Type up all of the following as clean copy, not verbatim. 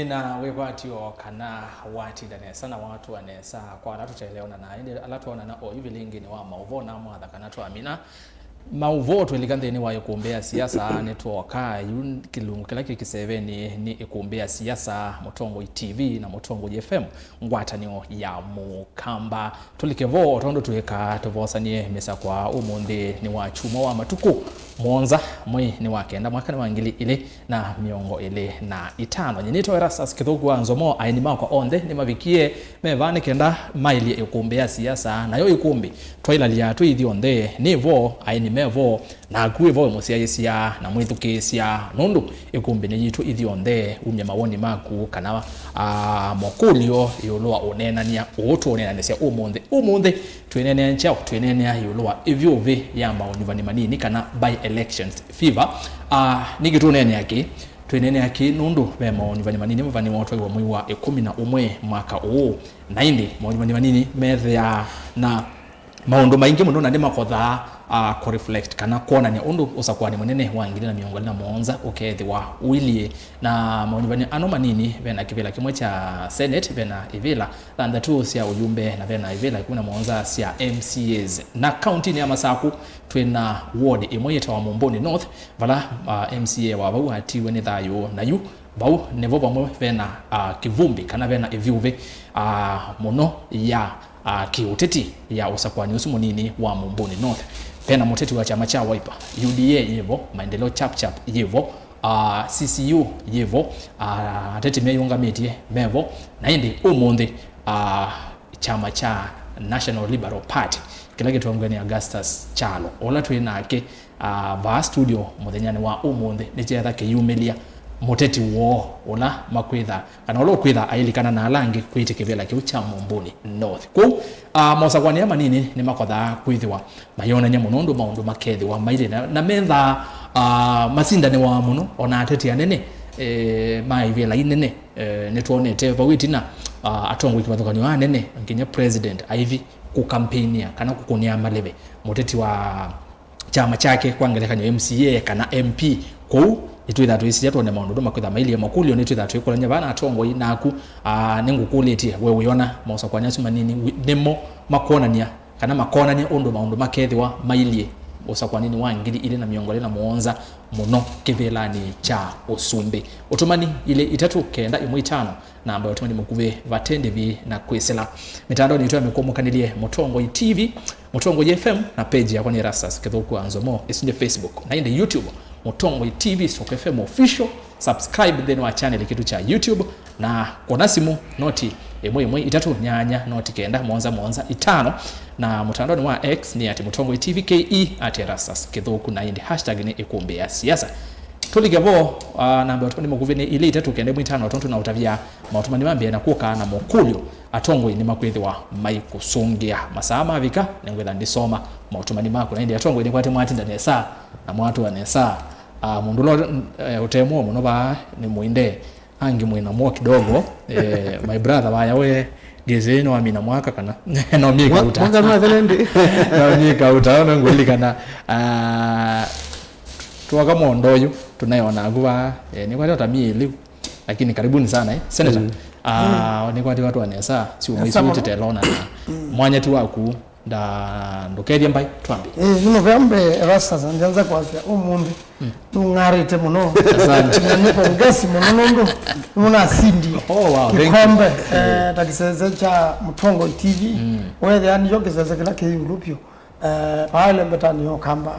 Twina wewatio kana wati dane sana watu wanesa kwa alatu cheleona na indi alatu wana na hivi lingi ni wa mauvo na mwadha kana tu amina mauvo tuelikande ni wayo kuombea siasa networka yun kilungu kilaki kiseveni ni ikuombea siasa Mutongo TV na Mutongo FM ngwata niyo ya mukamba tulikevo otondo tuweka tovosanie mesa kwa umundi ni wa chuma wa matuku Monza mwe ni wakenda mwaka ni wangili ile na miongo ile na itano nyinito Erastus Kithuku Anzomo ainima kwa onde ni mavikie mevane kenda maili ikuombea siasa na yo ikumbi twaila liatu ithi onde nivo ainimevo na kuivo musiaisia na mwithukisia nundu ikumbi ni yitu ithi onde umya mawoni maku kana mokulio yulwa onenania utu onenania umunthe twenene nchao twenene yulwa ivyuvi ya maoni manini kana by elections fever nigitunene yake twenene yake nundu be maoni manini mvani watu wa mwi wa 11 mwaka huu na indi maoni manini methia na maundu maingi muno na ndi makotha ko reflect kana kuona ni undu usakwani munene wangire na miongo na monza ukethiwa wilie na maundu ano manini bena kivila kimwe cha Senate bena ivila thanda tu cia ujumbe na bena ivila kuna monza cia MCAs na county ni amasaku twina ward imwe yetwa Mumboni North vala MCA wa bau atiwe ni thayo na yu bau nevo bamwe bena kivumbi kana bena ivyuve muno ya kiuteti ya usakwani usu munini wa Mumboni North pena muteti wa chama cha Wiper UDA yevo maendeleo chap yevo CCU yevo teti meyunga metie mevo na indi umundi chama cha National Liberal Party kila kitu ngani Augustus Chalo ola twinake ba studio muthenyane wa umundi ni chetha kiyumilia muteti wo ola makwitha kana olo kwitha ailikana na alangi kwitikivela kiu cha Mumboni North ku mosakwani ya manini ni makotha kwithiwa mayona nya munondo maundu makethi wa maile na mentha masinda ni wa muno ona ateti anene maivela inene netwonete bawitina atongo ikibathukani wa nene nginya president Ivy ku campaignia kana kukunia maleve muteti wa chama chake kwangelekanya MCA kana MP ku itwitha twisia twone maundu makwitha maili ya makulio ni twitha twikolanya bana atongo inaku ningukuletie wewe yona mosa kwa nyasu manini demo makonania kana makonania undu maundu makethiwa mailie osa kwa nini wangili ile na miongole na muonza muno kivelani cha usumbi utumani ile itatu kenda imwe 5 na ambayo tumani mukuve vatende vi na kwesela mitandao ni mekumukanile Mutongo TV Mutongo FM na page yako ni Erastus Kithuku Anzomo isinde Facebook na inde YouTube Mutongo TV FM official subscribe then wa channel kitu cha YouTube na kona simu noti imwe itatu nyanya noti kenda monza 5 na mtandao ni wa X ni @Mutongo TV KE @Erastus Kithuku na inde hashtag ni ikumbea siasa tuligavo namba watu ni mukuvene ile itatu kende mwitano tonto na utavia mautumani mambia na kuoka na mokulio atongo ni makwithiwa maikusungia masama vika nengwetha ndisoma mautumani mako na indi atongo ni kwate mwati ndane saa na mwatu wanesa mundulo utemo muno ba ni muinde angi mwina mwa kidogo my brother baya we gezeno amina mwaka kana no mika uta mwanga mwazelende no mika uta no nguli kana tuwaka mondoyo tunayoona nguva ni kwa hata mieli lakini karibuni sana senator ni kwa watu wanesa si umeisu telona na mwanya tu waku ndokeria mbai twambi nino vyambe Erastus njanza kwazia umundi nungarite muno asante nipo ngasi muno ndo muna sindi wow kikombe takiseze cha Mutongo TV wewe yani yokiseze kila kiyulupyo pale mbetani yokamba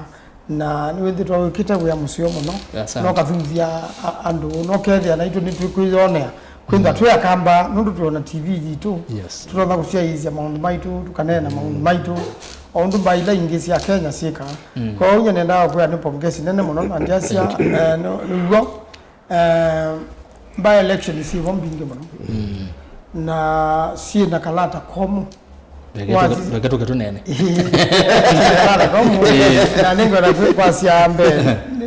na niwethi twawikite ya musio muno no kathunzia andu no kethia na itu nitwikuionea kwinda twa kamba nundu tuona TV yitu turonda kucia hizi maundu maitu tukanena maundu maitu ondu baila ingisi ya Kenya sika kwa hiyo nenda kwa nipo ngesi nene muno na ndiasia no by election si bombinge muno na si na kalata komu Wegeto ketunene. Na ningo na kwa siambe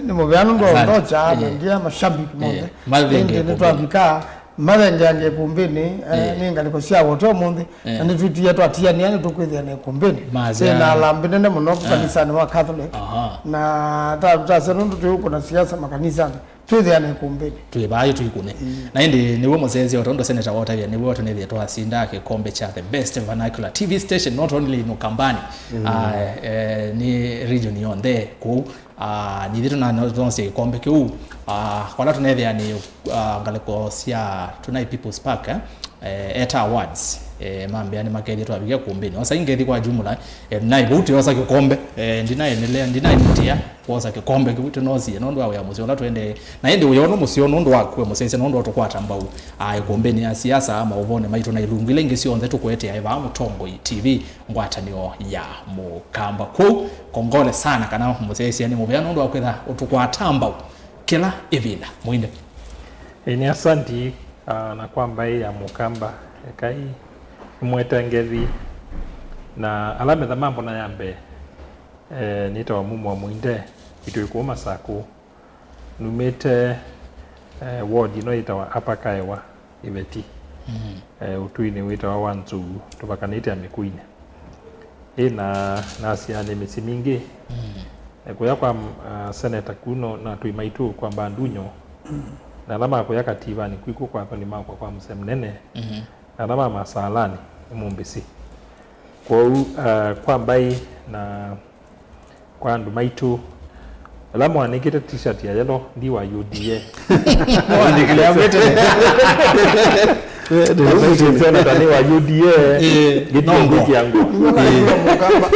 ni mubyano ndo cha ndia mashabiki monde. Malenge twabika malenge anje kumbini ninga liko sia woto monde and vitu yetu atia ni yani tukwithia ne kumbini. Sena lambene ne muno kanisa ni wa Catholic. Na ta seno ndo tuko na siasa makanisa tuthiane kumbeni tuibayo tuikune na indi niwe muzezi otondo senator Walter niwe otonethia twasinda kikombe cha the best vernacular TV station not only in Ukambani ni region yonde ku ni thitu na nonse kikombe kiu kwala tunethia ni ngaleko cia tunai People's Park ETA Awards mambia ni makedi twabigia kumbeni osa ingethi kwa jumla na ibuti osa kikombe ndina ndia osa kikombe kibuti nozi nondo awe musio la twende na ende uyono musio nondo wakwe musese nondo tokwata mbau kumbeni ya siasa ama ubone maitu na ilungile ngisio onze tukwete aiba Mutongo TV ngwatanio ya Mukamba ku kongole sana kana musese yani mubya nondo wakwetha utukwata mbau kila evila muinde ni asanti na kwamba ya Mukamba kai mwetangethi na alame za mambo na yambe nita wa mumu wa muinde itu ikuoma saku numete ward ino ita wa apakaiwa ibeti utuini wita wa wanzu tupakanite ya mikuine na nasiane misi mingi kuya kwa seneta kuno na tuimaitu kwa mbandunyo na lama kuya kativa ni kuiku kwa hapa ni mako kwa msemnene na lama masalani mumbisi kwa mbai na kwa ndumaitu lama wanikita t-shirt ya yellow ndi wa UDA wanikilea mbete Sena tani wa UDA gitu yangu Mukamba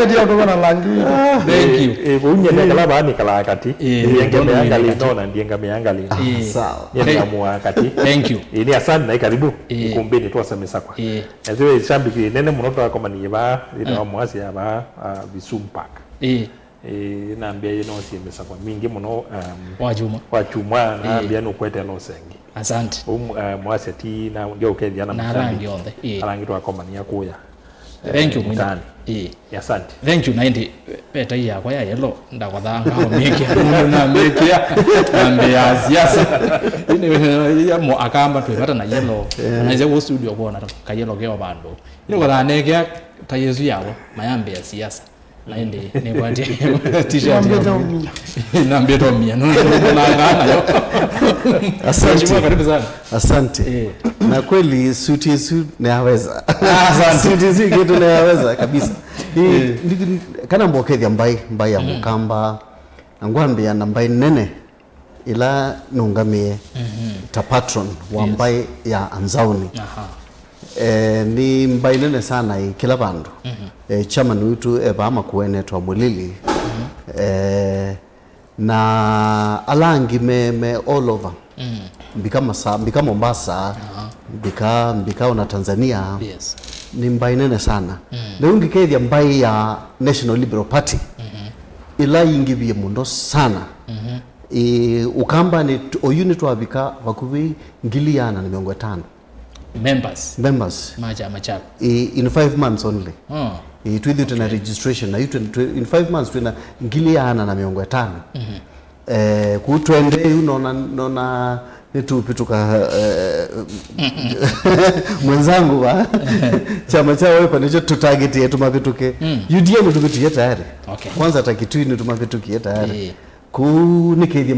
ndio ndo na langi thank you unye nekala bani kala kati ndienge angali nona ndienge angali sawa ya muwa kati thank you ni asante na karibu kumbeni tuwasemesa kwa ezo shambiki nene munoto akoma ni ba ita mwasi ya ba Visumpak naambia yeno siemesa kwa mingi muno wachuma naambia no kwete no sengi asante mwasi ati na ndio ukethiana na rangi onde arangi twakoma ni yakuya thank you mwina asante thank you naindi peta yakwa ya yellow ndakwatha ngaomekia na mekia naambia siasa ini ya mo akamba twibata na yellow na ize wo studio kuona ka yellow geo bando ni kwathanekea ta Yesu yawo mayambe ya siasa naende ni kwa t-shirt naambia tomia no ngana yo asante na kweli suti naweza suti kitu naweza kabisa kana mbokethia mbai ya Mukamba ngwambia na mbai nene ila nungamie ta patron wa mbai ya Anzauni ni mbai nene sana kila bandu chairman wetu Bama kuenetwa Mulili na alangi me all over mbika Mombasa mbika na Tanzania yes ni mbai nene sana leo ngikethia mbai ya National Liberal Party ila ingibie mundo sana Ukamba ni unit wa bika wakubi ngiliana ni 500 members machako in 5 months only itwithi tuna registration na in 5 months tuna ngiliana na 500 kutwende nona nitupituka mwenzangu wa chama chao wepa nicho tutarget yetu mapituke UDM tupitie tayari kwanza takitwini tumapitukie tayari kunikithia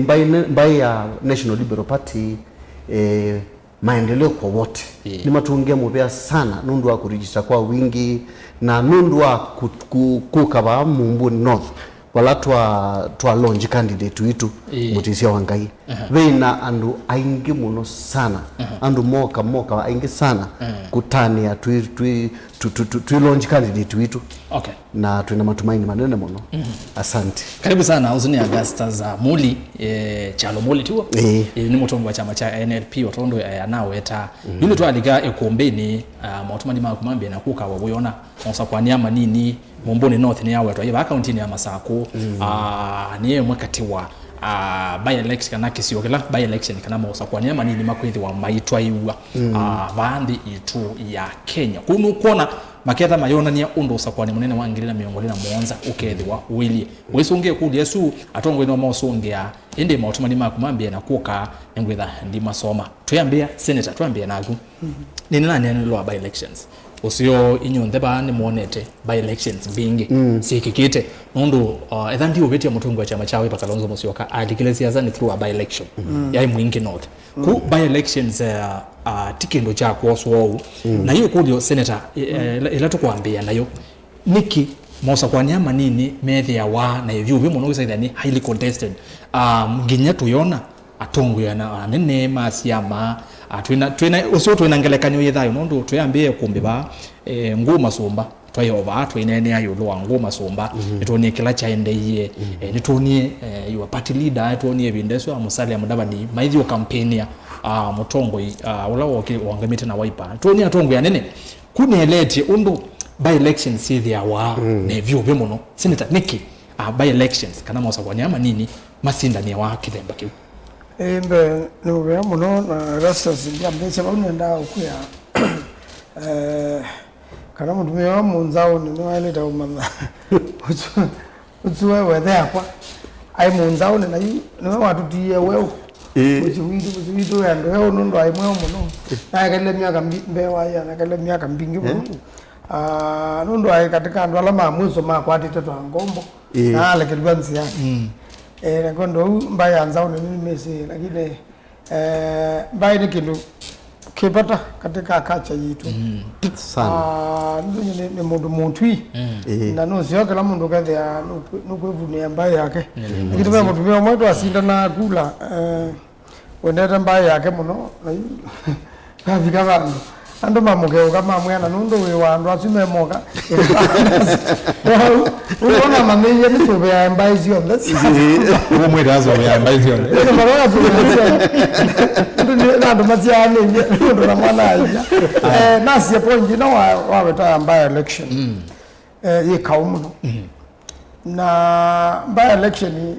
mbai ya National Liberal Party maendeleo kwa wote ni matungia mubea sana nundu wa kuregister kwa wingi na nundu wa kukaba Mumbu North wala twa launch candidate witu Mutisia Wangai veina andu aingi muno sana andu moka aingi sana kutania tu launch candidate witu na tuna matumaini manene muno asante karibu sana uzuni Augustus Muli Chalo Muli tuo ni mutongo wa chama cha NLP otondo yanaweta yule tu aliga ekombeni mautumani makumambia na kuka wabuyona onsa kwa nyama nini Mumbuni North ni yawe to iba account ni ya Masako niye mwakati wa by election kana kisio kila by election kana mausa kwa nyama nini makwithi wa maitwa iwa bandi itu ya Kenya kunu kuona maketha mayona ni undo sakwani munene wa ngirina miongoli na muonza ukethi wa wili wesunge kudi Yesu atongo ino mausongea indi mautumani makumambia na kuoka ngwitha ndi masoma tuyambia senator tuyambia nagu nini na nene lo by elections usio inyonde ba ni monete by elections bingi sikikite nundu etha ndi ubetia mutungu wa chama chawe Kalonzo Musyoka adikile siasa ni through a by election yai mwingi north ku by elections tikendo cha kuoswo na hiyo kudio senator ila tukwambia nayo niki mosa kwa nyama nini methi ya wa na hivyo vimo no say ni highly contested nginya tuyona atongo yana nene masiama twina usio twina ngelekanyo yethayo nondu tuyambie kumbe ba nguma somba twayova twinene ayo lo nguma somba nitoni kila chaendeye nitoni your party leader nitoni ebindeso amusali amudabani maithio campaign mutongo ula wangamite na Wiper nitoni atongo ya nene kuneleti undu by elections see there wa ne view bemono senator Nikki by elections kana mosa kwa nyama nini masinda ni wa kithemba kiu embe no ya muno na rastas ndia mbese baunenda ukuya kana mundu mewa munzao ni no ile da umana utsuwe wethe akwa ai munzao ni nayi no watu tie wewe uchiwidu ya ndo ndo ai mwe muno na kale miaka mbewa ya na kale miaka mbingi muno ndo ai katika ndo alama mwizo makwati tatu ngombo na ale kilwanzi yake nakondo mbaya nzao ni mimi lakini mbaya ni kindu kipata katika kacha yitu sana ni mundu muntui na no sio kila mundu kadhi nukwevunia mbaya yake lakini baba mtumia mwetu asinda na kula wendeta mbaya yake muno kafika vandu ando mamukeo kama mwana nundo we wandu asime moka unaona mamenye ni sobe ya mbaya zio ndasi umwe dazo ya mbaya zio marona tu ndo maziane ndo na mwana aja nasi ponji no waweta mbaya election ye kaumu na mbaya election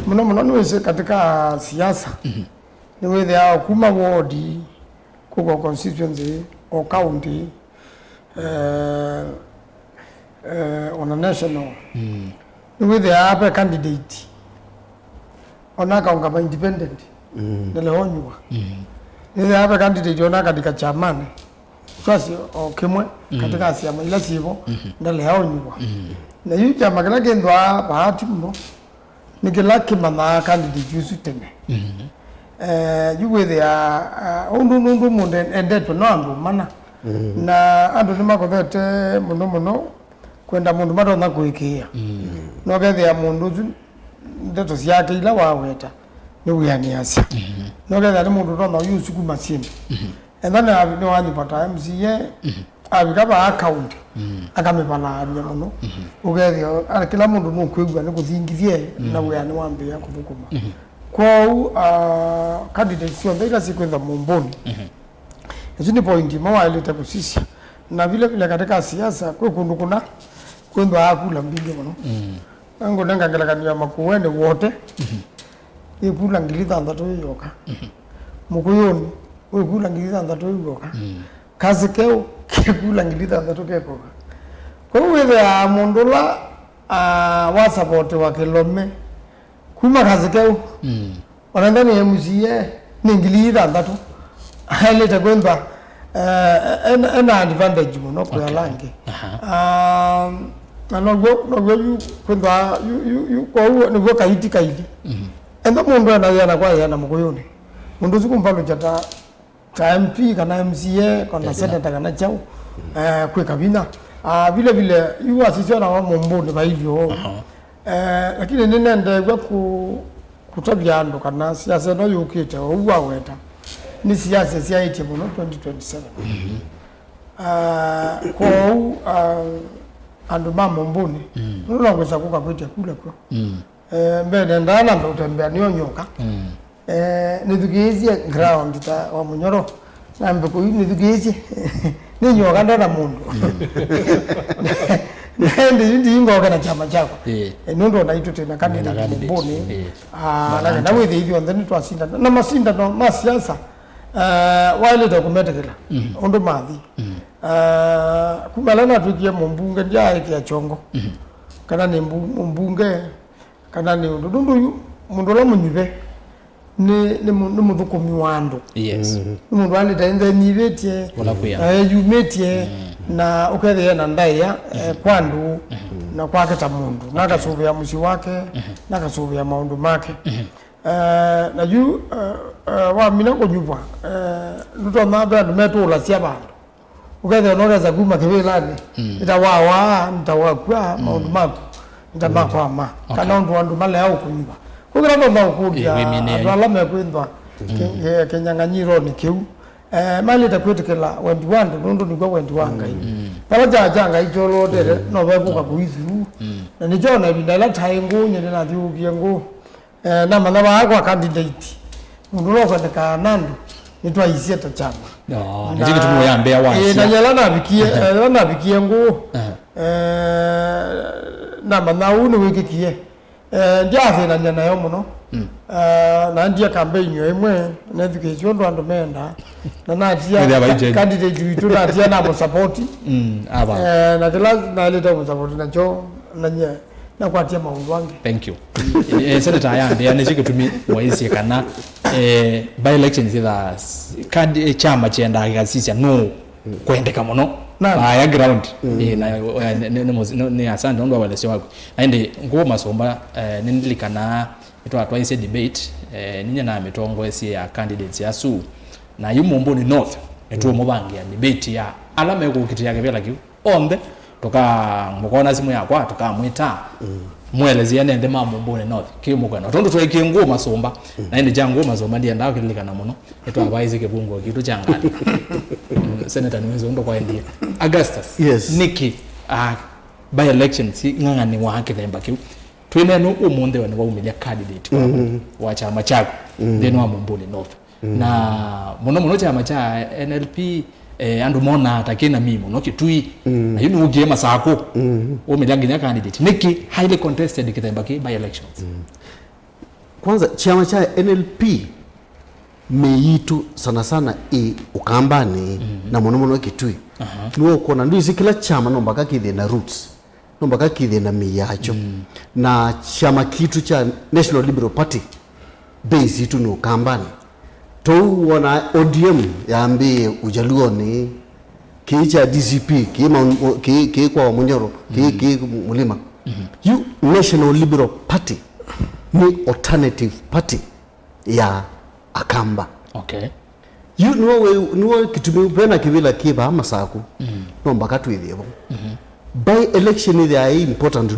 muno niweze katika siasa niweze hao kuma wodi kuko constituency or county on a national with the upper candidate onaka ungama independent neleonywa the upper candidate onaka katika chamane sasa okimwe katika siama ila sivo neleonywa na yu chama kila kendwa bahati mbo nikila kimana candidate yusu teme you with the undu munde endeto no andu mana na andu nimakothete muno kwenda mundu matonda kuikia no gethe mundu ndeto ciake ila waweta ni wianiasia no gethe ni mundu tonda yusu kuma simba endana ni wani pata MCA abikaba account akamepala muno ugethe kila mundu no kwigwa ni kuthingithie na wiani wambia kubukuma kwa candidates on the sequence mumboni hizo point mawaleta kusisi na vile vile katika siasa kwa kundu kuna kwendo akula mbinge mno ngo nanga ngalakania makuwene wote ikula ngilitha ndato yoka mukuyoni ikula ngilitha ndato yoka kazi keo kula ngilitha ndato keko kwa hiyo ya mondula wa support wa kilome kuma kazi keo wanaenda ni MCA ningilitha ndato haileta kwenda an advantage muno kwa langi no you kwenda you kwa huo ni kwa kaiti kaidi enda mundu anayana kwa yana mukuyoni mundu sikumpalo cha MP kana MCA kana senator kana chao kwa kabina vile vile yu asisio na mumboni kwa hivyo lakini nenda kwa kutabia ando kana siasa no yukite uwa weta ni siasa siaite muno 2027 kwa andu mama mbuni nuna kwesa kuka kwete kule kwa mbele ndana ndo utembea nionyoka nithukizie ground ta wa munyoro na mbeko nithukizie ni nyoka ndana mundu ndi ingo kana chama chako nundo naito tena candidate mbuni na wewe hivyo ndani twasinda na masinda no masiasa wale dokumentekela ondo mathi kumalana tukie mumbunge njae kia chongo kana ni mbunge kana ni ndundu mundu la munyive ni muthukumi wandu yes mundu ali tainze nyivetie yumetie na ukethia na ndaya kwandu na kwake ta mundu na kasuvia muci wake na kasuvia maundu make na yu wa mina kunyuva nduto mabe andu metula cia bandu ukethia no geza kuma kivilani itawawa nitawakwa maundu maku nitamakwa kana ndu andu male au kunyuva kugira ndo makudia andala mekwindwa kenyanganyiro ni kiu mali takwetekela wendi wandu nundu nigwa wendi wangai pala janga ijolo dere no bebuka kuizu na nijona bindala taingu nyene na thiugie ngu na manaba akwa candidate mundu no kwendeka nandu nitwa isia ta chama ndiki tumuya wansi na nyala na bikie ngu na manaunu wikikie ndiathi na nyana yo muno na ndia campaign yo imwe na thikisho ndo andu menda na natia candidate witu natia na support na kila na leta support na cho na nye na kwatia maundu wange. Thank you. Senator Ayande anachike tumi mwaisi kana by elections ila kandi chama chenda gasisi no kwendeka muno ya ground ni asante ndo walese wako aende ngo masomba nindilikana itwa twaise debate ninya na mitongo esi ya candidates ya su na yumombo ni north etuo mubangi ya debate ya alama yako kiti yake vela kiu onde toka mukona simu yakwa toka mwita mwelezi yane ndema mombo ni north kiu mukona tondo tweke ngo masomba na ende jango masomba ndiye ndao kilikana muno etu abaize kebungo kitu changani senator niwezo ndo kwa ndiye Augustus yes. Nikki by elections ngangani wake themba kiu twine no umunde wani waumilia candidate wa chama chako ndeno wa Mumbuni North na muno chama cha NLP andu mona atakena mimi no kitui na yinu ugie masako umilia nginya candidate Nikki highly contested kithemba ki by elections kwanza chama cha NLP meitu sana ukambani na muno kitui nuo kona ndio kila chama no mbaka kithie na roots no mbaka kithie na miyacho na chama kitu cha National Liberal Party base itu no ukambani to wana ODM yaambie ujaluoni kicha DCP ki kwa Munyoro ki Mulima you National Liberal Party ni alternative party ya Akamba. Okay. You know kitumi pena kivila kiba masaku. No mbaka twithievo. By election is very important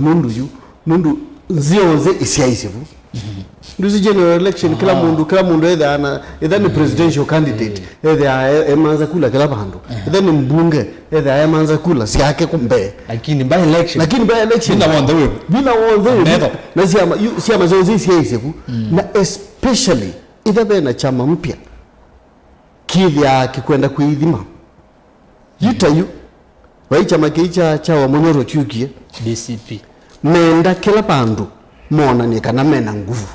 nundu nzionze isiaisivu. Nduzi general election kila mundu either ni presidential candidate either emanza kula kila bandu either ni mbunge either emanza kula si yake kumbe lakini by election bila wonde na siama zonzi isiaisivu na especially either bena chama mpya kivya kikwenda kuidhima yutayu wa chama kicha cha wa Munyoro chukie DCP menda kila bandu mona ni kana mena nguvu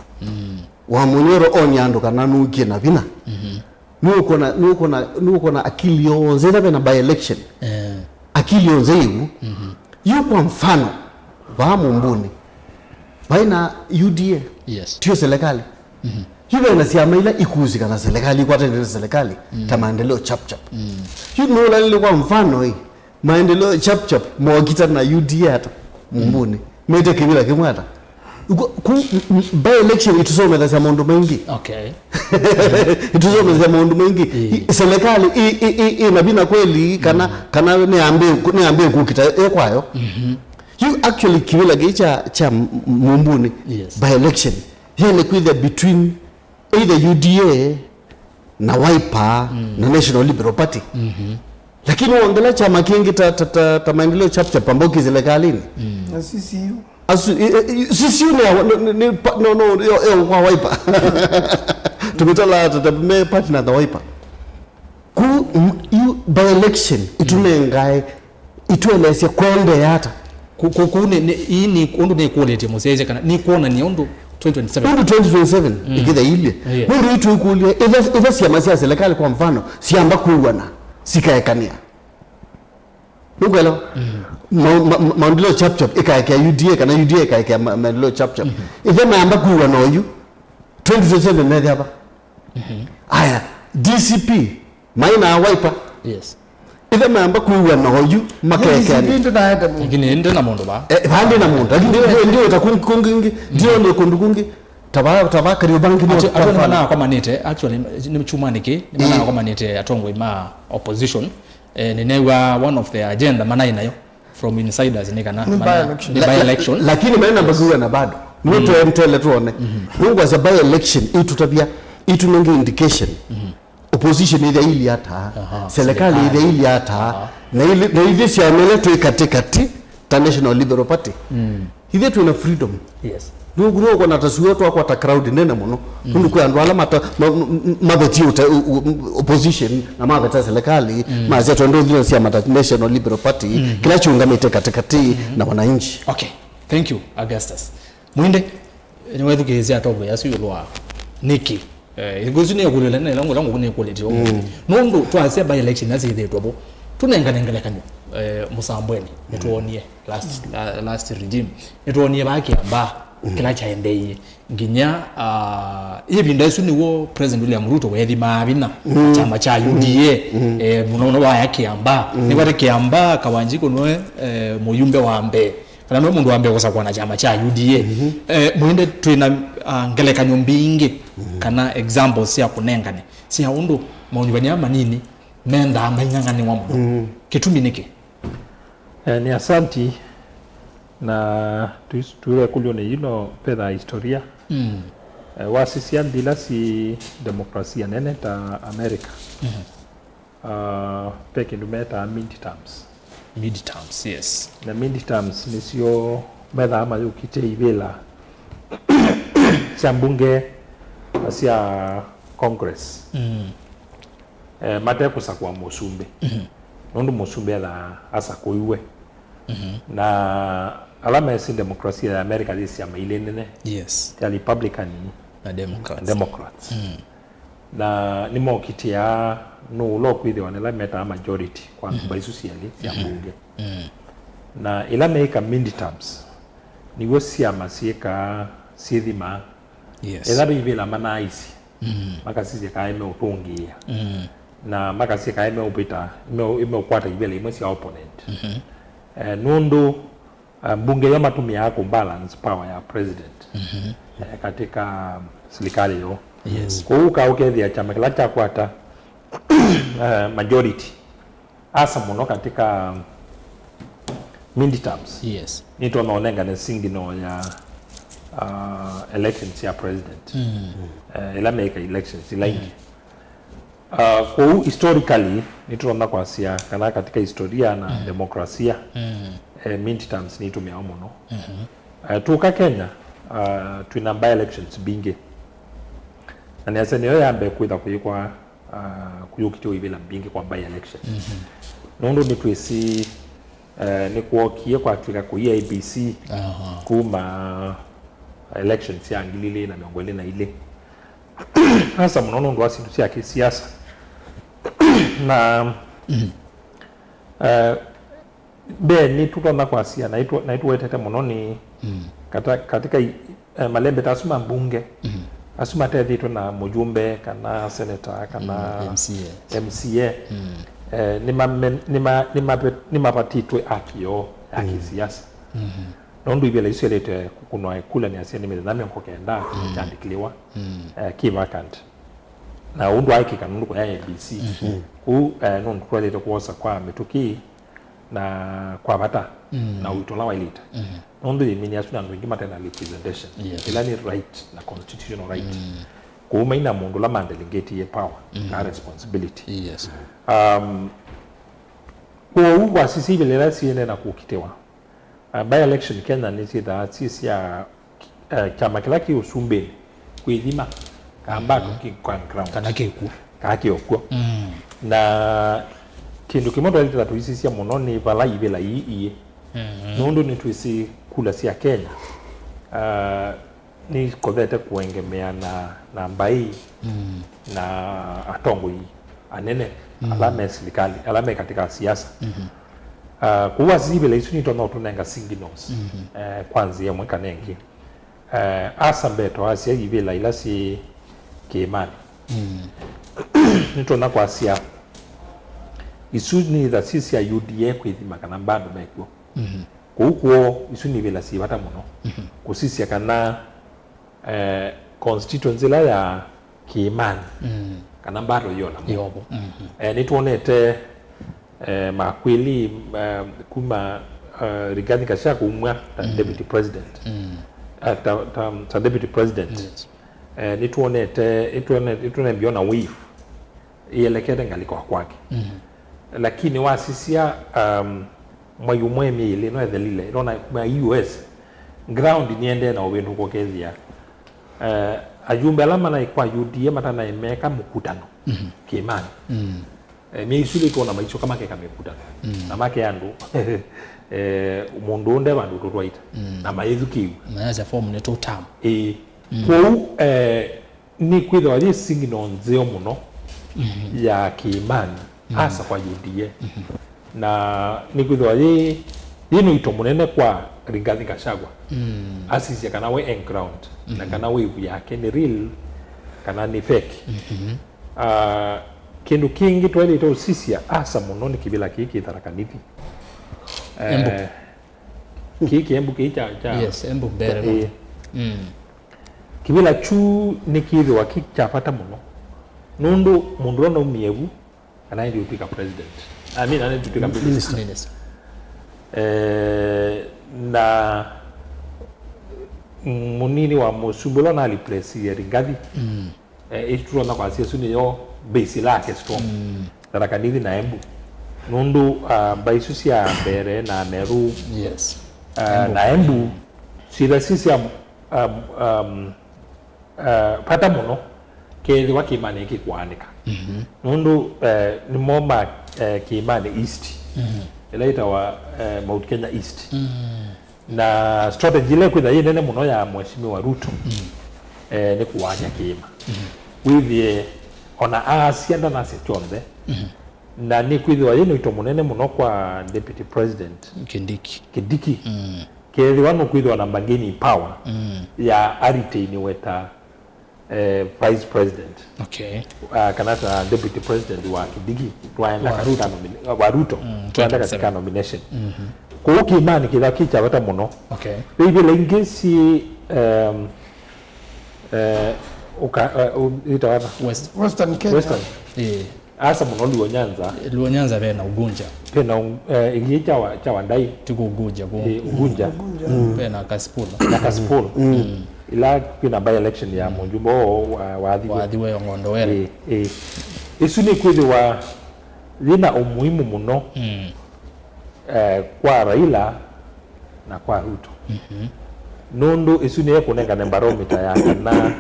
wa Munyoro onyandu kana nukie na vina nuko na akili yonze bena by election akili yonze yuko mfano wa Mumbuni baina UDA yes tio serikali hiyo na siama ila ikuzi kana serikali kwa tena serikali ta maendeleo chap hiyo no ile kwa mfano hii maendeleo chap mwakita na UDA hata Mumbuni mete kibila kimwata by election itusome za maundu mengi okay itusome za maundu mengi serikali inabina kweli kana niambie kukita kwayo you actually kibila gicha cha Mumbuni by election hele kwitha between either UDA na Wiper na National Liberal Party lakini uangalia chama kingi ta maendeleo chap amboki serikalini na sisi no kwa Wiper tumetala tatame partner na Wiper ku by election itunengae itueleze kwende yata kukune ini undu ne quality moseze kana ni kuona ni undu 2027 ikitha ile mundu itu kulia eva siama sia serikali kwa mfano siamba kuwana sikaekania nugelo maendeleo chap ikaekea UDA kana UDA ikaekea maendeleo chap ithe maamba kuwa na oyu 2027 nedi hapa aya DCP maina wiper yes ithe maamba kuwa na oyu makekea lakini ende na mundu ba hande na mundu lakini ndio itakungi ndio ni kundukungi taba Kariobangi ni atona kwa manite actually ni chuma niki ni maana kwa manite atongo ima opposition ni newa one of the agenda maana inayo from insiders ni kana by election lakini maana bagua na bado mtu mtele tuone mungu as a by election itutabia itunenge indication opposition ile ili hata serikali ile ili hata na ile si ameleto katikati ta National Liberal Party ile tuna freedom yes nuguro kwa natasuo to kwa ta crowd nene muno ndu kwa ndwala mabati opposition na mabata serikali mazeto ndio ndio si amata National Liberal Party kila chungamite katikati na wananchi. Okay, thank you Augustus mwinde ni wewe tukizia tobo yasu yolwa niki igozi ne kulela ne langu ne quality nondo twase by election nazi ile tobo tunengana kanyo musambweni netuonie last regime netuonie baki amba kila chaendeye nginya ibinda isu niwo president William Ruto wethi mabina chama cha UDA munono wa yake amba ni wale kiamba kawanjiko noe muyumbe wa mbe kana no mundu ambe kosa kwa na chama cha UDA muinde twina ngelekanyo mbingi kana examples ya kunengane si haundu maunibania manini menda amanyangani wa muno kitumi niki ni asanti na tuwe kulione hilo peda historia wasisian bila si demokrasia nene ta Amerika peke ndumeta midterms yes na midterms nisio meda ama ukite ibela chambunge asia congress matekusa kwa musumbe nondu musumbe la asa koiwe na alama ya demokrasia ya Amerika this ya mailene yes ya Republican na Democrats na nimo kitia no lo kwide wana meta majority kwa baisu siali ya bunge na ila meika midterms ni wosia masieka sidima yes ila bibela manaisi makasisi kaime utungia na makasisi kaime upita imekwata ibela imesi opponent nondo bunge ya matumia yako balance power ya president katika serikali yo yes kwa uka ukethia chama kila cha kwata majority asa muno katika midterms yes nito naonenga na singino ya elections ya president ila make elections ila kwa historically nito kwa sia kana katika historia na demokrasia midterms ni tumia muno tuka Kenya tuna by elections bingi na niasa niyo yambe kuitha kuyikwa kuyukitio ibela bingi kwa by election nondo ni twisi ni kuokie kwa tuka ku ABC kuma elections ya ngilile na miongole na ile hasa mnono ndo asindu ya kisiasa na be ni tutona kwa sia na itu wetete muno ni katika malembe tasuma mbunge asuma tedito na mujumbe kana senator kana MCA ni mapatitwe akio ya kisiasa nondo ibele iselete kukunwa kula ni asia ni medami nkokenda chandikliwa ki vacant na undu aiki kanundu kwa ABC ku nondo kwalete kuosa kwa metuki na kwa bata na utola wa elite nondo imini asuna ndo ngima tena representation ila ni right na constitutional right kuma ina mundu la mandelegate ye power na responsibility yes kwa uwa sisi vile la siene na kukitewa by election Kenya ni sida sisi ya chama kila ki usumbe kuidhima kamba kwa ground kana keku kake okwo na kindu kimoto ile tuisi sia muno ni vala ibela iye nondo ni tuisi kula sia Kenya ni kovete kuengemea na mbai na atongo hii anene alame serikali alame katika siasa kuwa zibele isu ni tono tunenga signals kwanza ya mweka nengi asa mbeto asia ibela ila si Kimani nitona kwa asia isu ni that sisi ya UDA kwithima kana bado mekwo kuko isu ni ibela si bata muno kusisi kana constituency la ya Kimani kana bado yona yobo nituonete makwili kuma Rigathi Gachagua umwa deputy president deputy president nituonete itune biona wave ielekete ngaliko kwake lakini wasisia mayumwemi ile no ethelile rona ma US ground niende na wendu kokethia ajumbe alama na kwa UDA matana imeka mkutano Kimani miisule tuona maicho kama keka mekutano na make yandu mundu onde bandu tutwaita na maithukiu naza form ne to tam ko ni kwitho ali signal nzeo muno ya Kimani hasa kwa UDA na ni kwitho ali yino ito munene kwa Rigathi Gachagua asisi kana we ground na kana wave yake ni real kana ni fake kindu kingi twali to sisia asa muno ni kibila kiki tharakanithi kiki embu kicha yes embu bere kibila chu ni kithi wa kichapata muno nundu mundu no mievu kana ndio pika president ndio pika minister na munini wa musubulo na alipresi ya Rigathi ituro na kwa siesu ni yo base lake strong tharakanithi na embu nundu baisu cia mbere na Meru yes na embu sira sisi pata muno kethi wa Kimani kikwanika nundu ni moma Kimani East elaita wa Mount Kenya East na strategy ile kwitha yene muno ya Mheshimiwa Ruto ni kuwanya Kima withie ona asianda na sechonthe na ni kwithwa yene ito munene muno kwa deputy president Kindiki kethi wano kwithwa na mageni power ya arite ni weta vice president kanata deputy president wa Kindiki twaenda katika Ruto twaenda katika nomination kwa Kimani kidaki cha bata muno bibi lengesi itawana Western Kenya asa muno Luo Nyanza bena Ugunja pena ingicha cha wandai tuko Ugunja bena Kasipula ila kuna by election ya Munjumbo waadhiwe Ngondowere isu ni kweli wa lina umuhimu muno kwa Raila na kwa Ruto nundu isu ni kunenga na barometer ya kana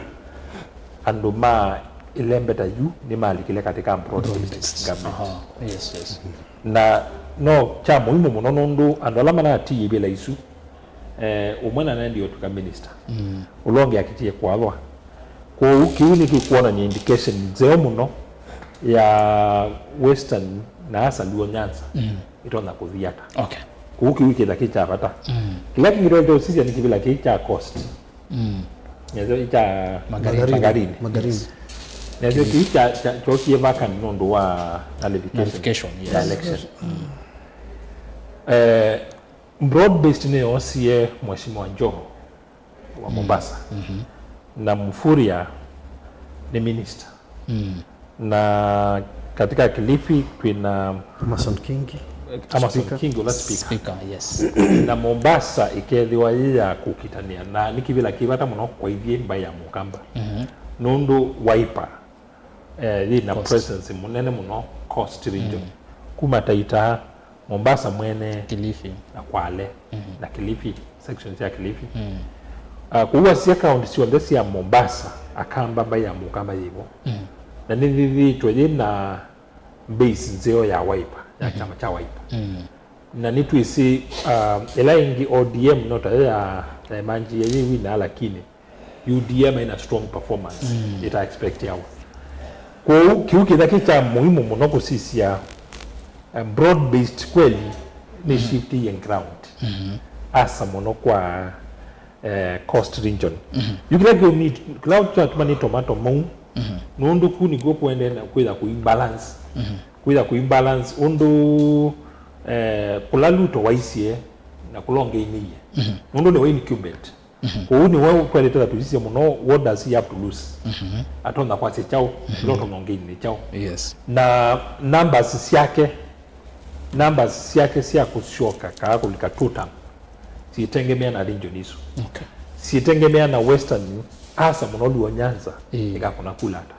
anduma ilembeta yu ni mali kile katika project government yes na no cha muhimu muno nundu andolama na ati bila isu umwana na ndio tuka minister ulonge akitie kwathwa kwa ukiuni kikuona ni indication zeo muno ya Western na hasa Luo Nyanza itona kuthiata kwa ukiwiki da kicha pata kila kingiro ndio sisi ni kibila kicha cost nyezo icha magarini nyezo kicha choki vaka nondo wa nullification election broad based ni osie Mheshimiwa Joho wa Mombasa na Mfuria ni minister na katika Kilifi kuna Amason Kingi la speaker yes na Mombasa ikethiwa ya kukitania na nikibila kibata muno kwa ithie mbaya mukamba nundu Wiper na presence munene muno coast region kuma Taita Mombasa mwene Kilifi na Kwale na Kilifi sections ya Kilifi kuwa sia county sio ndesi ya Mombasa akamba mbaya mukamba yibo na nini twaje na base nzeo ya Wiper ya chama cha Wiper na nitu isi ela ingi ODM nota ya manji ya wina lakini UDM ina strong performance ita expect yao kwa kiuki dhaki cha muhimu muno kusisi ya broad based kweli ni shift in ground asa mono kwa coast region yukira go ni cloud chat mani tomato mu nondo ku ni go kwende na kwenda ku imbalance kwenda ku imbalance ondo kulaluto waisie na kulonge iniye nondo ne way incumbent ko ni wa kwenda to tuzisia mono what does he have to lose atonda kwa chao loto nonge ni chao yes na numbers yake sia kushoka kaa kulika tuta sitengemea na region hizo okay sitengemea na western asa monoli wa Nyanza ikakuna kulata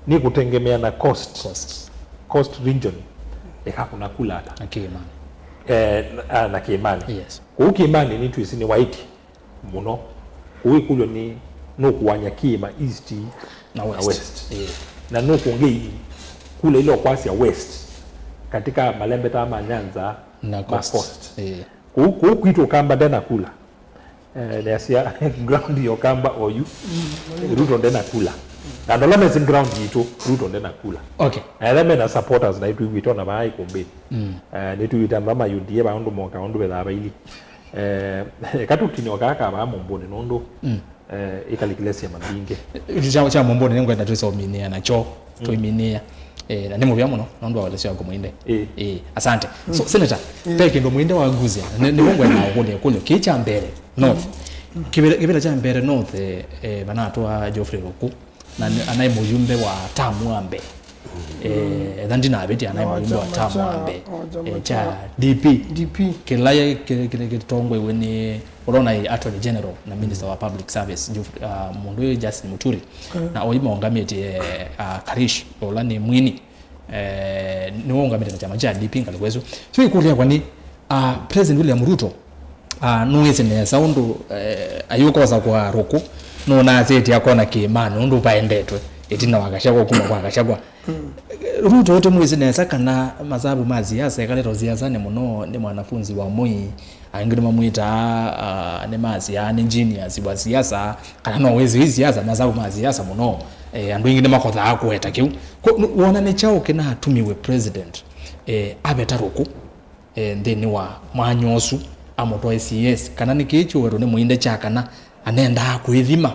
ni kutengemea na coast region ikakuna kulata na Kiimani na Kiimani yes ku Kiimani ni twisi ni white muno kuikulyo ni no kuwanya Kiima east na west na no kuongei kule ile kwasi ya west katika Malembe tama Nyanza na coast kuito kamba ndena kula nesia ground yo kamba oyu ruto ndena kula na ndo lame ground yito ruto ndena kula okay lame na supporters na itu wito na bai kombe nitu witamba ma yudie ba ndo moka ndo bela baili katutini wakaka ba mombone nondo ikalikilesi ya mabinge cha mombone ngwenda tusominia nacho tuiminia na nimo bya muno nondo walesha ko muinde asante so senator peke ndo muinde wa Guzia ni mongwe na ukole kule kicha mbere north kibela cha mbere north banato wa Geoffrey Ruku na anaye mujumbe wa Tamwambe dhandi na abeti anaye mujumbe wa Tamwambe cha DP kilaye kitongwe weni Orona Attorney General na Minister wa Public Service mundu Justin Muturi na oyima ongamete Karish olani mwini ni ongamete na chama cha DP ngalikwezo so ikulia kwani President William Ruto nuweze ne sound ayukoza kwa Ruku no na zeti yakona Kiimani ndo paendetwe etina wakashakwa kuma kwa akashakwa Ruto wote mwezi ne sakana mazabu mazi ya sekalero ziazane muno ni mwanafunzi wa Moi angiri mamwita ne mazi ya engineers wa siasa kana no wezi hizi siasa mazabu mazi siasa muno andu ingine makotha akweta kiu wona ne chao kina atumiwe president abeta Ruku ndeni wa mwanyosu amoto SES kana nikicho wero ne muinde chakana anenda kuithima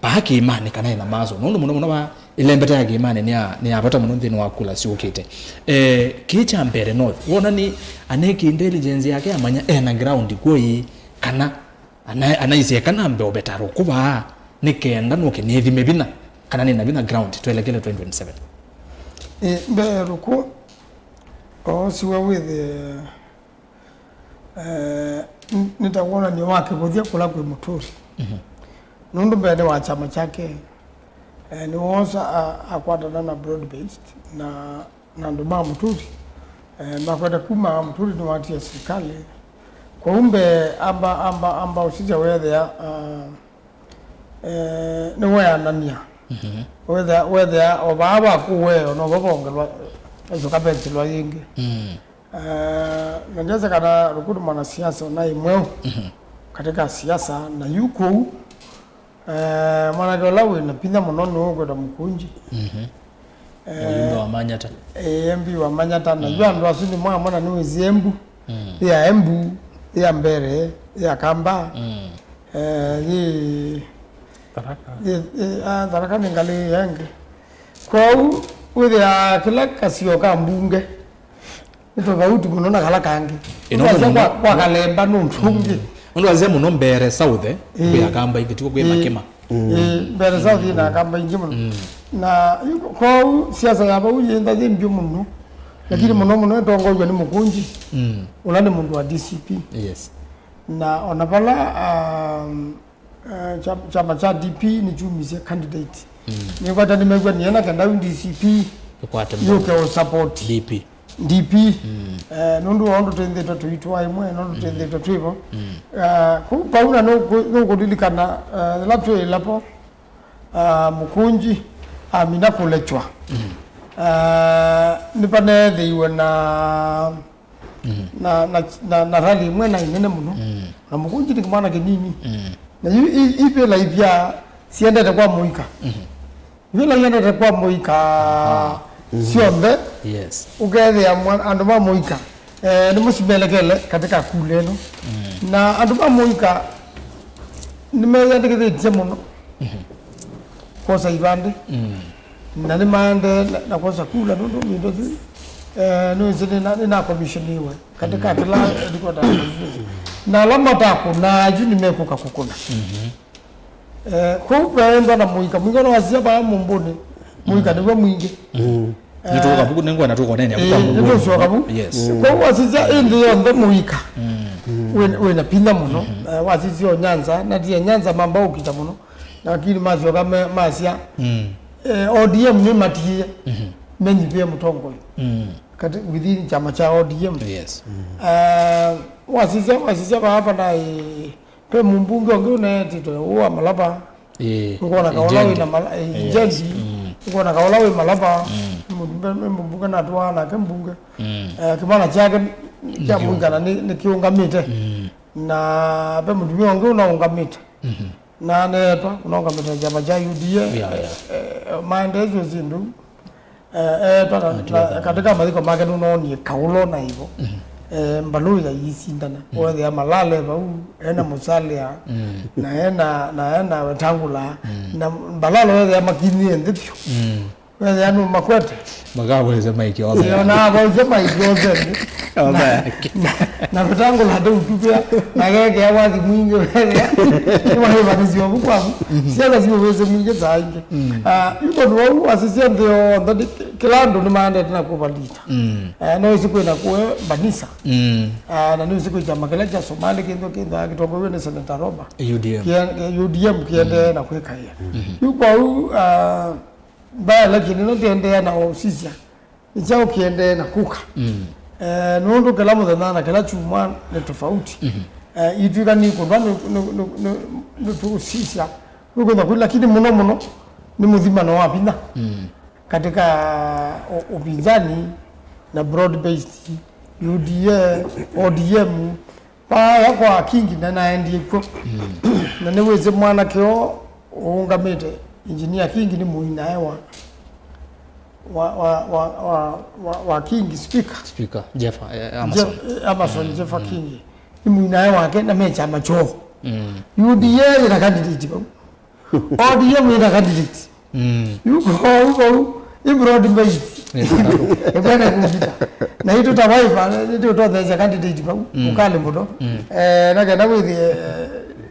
pa Kiimani kana ina mazo nondo muno ba ilembeta ya Kiimani ni apata muno ndeni wa kula si ukite kicha mbere north wona ni aneki intelligence yake amanya na ground koi kana anaise kana mbe obeta Ruku ba nikenda no kinithime bina kana ni na bina ground tuelekele 2027 mbe Ruku siwa with nitakuona ni wake kuthia kula kwa Muturi nundu mbele wa chama chake ni wosa akwatana na broad based na nduma Muturi makwenda kuma Muturi ni watu ya serikali kwa umbe amba usija wethea ni wea nania wethea obaba kuwe no babongelwa ezo kabenti lwa yingi nanjaza kana Rukudu mwanasiasa na imweo katika siasa na yuko mwana dolawe na pinda munono gweda Mukunji mjumbe wa Manyata MP wa Manyata na jua ndo asini mwana ni Wezembu ya Embu ya Mbere ya Kamba Tharaka ningali yenge kwa uwe ya kila kasio ka mbunge ito vauti munona kala kangi kwa kalemba nuntungi ndo azia muno Mbere south ya Kamba igitiko kwe Makema Mbere south na Kamba ingimu na kwa siasa yaba uyenda zimbyo muno lakini muno ndongozwe ni Mukunji ulane mundu wa DCP yes na onapala chama cha DP ni chumise candidate ni kwata nimegwa niena kenda DCP kwata yuko support DP nundu ondo tende tuitwa imwe nundu tende tuivo ku pauna no kudilikana lapto lapo Mukunji amina kulechwa nipane dhiwe na rali imwe na inene muno na Mukunji nikimana kinini na ipe la ivya siendete kwa Muika vile yendete kwa Muika siombe yes ugethe ya andu ma Muika ni musibelekele katika kuleno na andu bamuika nimeyandikithĩtie mũno kosa ibande na nĩ mande na kosa kula nundu mindo zi no zini na commissioniwe katika kila dikota na lama tako na juni mekuka kukuna ko baenda na muika no wazia ba mumbuni muika niwe mwingi nituka buku nengo na tuko nene ndio sio kabu yes ko wazia ndio ndo muika we na pinda muno wazizio Nyanza na die Nyanza mambo ukita muno lakini mazio kama masia ODM ni matie menyi pia mtongo kati within chama cha ODM yes wazizia hapa na pe mbunge wangu na tito huwa malaba ngona kaolawi na jenzi ngona kaolawi malaba mbunge na toa na kembunge kimana chake ya muungana ni kiungamite na pe mtu wangu na ungamite na nepa unaungamite chama cha UDA maendeleo zindu katika madhiko make unaoni kaulo na hivyo mbalu ya yisindana wale ya malale bau ena musalia na ena wetangula na mbalalo wale ya makini ndivyo wale ya makwete magawa za maiki oza na baza maiki oza na wetangula ndo utupia na gege ya wazi mwingi wale ni wale wanizio kwa siaza sio weze mwingi zaidi yuko ndio wasisia ndio ndo kila ndo ni maana tena kubalita no siku na kuwe banisa na ni siku ya makala ya Somali kendo akitoka wewe Senator Roba UDM kiende na kuweka hiyo yuko ba lakini no tiende na ofisi nichao kiende na kuka nondo kala mudana na kala chuma ni tofauti idika ni kwa no tu sisia uko na kula lakini muno ni mudhima na wapi na katika upinzani na broad based UDA ODM pa kwa kingi na naendi kwa na niweze mwana kio ungamete engineer kingi ni muina hewa wa kingi speaker Jeff Amazon Jeff Kingi ni muina hewa ke na mecha macho UDA ina candidate ODM ina candidate yuko broad based ebana kupita na hiyo tutawaifa ndio tutaweza candidate pa ukale mudo na kana withi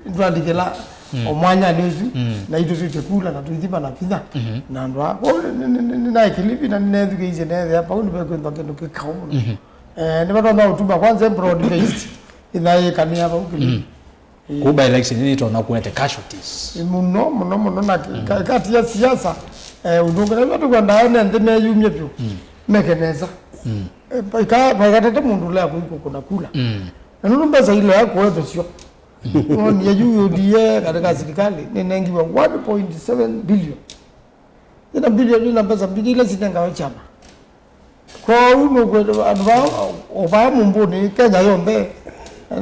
ndwandikela omwanya nezu na hiyo tutekula na tuithiba na pinda na ndwa na ikilipi na nethu kize nethu hapa unbe kwenda kendo kikao ni bado na utuba kwanza broad based ina kania hapa ukilipi kuba election ni tuna kuete casualties muno na kati ya siasa udungana watu kwenda nende meyumye pyo mekeneza paikata mundu la kuiko kuna kula na nunumba za ile yako wewe sio ni ya UDA katika serikali ni nengiwa 1.7 billion ina bilioni na pesa bila sinanga chama kwa uno kwa advao obamu mboni Kenya yombe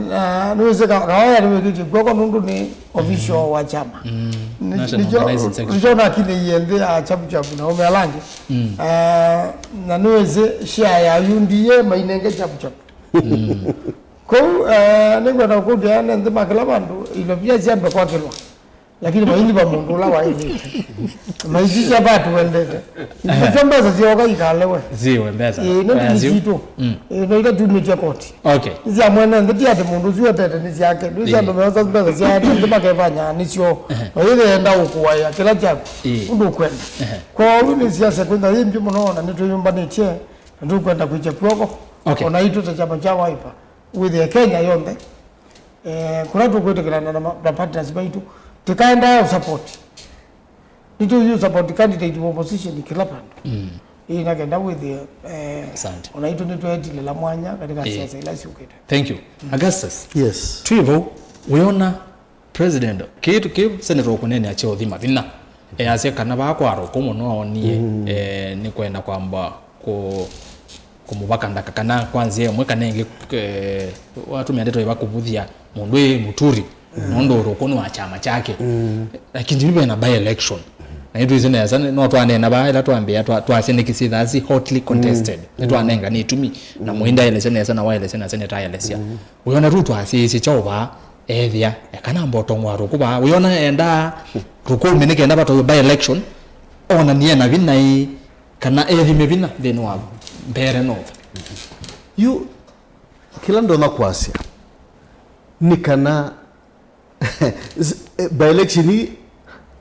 na niweze kawa niweze kwa nundu ni official wa chama nijo na kile yende a chapu na omealange na niweze share ya UDA mainenge chapu ko ningo na ko dia nende makala bandu ilo pia jambe kwa kelwa lakini maindi ba mundu la wa ile maindi cha batu wendete ndio sio kwa ikalewe ziwe mbeza ndio zito ndio ile tumetia koti okay ndio mwana ndio ate mundu zio tete ni yake ndio ndio mbeza mbeza zia ndio makefanya ni sio ile enda ukuwa ya kila chako ndio kwenda kwa hiyo ni siasa kwenda hii ndio mnaona ndio nyumbani tie ndio kwenda kuiche kwako unaitwa cha chama cha Wiper with the Kenya yonde kuna tukwete na partners baitu tukaenda support you support candidate of opposition kila pande ina kenda with the unaitwa ni tuende la mwanya katika siasa ila sio kitu. Thank you Augustus. Yes Tuivo uiona president kitu senator kunene achio thima vina ase kana bakwaro komuno onie ni kwenda kwamba kumubaka ndaka kana kwanze mweka nenge watu miandeto yabakubuthia mundu muturi nondo rokono wa chama chake lakini bibe na by election na itu izine sana no twanena ba ila twambia twasindikithi that's hotly contested twanenga ni tumi na muinda ile sana wa ile sana ta ile sia uyona tu twasisi choba ethia kana mboto ngwaru kuba uyona enda rukumi ni kenda bato by election ona ni na vinai kana ethi mevina then wa mbere north you kila ndo makwasia ni kana by election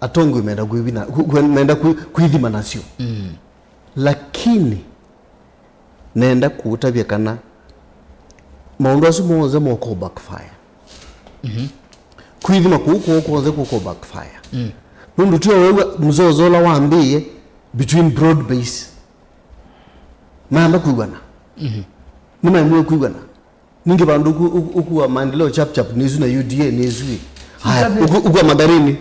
atongo imeenda kuivina naenda kuithima nasio lakini naenda kuutavya kana maundu asu moze moko backfire kuithima kuko koze kuko backfire nundu tio wewe mzozo la waambie between broad base maamba kuigana nima mwe kuigana ninge bandu ukuwa maendeleo chap nizu na UDA nizu haya ukuwa Magarini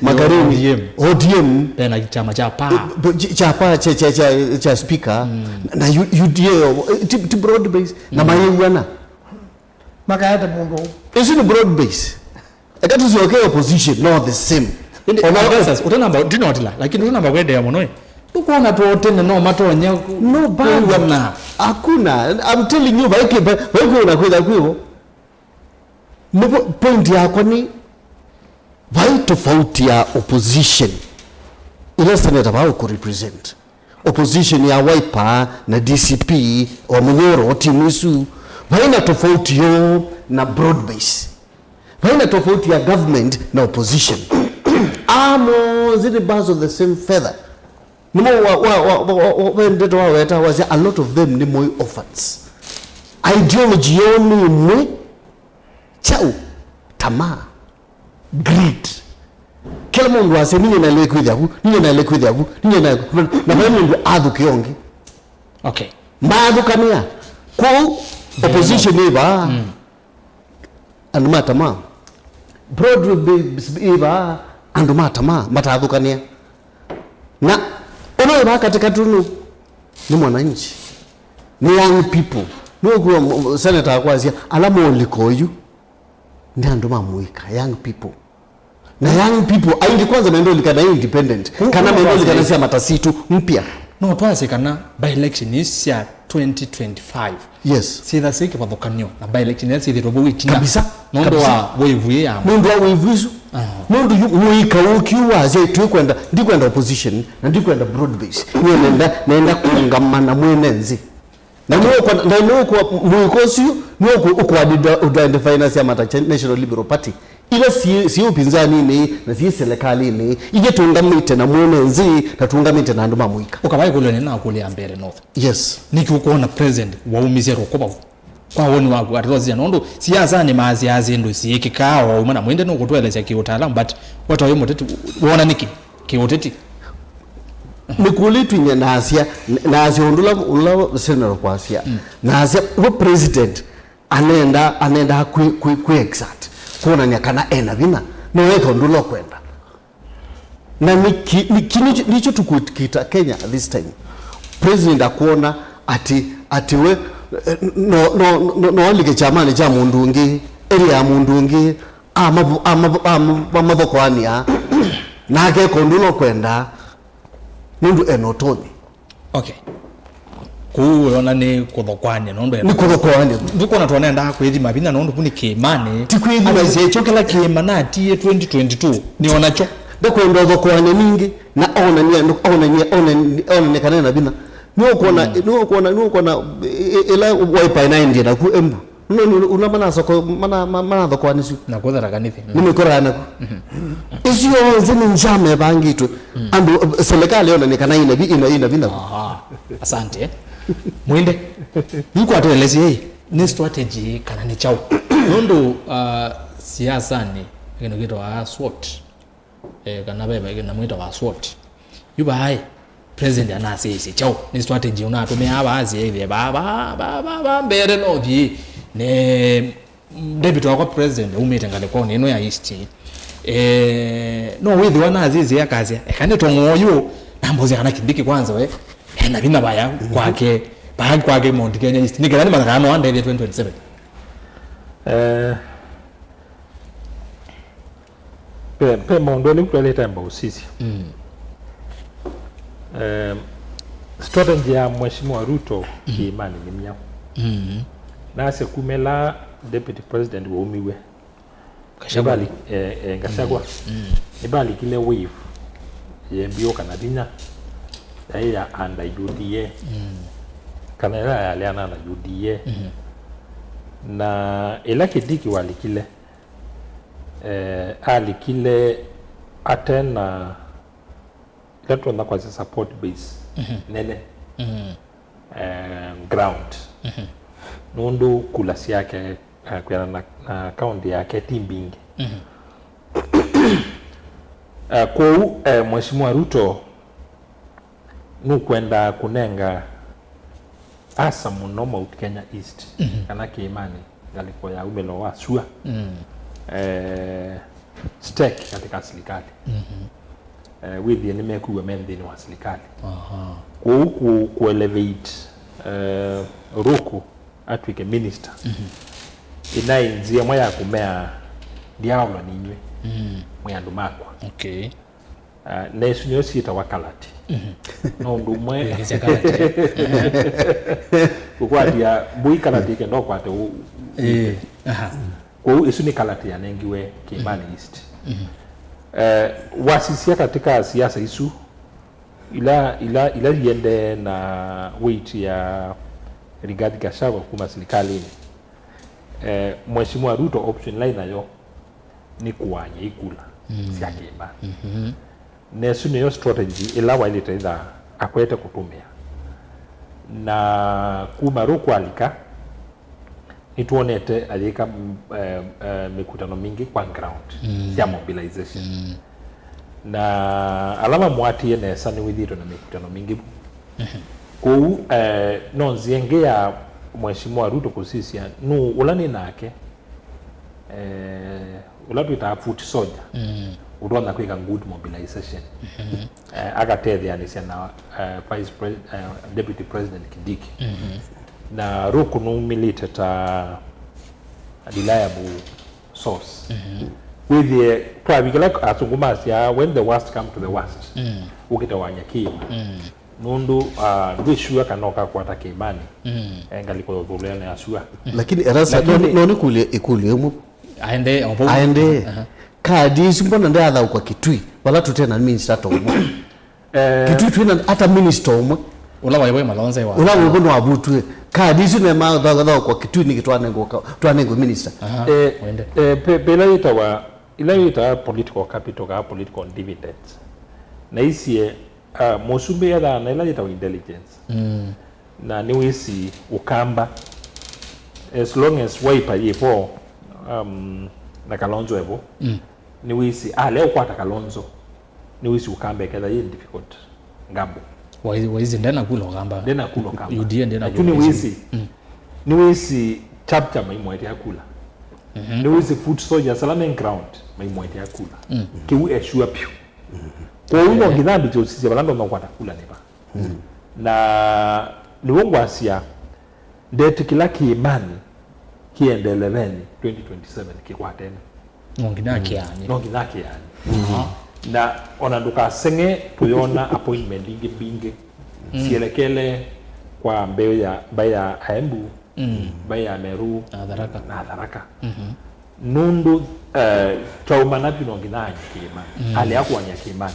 Magarini ODM tena chama cha cha speaker na UDA to broad base na mayengwana makayata mundu is in broad base that is okay opposition not the same utanamba dinotila lakini utanamba kwende ya monoe tukona tuotene no matonya no bana hakuna I'm telling you baike unakwenda kwivo ndipo point yako ni vai tofauti ya opposition ile seneta bao ku represent opposition ya Wiper na DCP wa Munyoro Timisu vaina tofauti yo na broad base vaina tofauti ya government na opposition amo zile birds of the same feather nimo wendeto wa weta was a lot of them ni moi orphans ideology yoni mwe chau tamaa greed kila mundu ase ninye na lekwithagu na mundu athu kiongi okay maathu kania ku opposition iba andu matama broad base iba andu matama matathu kania na ono iba katika tunu ni mwananchi ni young people nuko senator akwazia alamo likoyu ndi andu mamuika young people na young people aingi kwanza naendo likana independent kana naendo likana sia matasitu mpya no twase kana by election is ya 2025 yes si that sike kwa dokanyo na by election ya si robo wiki kabisa nondo wa wevuye ya nondo wa wevuizo nondo muika ukiwa ze tukwenda ndikwenda opposition na ndikwenda broad base naenda kuungamana mwenenzi na nuko kwa muikosi nuko ukwadida finance ya mata National Liberal Party ile si upinzani ni na si serikali ni ije tungamite na mwenenzi na tungamite na nduma muika ukawahi kulene na kulia mbere north yes nikikuona president waumizero kuba kwa woni wagu atirozi nondo siasa ni maazi azindu siyikikawa umana mwende no kutweleza kiutaalamu but watu wayo moteti wona niki kiuteti nikulitu nasia undula senero kwasia nasia wo president anenda ku exact kuna nyakana ena vina no weka undula kwenda na nicho tukukita Kenya this time president akuona ati we no alike chamani cha mundungi area mundungi amaboko ania nake kondulo kwenda nundu enotoni okay kuona ni kuthokwane nondo ni kuthokwane ndikona tuonenda kwithima bina nondo kuni kimani abazie chokela kimana tie 2022 ni onacho ndekwenda thokwane ningi na ona ni kanena bina nuko ila Wiper 9 na ku embu una mana soko mana thokwane su na kuthara kanithi nimekorana isio zini njame bangitu andu serikali ona ni kana ina bina asante mwinde niko atelezi ni strategy kana ni chao nondo siasa ni kino kitu wa SWOT kana beba na mwita wa SWOT yuba hai president anasi isi chao ni strategy unatumia abazi hivi baba mbere no bi ne deputy wa president umete ngale kwa neno ya east no withi wana azizi ya kazi ekane tongoyo nambozi kana kidiki kwanza we na bina baya kwake Mount Kenya east ni gani madakano anda ile 2027 pe mondo ni kuleta mba usisi strategy ya Mheshimiwa Ruto kiimani ni mnyao. Na ase kumela deputy president wa umiwe Gachagua Gachagua ibali kile wave yembio kana dinya ya anda UDA kana ya aliana na UDA na ila kidiki walikile alikile atena ila na kwa support base nene ground nundu kulasi yake kwa na county yake Timbingi kwa Mheshimiwa Ruto nukwenda kunenga asa muno Mount Kenya East kana kiimani galiko ya umelo wa sua stake katika serikali with the nimekuwa mendeni wa serikali ku elevate Ruku atwike minister inainzia moya kumea diablo ninywe mwandu makwa okay na isunyo sita wakalati no ndumwe ukwadia bui kalati ke ndo kwate kwa isuni kalati ya nengiwe Kiimani East wasisia katika siasa isu ila yende na weight ya Rigathi Gachagua kuma serikali Mheshimiwa Ruto option line nayo ni kuwanya ikula sia Kiimani nesune yo strategy ila wale tenda akwete kutumia na kuma Ruku alika ituonete alika mikutano mingi kwa ground ya mobilization na alama mwati ene sani widhito na mikutano mingi ku nonzienge ya Mheshimiwa Ruto kusisia nu ulani nake ulapita foot soldier udona kwika good mobilization agatethe anisia na vice president deputy president Kindiki na Ruku no militate a reliable source with the private like atungumasia when the worst come to the worst ukitawanya Kiima nundu ndishua kanoka kwa Kiimani ngaliko dhulene ya sua lakini erasa none kule ikuli mu aende kadi simbona ndadha kwa Kitui wala tutena minister to mu Kitui twina hata minister mu ula wawe malonze wa ula wawe no abutwe kadi sine ma dhadha kwa Kitui nikitwanengo minister pela itawa ila political capital ka political dividends na isie mosumbe ya na ila itawa intelligence na niwisi ukamba as long as waipa yepo na Kalonzo evo niwisi leo kwa Kalonzo niwisi ukamba kada ye difficult ngambo waizi ndena kulo gamba UDA ndena kulo niwisi chapter maimwete yakula niwisi foot soldier salama ground maimwete yakula kiu eshua pio kwa hiyo ngidhambi cho sisi balando makwata kula neba na niwongo asia ndete kila Kiimani kiendeleveni 2027 kikwatene nonginaki yani na onanduka senge tuyona appointment bingi sielekele kwa baya Embu baya Meru na Tharaka nundu trauma na binonginani Kiimani hali yako wanya Kiimani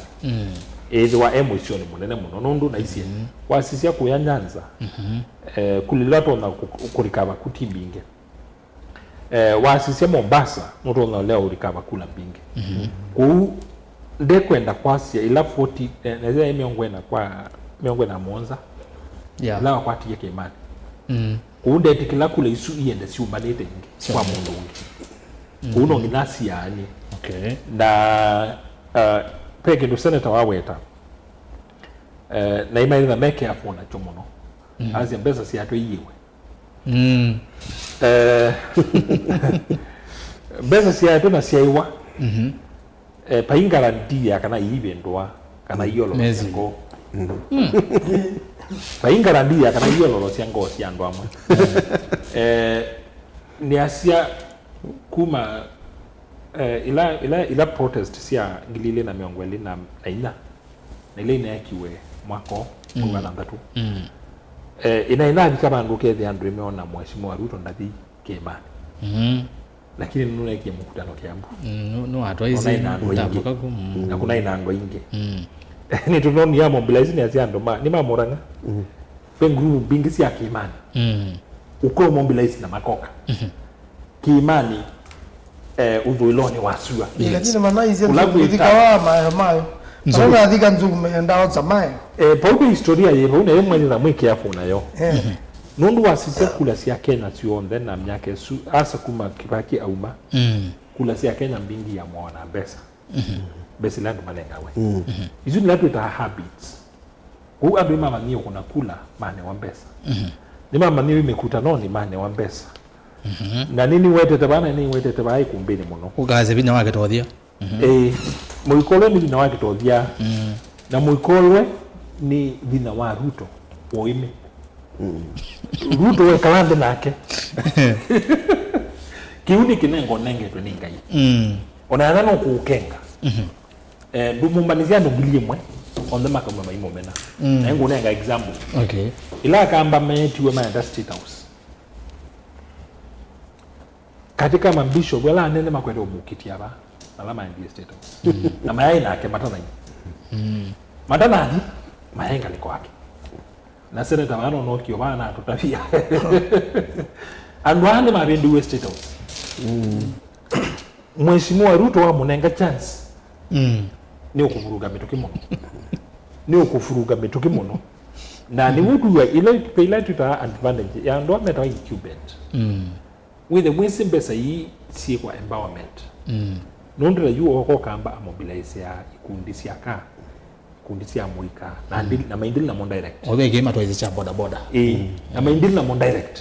wa emotion munene muno nundu na isie wasisia kuyanyanza kulilato na kurikaba kutimbinge wasisia Mombasa nundu na leo urikaba kula bingi ku ndekwenda kwasia ila 40 neze miongo na Monza la wakwati ya Kiimani kuunde tikila kule isu iende siumbanete ngi kwa mundu ngi kuuno nginasi yani na peke ndo senator waweta na imaitha meke afona chomono azia mbesa si ato iwe mbesa si ato na siaiwa paingarantia kana ibendwa kana iyolo ngo paingarantia kana iyolo ngo siando amwe ni asia kuma ila protest sia ngilile na miongweli na ina na ile inakiwe mwako kwa ndatu ina kama nduke the Andrew imeona mheshimiwa Ruto ndathi Kimani lakini nuna yake mkutano Kiambu no advise ndabuka ku na kuna ina ndo inge ni tunoni ya mobilize ni aziando ni mamoranga pengru bingisi ya Kimani uko mobilize na makoka Kimani udhuiloni wasua lakini maana hizi ndikawa mayo Sasa adhika nzume ndao zamayo paupe historia yeho una yemwe na mwiki yapo nayo nundu wasise kula sia Kenya sionde na myake su asa kuma Kibaki auma kula sia Kenya mbingi ya mwana besa besi landu malengawe izu ni latu ita habits ku adu mama niyo kuna kula mane wa besa ni mama niyo imekuta no ni mane wa besa na nini wete tabana nini wete tabai kumbeni muno ugaze bina wake tothia muikolwe ni bina wake tothia na muikolwe ni bina wa Ruto woime Ruto we kalande nake kiuni kinengo nenge to ningai ona nano kukenga ndumumbanizia ndugilimwe on the makamba maimo mena na ngo nenga example ila kamba metiwe ma State House katika mambisho wala nene makwete obukitia ba alama ndiye State House na mayai nake matana matana ni mayenga liko wake na seneta wano no kio bana tutafia andwande mabendu State House mheshimiwa Ruto wa munenga chance ni okuvuruga mituki mono na ni wudu ya ile pela tuta advantage ya ndo meta incumbent with the wisdom besa yi si kwa empowerment nondra yu oko kamba mobilize ya ikundi sia muika na ndili na maindili na mon direct obe game atwaize cha boda na maindili na mon direct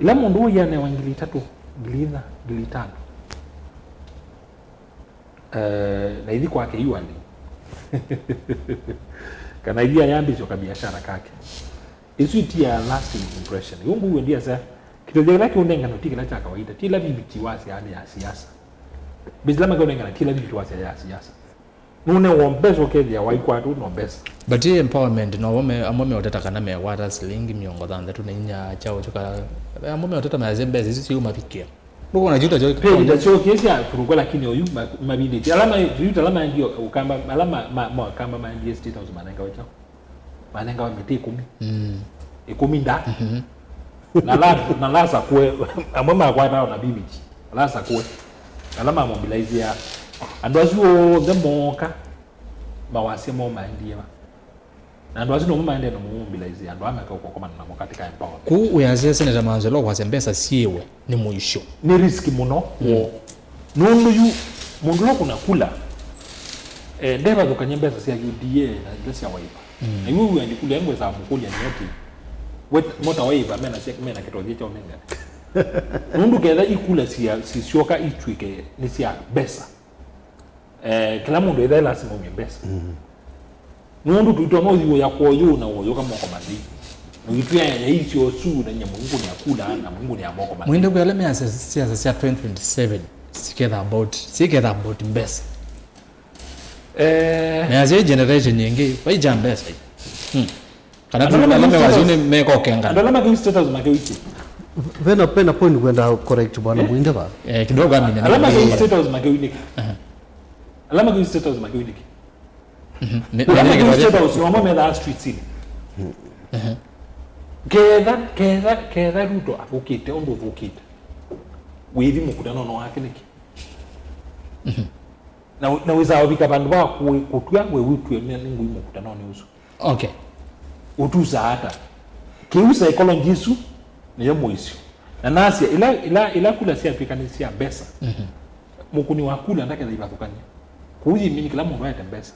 ila mundu ya ne wangili 3 gili 5 na hivi kwake yuani kana hivi ayambicho ka biashara kake isu itia lasting impression yungu huyo ndiye sasa kitoje lake unenga no tikila cha kawaida tila bibiti wasi hali ya siasa bizlama kwa unenga tila bibiti wasi ya siasa nune wombezo kedia waikwa tu no best but empowerment no amome oteta kana me water sling miongo thanda tu nenya chao choka amome oteta mazembe zizi siyo mapikia Boko na juta joki. Pia ndio kesi ya kurugola lakini oyu mabindi. Alama ndio ukamba alama kamba ndiye State House manenga wacha. Manenga wa miti 10. 10 nda. Na laza kwe amama kwa nao na bibiji. Laza kwe. Alama mobilize ya. Andwazuo demoka mawasi mo mandiye. Na ndo azino mama ndeno mobilize ando ameka uko na mokatika empower ku uyaze seneta manzelo kwasembesa siwe ni muisho ni riski muno nundu yu mundu lo kuna kula ndeba tukanyembesa sia UDA na ndesi ya waipa na yu andi kula ngwe za mukulia ni yati wet mota waipa mena kitoje cha omenga nundu keda ikula sia sisioka itwike ni sia besa kila mundu eda lazima unyembesa nundu tutono uziwo ya koyo na woyo kama kwa mandi ngitu ya hizi osu na nyamungu ni akula na mungu ni amoko mandi mwende kwa leme siasa 2027 siketha about mbesa na aze generation nyingi wai jambesa kana tulame wazune meko kenga ndalama kwa status make wiki pena point kwenda correct bwana mwinde ba kidogo amini alama kwa status make wiki alama kwa status make wiki State House wamo meda street scene keda Ruto avukite ondo vukite withi mukutano no wake niki na wiza wabika bandu ba kutwa we witwe ningu mukutano ni usu okay utuza hata kiusa ecology isu niyo moisio na nasia ila kula sia pikanisia besa mukuni wakula ndake zibatukania kuzi mimi kila mundu ayete besa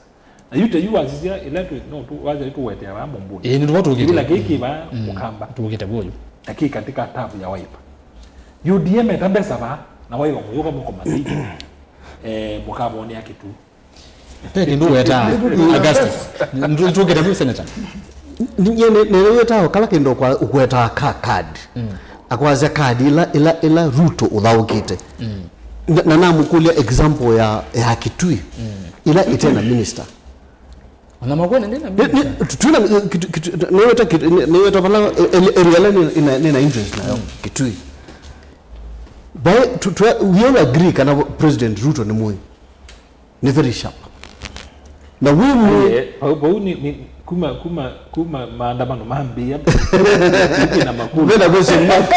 na yute yuwa zizia ilatu no tu waza tu wete ya mbuni ni watu ukite bila kiki ba mukamba tukite boyo lakini katika tabu ya waipa UDM etambesa ba na waiwa muyoka muko mati mukabo ni yake tu peke ndio weta Augustus ndio tukite bu senator nene weta kala kindo kwa ukweta card akwaza card ila Ruto uthaukite na namukulia example ya Kitui ila itena minister Ana magwana nenda tuna niweta pala area ina interest na Kitui. But we all agree kana President Ruto ni mwe. Ni very sharp. Na wewe ni kuma maandamano mambi na makulu. Nenda question mark.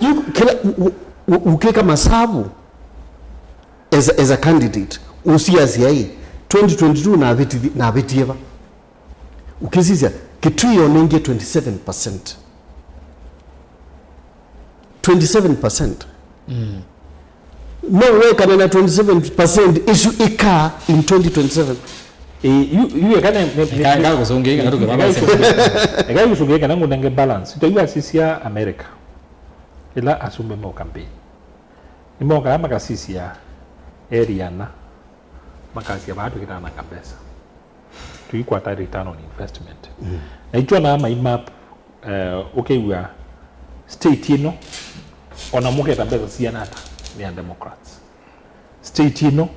You kila ukeka masabu as a candidate usiasia hii 2022 na abetieva ukizizia Kitui onenge 27%. No way can na 27% issue ika in 2027. You kana kusongea kana tuko baba sasa. Ega kusongea kana ngunenge balance. Tuiwa sisi ya America. Ila asumbe mo campaign. Imo kama kasisi ya area na makasi ya watu kitana kabisa. Tuikwa ta return on investment. Na hicho na ama map okay we are state ino ona muke tambeza sianata ni ya Democrats. State ino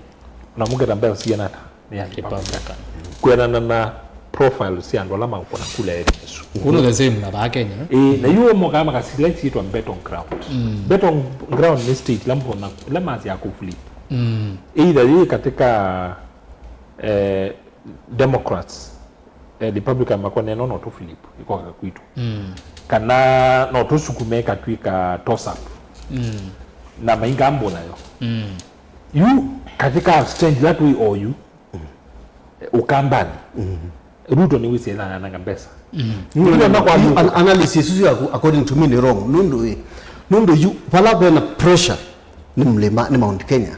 ona muke tambeza sianata ni ya Republican. Kwena na profile si ando lama ukona kula Yesu. Kuno the same na ba Kenya. Na yuo mo kama ka select it on bet on ground. Bet on ground ni state lambo na lama ya kuflip. Either hii katika Democrats Republican makone no to flip iko kakwitu. Kana no to sukumeka twika toss up. Na maingambo nayo. You katika exchange that we owe ukambani. Ruto ni wisi na ngambesa. Analysis is according to me ni wrong. Nundo you pala na pressure ni mlima ni Mount Kenya.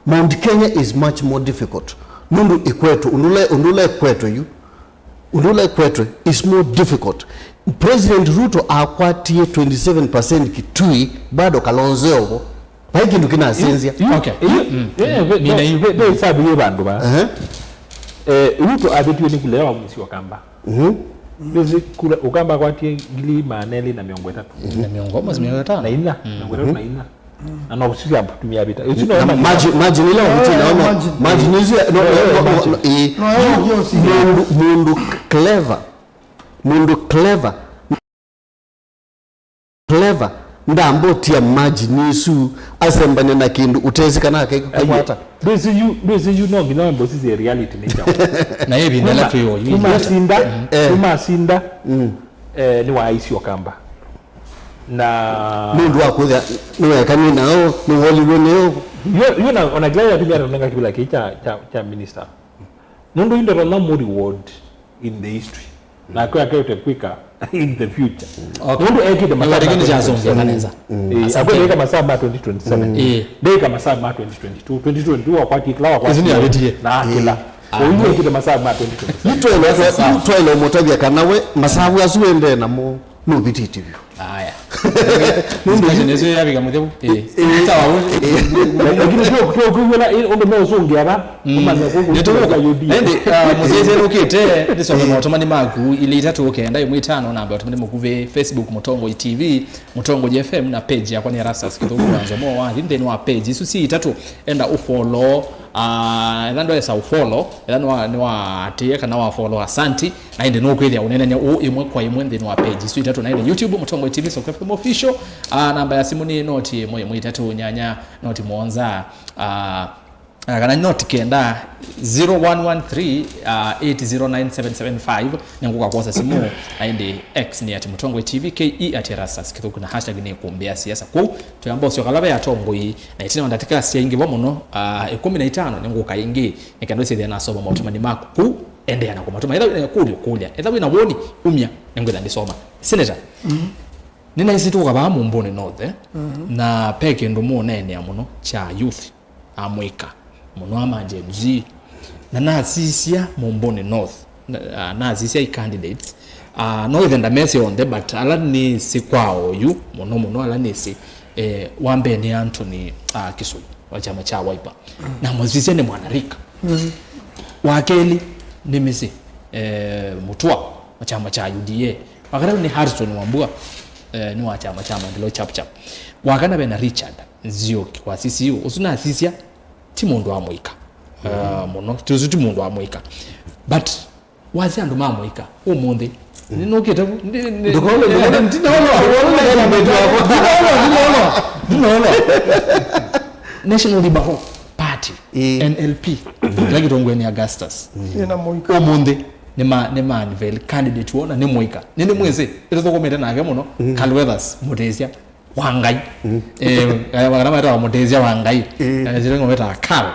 Mount Kenya is much more difficult. Nundo Ikweto undule Ikweto is more difficult. President Ruto akwatie 27% Kitui bado Kalonzo haiki ndukina asenzia. Okay. Mina hiyo sababu hiyo bandu ba. Ruto abetu ni kulewa msi wa kamba. Bezi kula ukamba kwatie gili maneli na miongo 3. Na miongo mas miongo 5. Na ina miongo 3 na ina. Ana usisi hapo tumia bita. Margin ile utina margin hizo mundu clever ndambotia margin isu asembane na kindu utezikana kakwata. Bezi you know gina mbosi is a reality nature. Na yebi ndala tuyo. Uma sinda ni wa isi okamba. Na mundu wakuza niwe kanina ni Hollywood leo you know on a glide tumia runanga kibila cha minister mundu ndo na more reward in the history na kwa kete quicker in the future mundu ekide masaba ngine jazonge kaneza asabwe leka masaba 2027 leka masaba 2022 wakwati klawa kwa izini abedie na kila oyo ekide masaba 2027 mtu ile motabia kanawe masabu asuende na mo no bititi aya nundu yabiga muthebu tawa lakini sio kuwela ndo meo sungi aba kumanza kuko yudi muzeze rukite ndisome motomani maku ile 3 okenda imwe 5 namba otomani mukuve Facebook Mutongo TV Mutongo FM na page yakwa ni Rasas Kithuku wanzo mo wa ndeni wa page isu si 3 enda ufollow ndo esa ufollow ni wa tie kana wa follow asanti na inde no kwithia unenenya imwe kwa imwe ndeni wa page isu 3 na ile YouTube Mutongo TV FM official namba ya simu ni noti 1 nyanya noti muonza kana noti kenda 0113 8097775 nyanguka kwa simu aende X ni ati Mutongo TV KE ati Rasas Kithuku na hashtag ni kuombea siasa ku tuyamba sio kalaba ya tongo hii na itina ndatika siingi bomuno 15 nyanguka ingi nikando sithia na soba motumani maku ku ende yana kwa matuma ila kulia ila wina woni umya ngwenda ndisoma senator nina isitu kwa bamu mbone north na peke ndo munene amuno cha youth amwika muno amanje mzi na nazisia mumbone north nazisia candidates northern the messy on the but ala ni sikwao yu muno ala ni si wambe ni Anthony Kisoi wa chama cha Wiper na mwazisia ni mwanarika wakeli ni misi Mutua wa chama cha UDA wakati ni Harrison Wambua ni wa chama ndilo chap wakana bena Richard Nzioki kwa sisi usuna asisia timundu amwika muno tuzuti mundu amwika but wazi andu mamwika umundi ninokete ndinono National Liberal Party NLP like tongweni Augustus ina mwika umundi nema nivel candidate wona ni mwika nini mweze itezo komenda nake muno Calweathers Mutesia Wangai wakana mara Mutesia Wangai zile ngometa Cal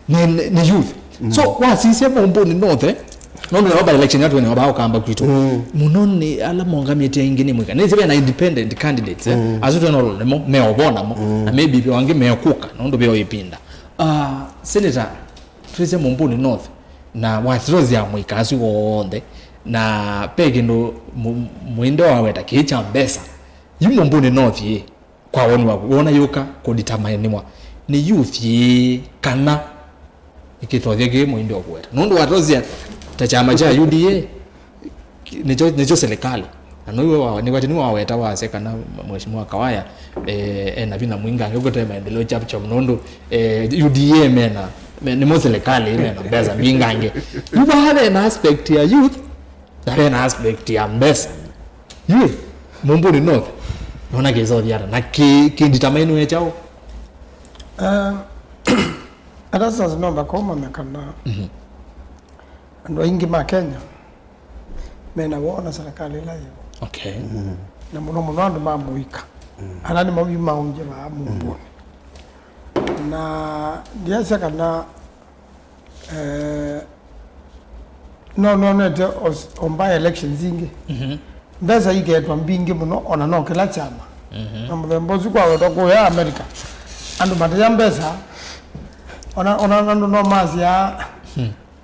ni youth so wasisi Mumbuni North nondo na election yatu ni wabao kamba kwito munone ala mongamiti ingine mwika nizibe na independent candidates azuto no meobona mo na maybe wange meokuka nondo beo ipinda senator Tracy Mumbuni North na wazirozi ya mwika asu wonde na pegi ndo muindo waweta kicha mbesa yu Mumbuni North ye kwa woni wona yuka ko determine mwa ni youth ye kana ikitodhye ge muindo kweta nondo warozi tachama cha UDA nicho serikali anoiwe ni kwati ni waweta wase kana mheshimiwa Kawaya na vina mwinga ngokota maendeleo chapcha mnondo UDA mena ni mo serikali ile na beza bingange you have an aspect ya youth that an aspect ya mbesa you Mumbuni North naona gezo diara na ki determine we chao adasa zinomba koma mekana ndo ingi ma Kenya mena wona serikali la yo okay na muno andu mamuika anani mawi maunje ba Mumbuni na ndiasa kana no te omba elections zingi ndasa igetwa mbingi muno ona no kila chama na mvembozi kwa wetoko ya America andu mataya mbesa ona no mazi ya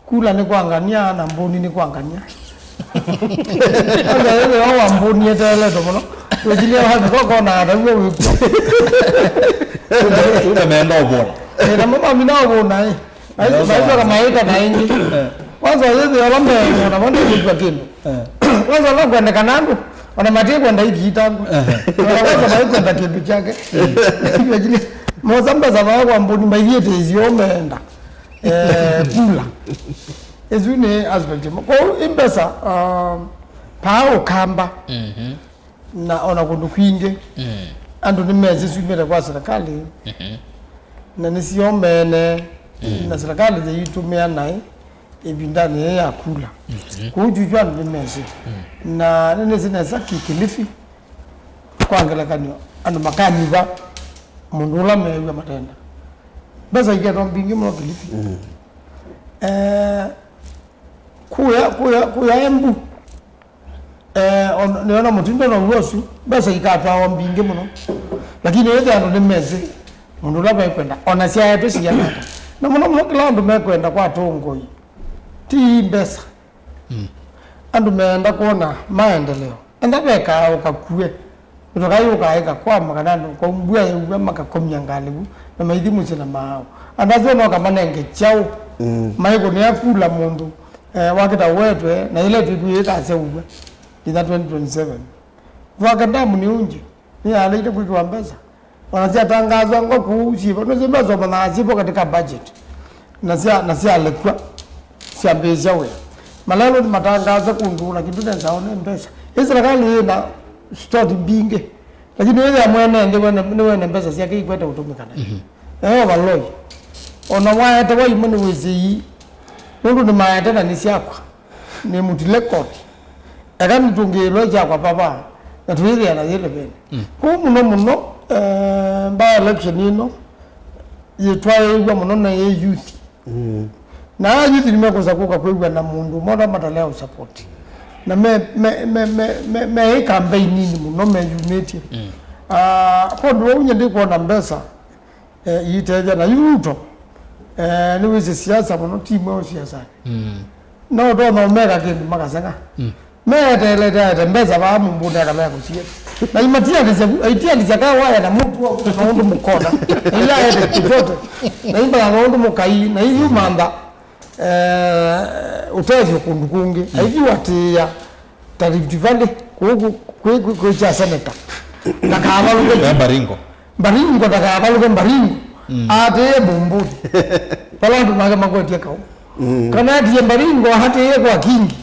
kula ni kuangania na Mbuni ni kuangania ndio wao Mbuni etele domono wejilia hapo kwa na ndio unaenda ubona na mama mimi nao ubona baada kama hiyo na ingi kwanza hizo yalambe na wanda kwa kinu kwanza la kwenda kanandu wana matie kwenda hiki tangu kwanza baada kwenda kitu chake wejilia mozamba za kwa Mbuni mbaye teziomenda kula ezune aspect ko imbesa pao kamba na ona kundu kwinge andu ni mezi swimere kwa serikali na nisiomene na serikali je yitumia nai ibindani ya kula kujujwa ni mezi na nene zina zaki Kilifi kwangela kanyo andu makani ba mundula mewa matenda basa igeto mbingi mwa Kilifi kuya Embu niona mutindo na uosu basa ikatwa mbingi muno lakini yeye ando nimeze mundu laba ikwenda ona sia yetu sia na muno kila ndo mekwenda kwa tongoi ti mbesa andu meenda kuona maendeleo enda beka ukakue utokayo kaika kwa makanano kwa mbua ubwa makakomya ngalibu na maithimu sina mao andazo no kama nenge chao maiko ni akula mundu wakita wetwe na ile tukuita seubwe ina 2027 wakadamu ni unje ni anaita kuitwa mbesa wanazia tangazo ngo kuuzi wanasema zo manazipo katika budget na sia alikuwa sia mbeza we malalo ni matangazo kundu na kitu nzaone mbesa serikali ina start binge lakini wewe amwene ndiwe mbesa sia kikwenda kutumika na waloi ona waete wa imani wezi nundu ni maete na nisiakwa ni mutilekot eka mitungilo jakwa papa na tuwezi ya na zile bene muno ba election ino yitwaye igwa muno na ye youth na youth nimekoza kuka kwegwa na mundu moda mataleo support na me campaign nini muno me unity kwa ndo unye ndiko na mbesa yiteja na yuto ni wizi siasa muno timu ya siasa no do no mega kindu makasanga metele data mbeza ba Mumbuni akabaya kusia na imatia itia ndizaka waya na mtu na ndo mukona ila yete kitoto na imba na ndo mukai na hiyo manda utezi kundukunge hiyo atia tarifivale kwa cha seneta na kaavaluke baringo da kaavaluke baringo ate bumbudi pala ndo naga magoti yakao kana ati mbaringo hata kwa kingi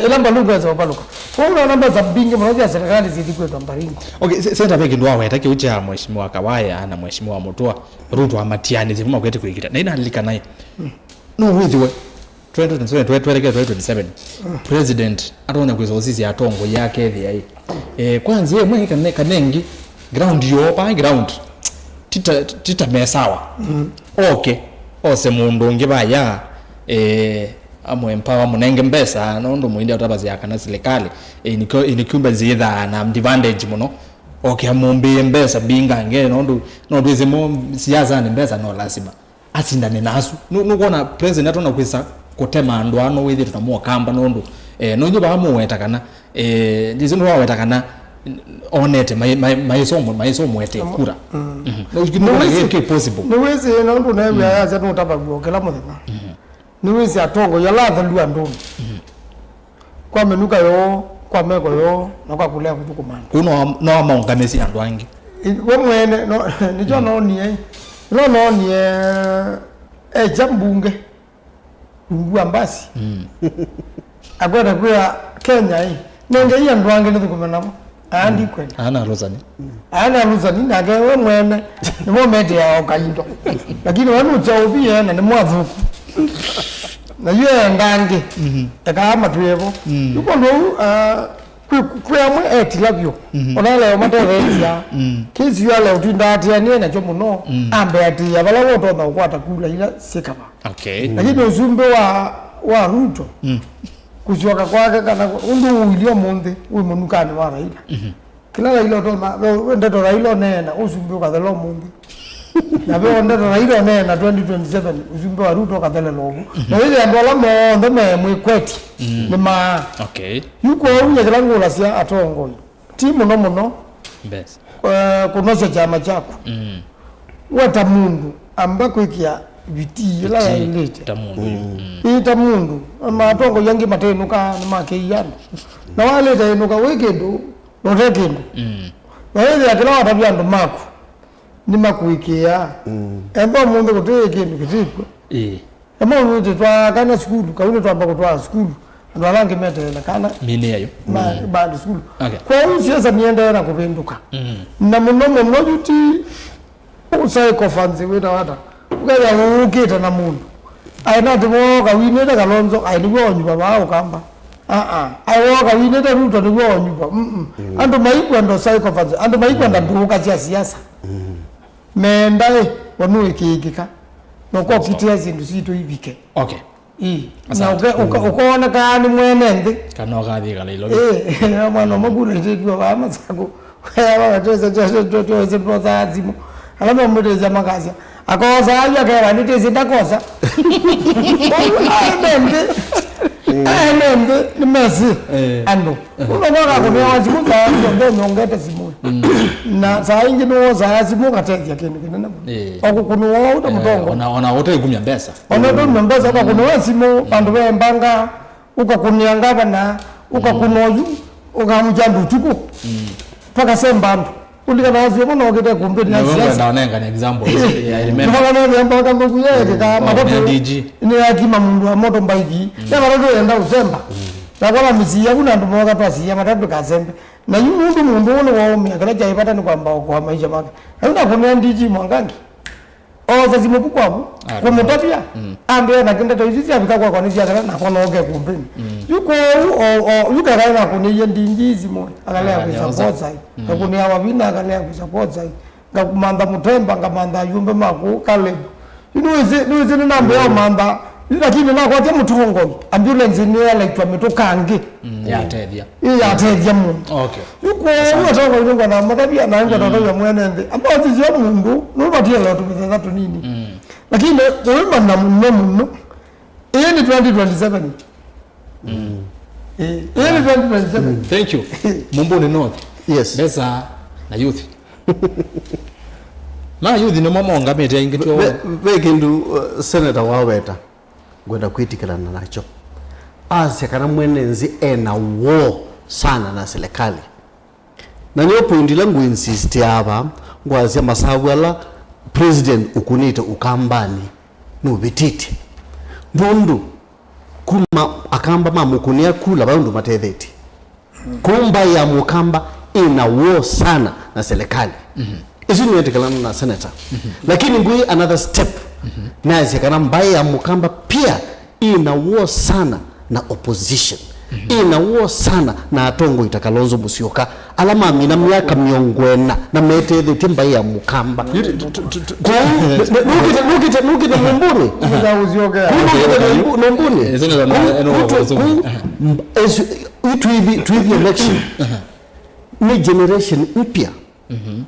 ilamba lugha za baluka kwa namba za bingi mmoja serikali zilikuwa kwa mbaringo. Okay, sasa peke ndo awe take ucha mheshimiwa Kawaya na mheshimiwa Mutua Ruto amatiani zivuma kwete kuikita na ina alika naye no with we 2027 president atona kwizo sisi atongo yake thia kwanza yeye mwe kanengi ground yo pa ground tita mesawa okay ose mundu ngibaya amwe empower munenge mbesa nondo muindi atabazi yakana serikali inikumba zidha na advantage muno okay amumbi mbesa binga nge nondo izimo siasa ni mbesa no lazima asindane nasu nukuona president atona kwisa kutema andu ano withi tutamua kamba nondo nonyo bamuweta kana ndizino waweta kana onete maisomo ete kura no possible niwezi nondo nawe yaza no tabagwo kala muthema niwezi atongo yalatha ndu andu kwa menuka yo kwa meko yo na kwa kulea kutukumana kuno no amaunganisi andu angi we mwene no nijo no nie jambunge ungu ambasi agwada kwa Kenya hii nenge iya andu angi nitukumana andi kwenda ana lozani nage we mwene nimo mede ya okaindo lakini wanu chaubi na nimo avuku na yeye ngange takama tuevo yuko ndo kwa mwe etilabyo onale materetia kizi yale utindati ane na chomuno ambe ati abalawo to na kwata kula ila sikaba okay lakini uzumbe wa Ruto kuzoka kwake kana undu ulio monde we munukane wa Raila kila Raila to na ndo Raila nena uzumbe ka thelo monde na be onda Raila nena 2027 uzumbe wa Ruto ka thelo logo na ile ndola mondo me mwikweti ni ma okay yuko unye kilango la sia atongo timu no muno best kunoza chama chako wata mundu ambako ikia biti la ilete ita mundu matongo yangi matenuka na makeyana na wale taenuka weekend no rekendo na ile akila watabia ndo mako ni makuikia endo mundu kuteye kindu kitiko emo mundu twa kana school kaune twa ambako twa school ndo alange metela kana mini yayo baada school okay kwa hiyo siasa nienda na kupenduka na muno juti usai kofanzi wita wata ukaya ukita na mundu aina timo kawineta kalonzo ailiwo nyuba bao kamba aiwo kawineta Ruto ndiwo nyuba ando maikwa ndo sai kofanzi ando maikwa ndanduka cia siasa mendae wanu ikigika no kwa kitia zindu situ ibike okay na ukaona kani mwenende kana gathi galilo mwana magura ndio bama sako ya baba toza prozazimo alama mudeza makazi akoza aja kwa nite zitakosa aende ni mesi ando unaona kuna wajibu ndio nyongeta simu na saa ingi no za simu kateja kindu okukunwa uta mtongo ona wote igumya mbesa ona ndo mbesa kwa kunwa simu bandu bembanga ukakunyanga na ukakunoyu ukamjandu tuko paka sembandu ulika nazo mbona wakita kumbe ni siasa naonenga ni example ya element mbona yamba kama kuyeke kama DG ni akima mundu wa moto mbaiki ya marodo yenda uzemba na kwa misiya kuna ndo moga twasiya matatu kazembe na yundu mundu ono wa kala jaipata ni kwamba kwa maisha make hauna kuna DG mwangangi oza zimepukwapo kwa mutapia ambe na kinda to hizi abika kwa nisi akala na kono oge kumpeni yuko yuko kana kuniye ndingizi mo akala kwa support sai kunia wabina akala kwa support sai ngakumanda mutemba ngamanda yumbe mako kale niweze ni nambe ya manda lakini na kwa temu tuongo ambulance ni ala itwa metokange ya tethia mu okay yuko unatongo ingo na matabia na ingo ndo ya mwenende ambao zizio mundu no batia leo tumeza tu nini lakini wewe na muno hii ni 2027 hii ni 2027 thank you Mumbuni North yes besa na youth na youth no mama ngamete ingito we kindu senator waweta gwenda kwitikana nacho asya kana mwenenzi ena wo sana na serikali na niyo point langu insist hapa ngwazia masabu ala president ukunite ukambani nubitite bundu kuma akamba mamukunia kula bandu matetheti kumba ya mukamba ina war sana na serikali isi niwetekelana na senator lakini ngui another step nazi kana mbaya ya mukamba pia ina war sana na opposition ina war sana na atongo itakalonzo Musyoka alama mina myaka myongwena na metetheti mbaya ya mukamba nukite mumbuni mumbuni to the election ni generation mpya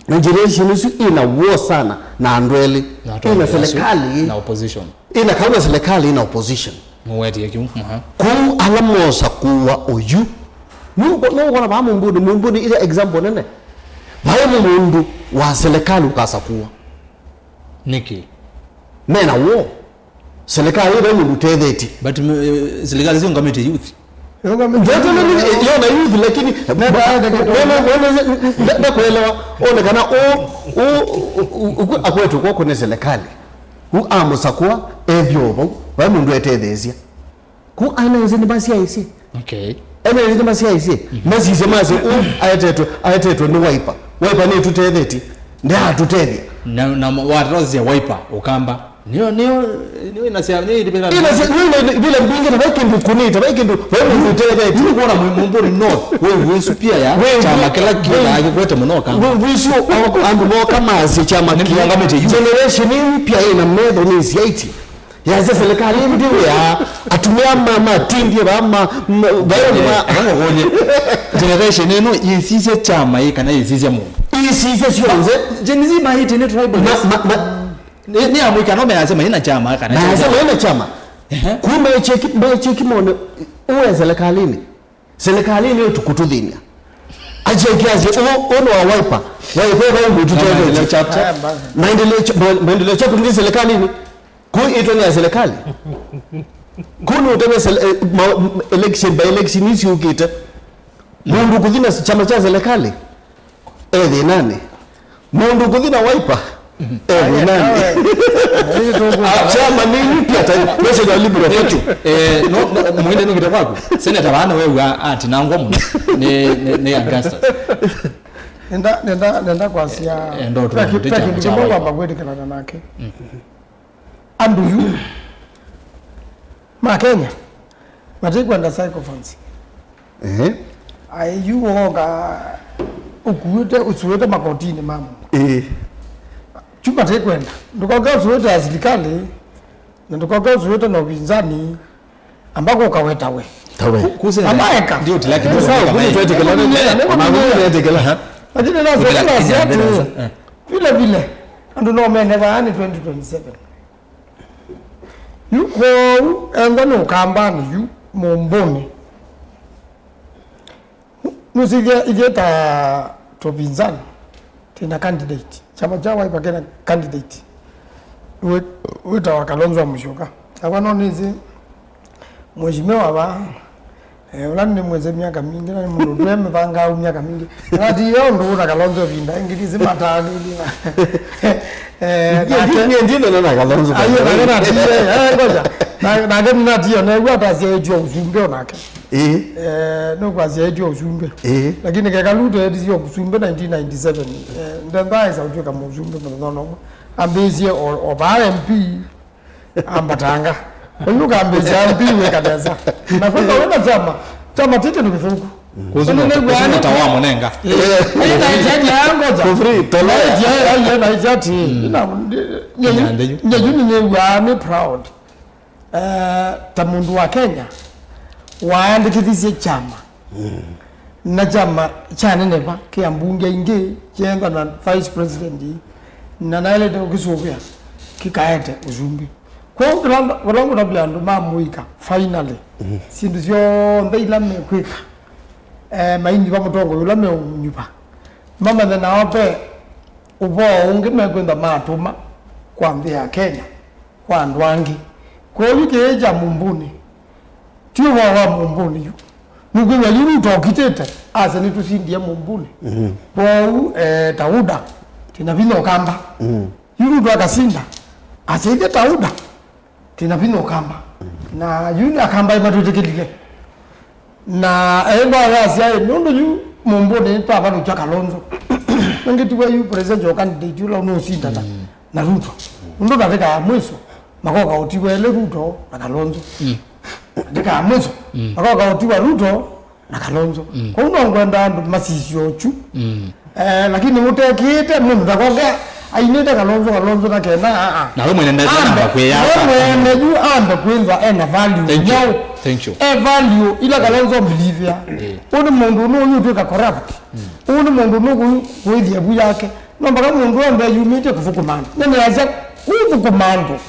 na generation hizi ina war sana na andweli ina serikali na opposition ina kama serikali ina opposition mweti yakimu ku alamosa kuwa oyu nuko wana ba mumbuni ile example nene bayo mundu wa serikali ukasa kuwa niki mena war serikali ile mundu tetheti but serikali sio ngamete youth yona youth lakini na kuelewa ona kana akwetu kwa kuna serikali ku amusakwa evyo ba mundu etethezia ku ana nzini basi aisi okay ana nzini basi aisi mazize mazi ayatetwe ni wiper ni tutetheti ndia tutethia na watrozi ya wiper ukamba niyo inasia niyo ile vile mbinge na weekend kunita weekend wewe tutetheti ni kuona mumburi north wewe supia ya chama kila akikwete munoka wewe sio andu moka mazi chama ngamete generation mpya ina medho ni 80 ya serikali ndio ya atumia mama tindie bama bayo ngoje generation eno yisise chama ikana yisise mu yisise sio nze genzi mahiti ni tribal ni amwika no measema ina chama kana nasema ina chama kumbe cheki mone uwe serikalini tukutudhinia ajekiaje ono wa wiper wa mtu tena chapter maendeleo chapter ni serikalini kuitwa ni serikali kuni uteme election by election isi ukita mundu kuthina chama cha serikali nani mundu kuthina wiper nani chama ni mpya pesa ya liberal party no mwende nukita kwako senator bana wewe ati nangwa mu ni Augustus nenda kwa sia ndo tukimbwa kwa magwedi kana nake andu yu ma Kenya matikwa nda psychophancy ayu woga usuwete makotini mama chuma tekwenda ndukaga usuwete ya serikali na ndukaga usuwete na upinzani ambako ukaweta we kusema amaeka ndio tilaki ndio sawa kuni tuetekela magwedi yatekela lakini na siatu vile andu no meneva yani 2027 yuko engano ukambani yu mumboni nusigia igeta topinzani tena candidate chama cha Wiper kena candidate wita wakalonzo Musyoka akwana nizi mheshimiwa ba ulani mweze miaka mingi na mundu tweme vanga miaka mingi ngati yo ndo nakalonzo vinda ingilizi matani ndio na kalonzo ayo na tiye ngoja na ngemi na tiye na gwata sia ejo uzumbe onake no kwa sia ejo uzumbe lakini kekalute edizio uzumbe 1997 ndanga isa ujuka muzumbe mnono ambezie oba MP ambatanga unuka ambezie MP wekadeza na kwa wena chama tete ndukifuku kuzuna tawamu nenga ina ijaji yangoja for free tola na ijaji nyeyuni nyeyani proud tamundu wa Kenya waandikithie chama na chama chane neba kia mbunge inge jenga na vice president na nale de kisubia kikaete uzumbi kwa walangu na blandu mamuika finally sindu sio ndeila mekwika maindi ba mutongo yula me unyupa mama na wape ubo ungime kwenda matuma kwa mbia Kenya kwa ndwangi kwa yuke ja mumbuni tio wa mumbuni yu nuko waliru tokitete asa ni tusindie mumbuni bo tauda tina vino kamba yu Ruto akasinda asaidie tauda tinapino kamba na yuni akamba imatutekedile na eba yasia nondo yu mombone papa no Kalonzo ngetiwa yu president candidate ula no sinda na Ruto ndo nataka mweso makoka utiwe le Ruto na Kalonzo ndika mweso makoka utiwa Ruto na Kalonzo kwa unongwenda ndo masisio chu lakini mutekite mundu takoga aineta Kalonzo na kena na wewe mwenenda namba kwa yako wewe mwenye amba kwenza ena value nyao thank you value ila Kalonzo believe ya uni mundu no yutuka corrupt uni mundu no kuidia bu yake namba kama mundu ambaye yumite kufukumana nene yaza kufukumando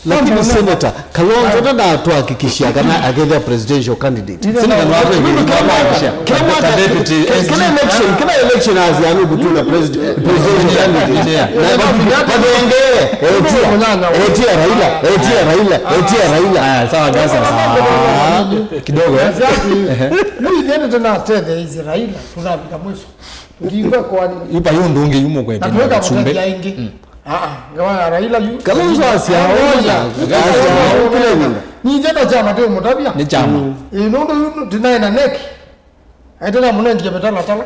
lakini senator Kalonzo tada atuhakikishia kana agenda presidential candidate senator wako ingekuwa kila election azianu kutuna president candidate Raila sawa gasa kidogo mimi ndio tena tete hizi Raila tunapika mwisho tukiingia kwa yupa yundungi yumo kwa na chumbe ngawa Raila yu Kalonzo asiaoja ni jana chama teo mutabia ni chama inondo deny na neki aitana munenje betala tala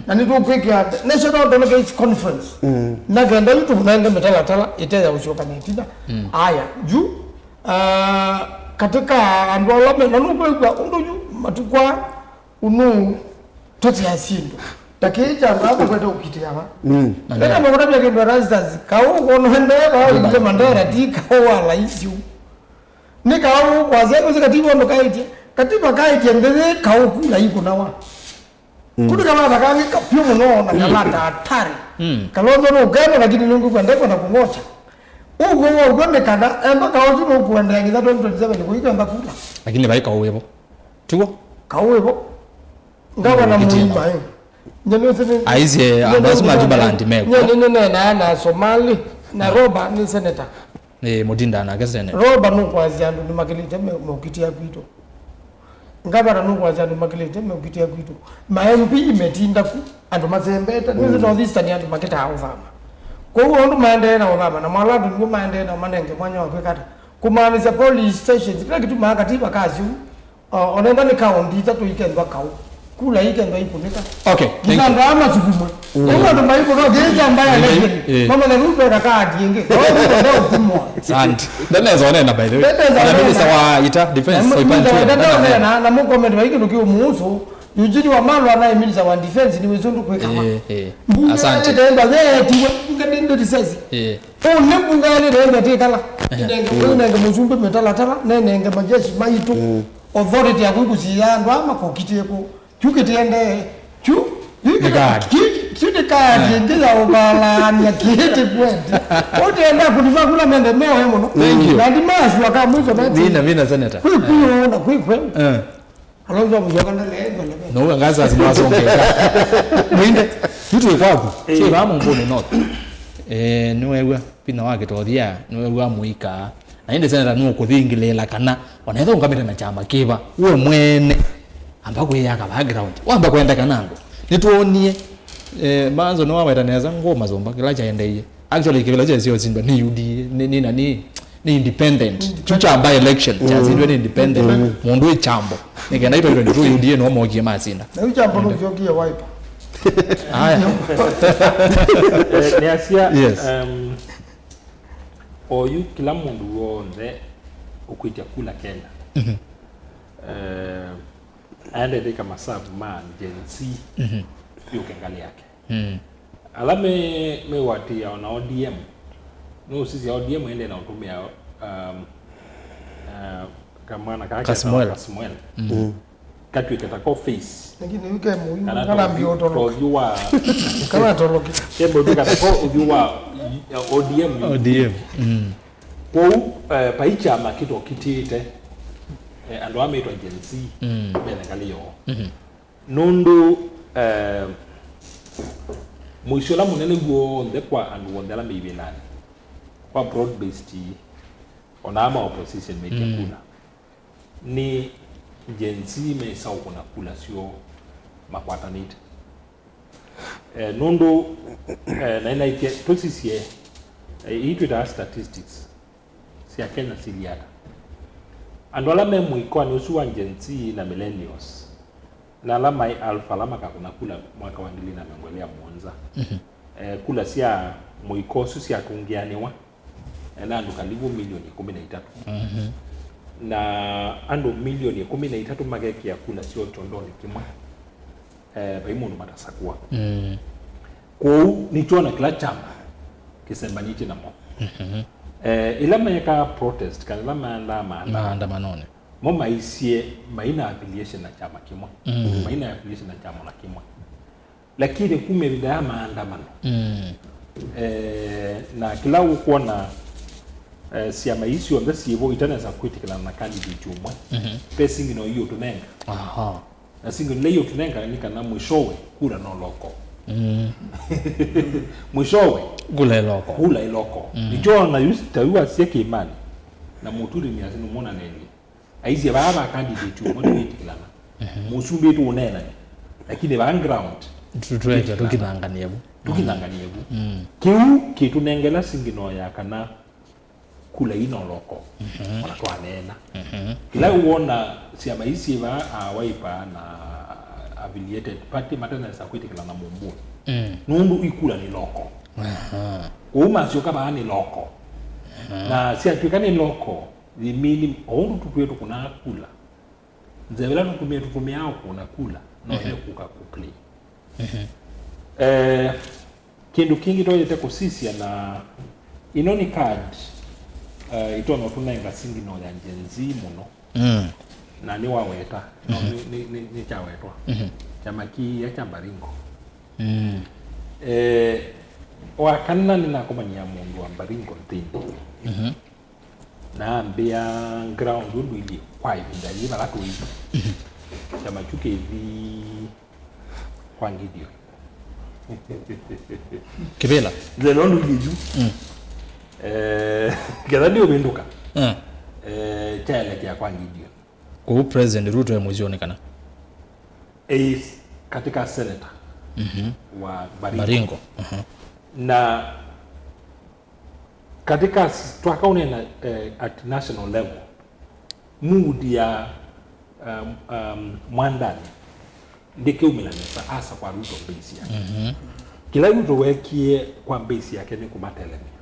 na ni to quick ya National Delegates Conference na ganda yutu munenge betala tala itaya ushoka nitina aya juu katika andwala na nuko kwa undo yu matukwa unu toti asindo takija ngaba kwenda ukiti hapa ndio mbona pia kwa residence kao kono ndera ndio mandera tika wala issue ni kao wazee zikatibu ndo kaiti katiba kaiti ngeze kao kula iko nawa kudu kama bakani kapyo mno na kalata hatari Kalonzo no gano lakini nungu kwenda kwa kungocha ugo ugombe kada emba kao tu kuenda ngiza 2027 kuika mba kula lakini bai kauwepo tuko kauwepo ngawa na muimba aize ambazo majubalandi meko na Somali na Roba ni senator Mudinda na gazene Roba no kwazia ndo makilite meukitia kwito ngabara no kwazia ndo makilite meukitia kwito ma MP imetinda ku ando mazembeta nizo ndo thista ni ando maketa hauvama kwa hiyo ndo maende na Obama na mwaladu ndo maende na manenge mwanya wapekata kumaanisha police stations kila kitu mahakatiba kazi onaenda ni kaunti tatu ikendwa kau kula hiki ndio ipo nika okay thank you ndama sukumwe ndio ndo maipo ndo genja mbaya legend mama na Ruto rakaa dienge ndio kumwa asante ndana zone na by the way na mimi sawa ita defense for ipantu na mo comment wa hiki ndio muuso yujini wa malo anaye minister wa defense ni wezundu kwa kama asante ndio ndio tiwe ngadi ndio disesi ne bungale ndio ndio kala ndio muzumbe metala tala nene nge majeshi maitu authority ya kukusia ndo ama kokitieko chukitiende chu kadi ndio obala ni kiete kwenda utaenda kuliva kula mende meo hemo no na dimas waka mwizo beti mina senator kuiona kuikwe Kalonzo mjoka ndele no ngaza zinazongeka mwinde kitu kwako che ba mungone not niwewe pina wake todia niwewe amuika na inde senator no kuthingilela kana wanaweza ungamira na chama kiba uwe mwene ambako yaka background wamba kwenda kanango nituonie manzo no waweta neza ngoma zomba kila chaendeye actually kibela cha sio zindwa ni UD ni independent chucha by election cha zindwa ni independent mundu ichambo nigenda ito ito UD no mogie mazinda na ichambo no vyogia wipe haya ni asia yes oyu kila mundu wonde ukwitia kula Kenya aende deka masabu man jensi yukengali yake alame mewati ya na ODM no sisi ya ODM ende na utumia kama na kaka Kasmuel katu ikatako face lakini wike muhimu kana mbio tolo yua kana tolo kebo duka tako yua ODM kwa paicha makito kitite ando ameitwa jensi benengalio nundu muishola munene guo ndekwa andu wondela meibe nani kwa broad based onama opposition making kula ni jensi mesa ukuna kula sio makwatanite nundu na ina ike tosisie itu da statistics sia Kenya siliata ando ala memu iko ni usu wanjenzi na millennials na alama alfa alama kakuna kula mwaka wa 2017 kula sia muiko sia kungianiwa na ando karibu milioni 13 na ando milioni 13 mageki ya kula sio tondoni kimwa baimundu matasakua ko ni chona kila chama kisembaniti namo ilama yaka protest kan lama maandamanone mo maisie maina affiliation na chama kimwa maina affiliation na chama na kimwa lakini kume bidaya maandamano na kila ukuona siama isi onda sibo itana za critical na candidate umwe facing no hiyo tunenga na singo leo tunenga ni kana mwishowe kula no loko mwishowe kula iloko nijo na yustaiwa sieke imani na muturi ni azinu mona neni aizi baba candidate umwe ni tikilana musumbe tu unena lakini background tutreja tukinanganiebu kitu nengela singino ya kana kula ino loko ona kwa nena kila uona siama isi ba waipa na affiliated party matana sa kwitikala na mumbu nundu ikula ni loko uma sio kama ni loko na si atukane loko ni mini ondu tukwetu kuna kula nzevela tukumia yao kuna kula no ile kuka kuplay kindu kingi toyete kusisia na inoni card itono tunenga singi no ya njenzi muno na ni waweta no ni chawetwa chama ki ya chambaringo wakana nina komanya mundu wa Baringo ntindi na mbia ground undu ili kwa ibinda yiba lako hivi chama chuke hivi kwa ngidio Kibela zelo ndu liju kada ndio binduka chale kia kwa ngidio kwa president Ruto ya mwezi onekana katika senator wa Baringo na katika twakaone na at national level mood ya mwandani ndike umilanesa asa kwa Ruto base yake kila Ruto wekie kwa base yake ni kumatelemia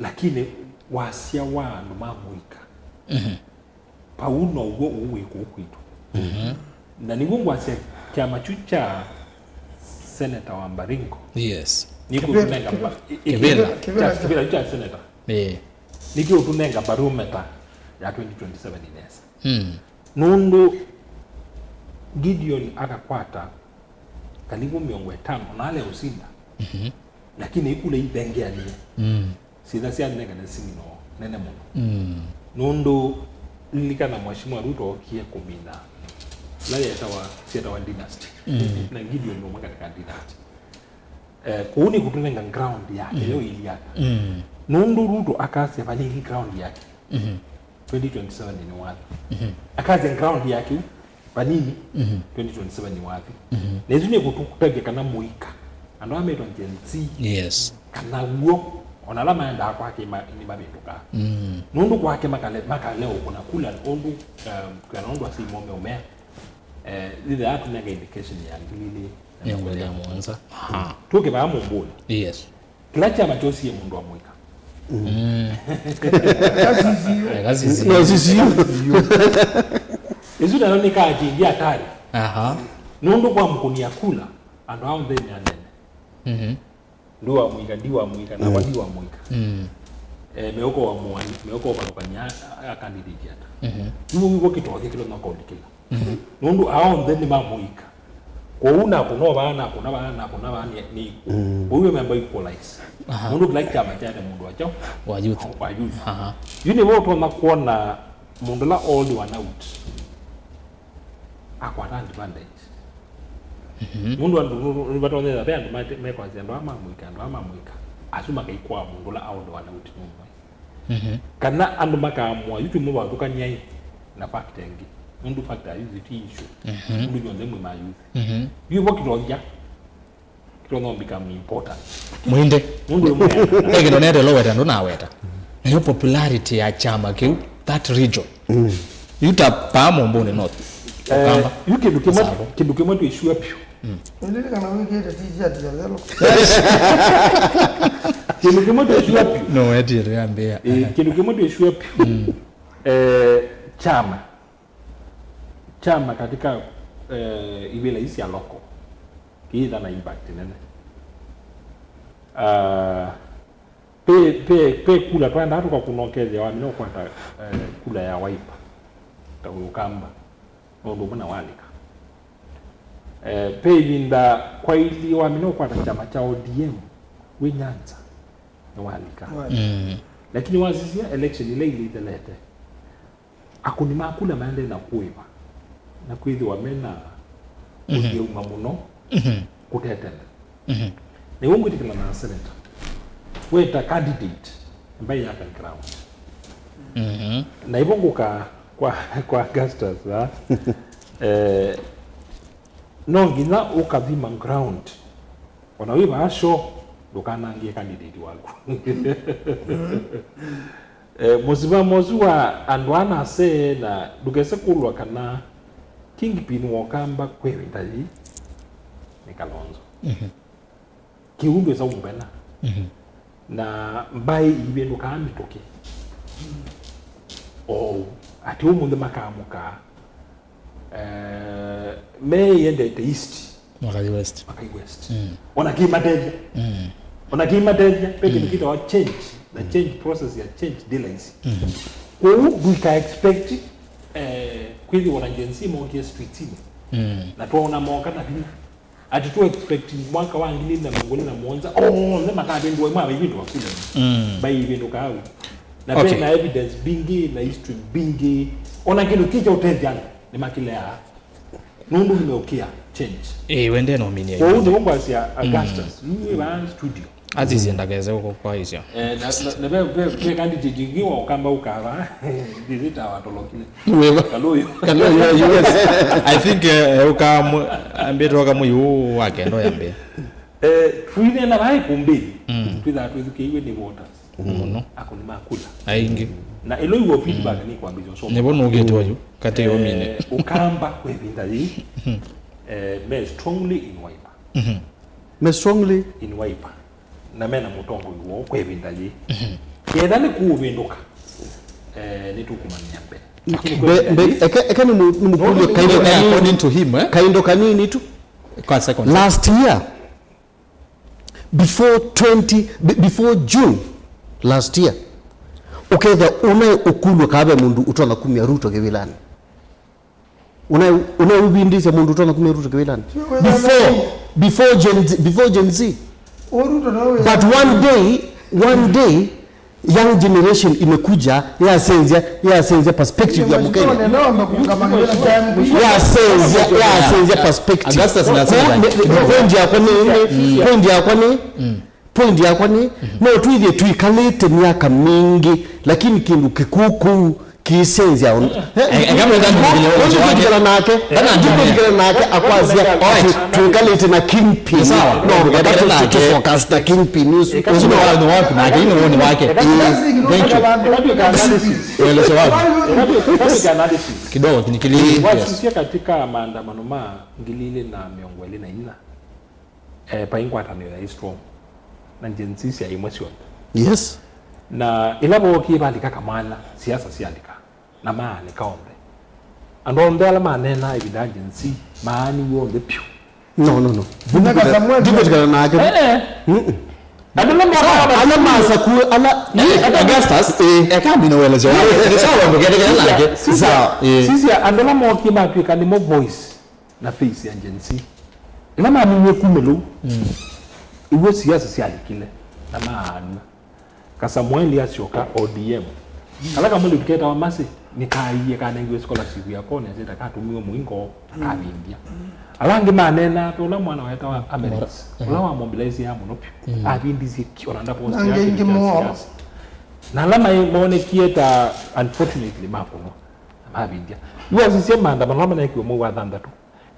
lakini wasia wanu mamuika pauno ugo uwe kukwitu na ni mungu wasia kiama chucha senator wa Baringo yes niko tunenga Kibela cha senator niko tunenga barometer ya 2027 inesa nundu Gideon akakwata karibu 50 na ale usinda lakini ikule ibengea ni sida sia nenga na singino nene muno nundu lilikana mheshimiwa Ruto kie kumina la yatawa dynasty na Gideon no maka ka dynasty kuuni kutunenga ground yake leo iliaka nundu Ruto akase bali ground yake 2027 ni wapi akaze ground yake panini 2027 ni wapi nezo ni kutukutege kana muika ando ameto njenzi yes kana uo ona la maenda kwake ni mabituka nundu kwake makaleo kuna kula ondu kana ondu asimome umea ile hatu nanga indication ya ngilili nyongo ya mwanza tuke ba mumbuni yes kila chama chosi ya mundu wa muika kazi Izu na noni ka jingi atari nundu kwa mkunia kula ando hao ndeni anene ndiwa muika na wadi wa muika meoko wa muani meoko wa kanya a candidate yata nuko kitoke kilo na kodi kila nundu hao ndeni ma muika kwa una kuno bana kuna bana ni wewe member equalize nundu like chama cha mundu wa youth yuni wote wanakuona mundu la all the one out akwata advantage mundu andu batonde da band meko azendo ama muika asuma kai kwa mundu la all the one out numwe kana andu makamwa yutu mu baduka nyai na factor ngi mundu factor yuzi issue mundu nyonde mu ma yuzi yubo kitonja don't know become important mwinde mundu mwe ege nonende loweta ndo naweta nayo popularity ya chama kiu that region yuta pamo mbone north kamba kindu kimwe tu issue pio ndio kana wiki ile t-shirt ya zero kindu kimwe tu issue pio no eti yambia kindu kimwe tu issue pio chama katika ibela isi ya loko kiitha na impact nene pe kula twanda hatu kwa kunokezia wamino kwata kula ya Wiper ta ukamba ndo mwana walika pe linda kwa ili wamino kwata chama cha ODM we Nyanza na walika lakini wazisia election ile ilitelete akuni makula maende na kuiva na kuithi wamena ugiuma muno kutetela ni wongo tikila na senator weta candidate ambaye yaka ground na ibonguka kwa Augustus no ngina ukavima ground wanawiba asho ndokanangie candidate wako mozua andwana se na dugese kulwa kana kingpin wokamba kwewe ndali ni Kalonzo kiumbe za umbena na mbai ibendo kaamitoke ati umunde makamuka me yende the east Makai West ona kima deja peke nikita wa change the change process ya change delays we can expect kwili wana jensi mongia street na tuona monga na bini ati tu expect mwaka wa ngili na mangoni na mwanza nzema ka bendo mwa bibi wakule bai bendo kawe na okay. Na evidence bingi na history bingi ona kile kicha utendana ni makile ya nundu nimeokia change wende no mini kwa hiyo ngo asia Augustus ni wa studio azizi ndageze huko kwa hizo na be candidate ngiwa ukamba ukava visitor watolokile wewe kaloyo yes I think ambiro kama yu wake ndo yambe tuine na bai kumbili twitha twithukiwe ni voters muno akoni makula aingi na elo iwo feedback ni kwa mbizo so ne bono ugete wayo kate yo mine ukamba kwebinda yi me strongly in Wiper me strongly in Wiper na mena mutongo iwo kwebinda yi yeda ni kuvinduka ni tukumanya mbe ekani mukulu kind according to him kaindo kanini tu kwa second last year before June last year uketha una ukulwa kabe mundu utona kumya Ruto gewilani una ubindise mundu utona kumya Ruto gewilani before Gen Z but one day young generation imekuja yasenza perspective ya Mkenya yasenza perspective Augustus nasema point yako ni no tuithie tuikalite miaka mingi lakini kindu kikuku kisenzia kama nake akwazia tuikalite na kingpin sawa no focus na kingpin news uzima wao wapi na kile uone wake thank you wale sawa kidogo kinikili wasusia katika maandamano ngilile na miongo ile na ina paingwa tano ya strong na njensisi ya emotion yes na ilabo kibandika kamana siasa siandika na maana kaombe andonde ala manena evidency maani yo the pure no bunaka Samuel diko nake ana masa ku ana Augustus kambi no wele sawa sawa ngedegela nake sawa sisi andola mo kibandika ni mo voice na face ya njensisi ila maani yo kumelo iwe siasa sialikile na maana Kasamueli asioka ODM alaka mundu keta wa masi nikaiye kana ngiwe scholarship yako nezeta katumiwe muingo akavindia alangi manena tola mwana waeta wa Americas ola wa mobilize ya monopio avindizi kiona ndapo siasa na lama muone kieta unfortunately makono avindia yuwa sisi maandamano lama na kiwa mwa dhanda tu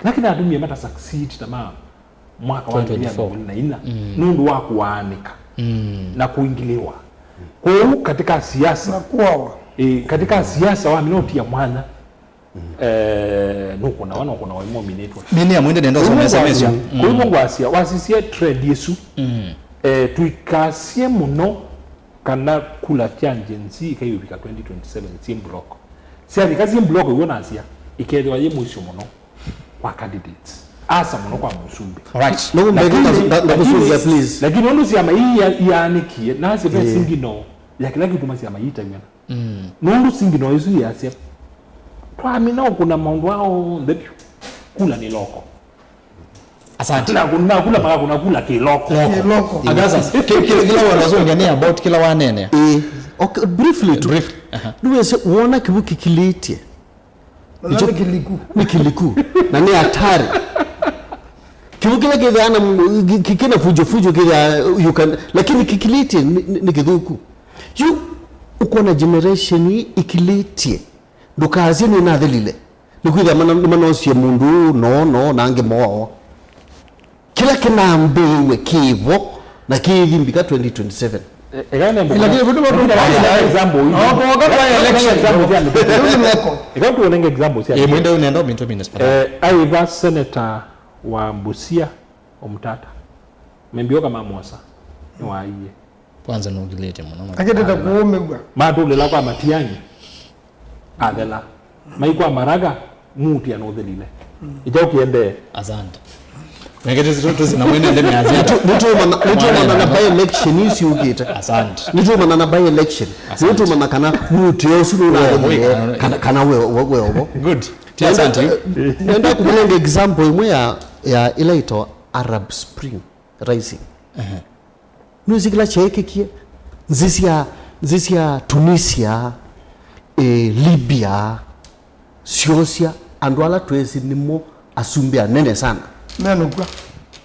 lakini adumie mata succeed tamam mwaka wa 2024 nundu wa kuanika na kuingiliwa kwa katika siasa na kuawa katika siasa wa minoti ya mwana nuko na wana kuna wamo minetwa bini ya mwende nenda somesa mesha kwa hivyo ngwasia wasisia trade yesu tuikasie muno kana kula changency ikayubika 2027 sim block sia bikazi block yona asia ikedwa ye mwisho muno wa candidates asa muno kwa musumbi right no mbega please lakini ono sia mai yaanikie na ase pesa ngino yakilaki tumasi amaita yana nundu singino yesu yasia kwa mina kuna maundu wao ndepi kula ni loko asante na kula maka kuna kula kiloko agaza kila wanazongania about kila wanene okay briefly to brief duwese uona kibuki kilitie ni kiliku na ni hatari kibuki la kidhana kikina fujo kidha you can lakini kikilitie ni kidhuku you uko na generation ikilitie ndukazi ni nathelile nikwitha manosie mundu no nange moo kila kinambiwe kivo na kithimbika 2027 egane mbo lakini vitu watu example example sia mwende unaenda minto minutes aiva senator wa Busia omtata membioka mamosa waiye kwanza nugilete muno akiteta kuomegwa madulela kwa matiangi adela maikwa maraga muti anothelile ijokiende asante ngeke zitu zina mwene ndeme azia nitu na by election isi ukita asante nitu na by election nitu na kana muti yosu na kana wewe obo good asante nenda kulenga example imwe ya ilaito Arab Spring Rising music la chekekie nzisia Tunisia Libya Siosia andwala twezi nimo asumbia nene sana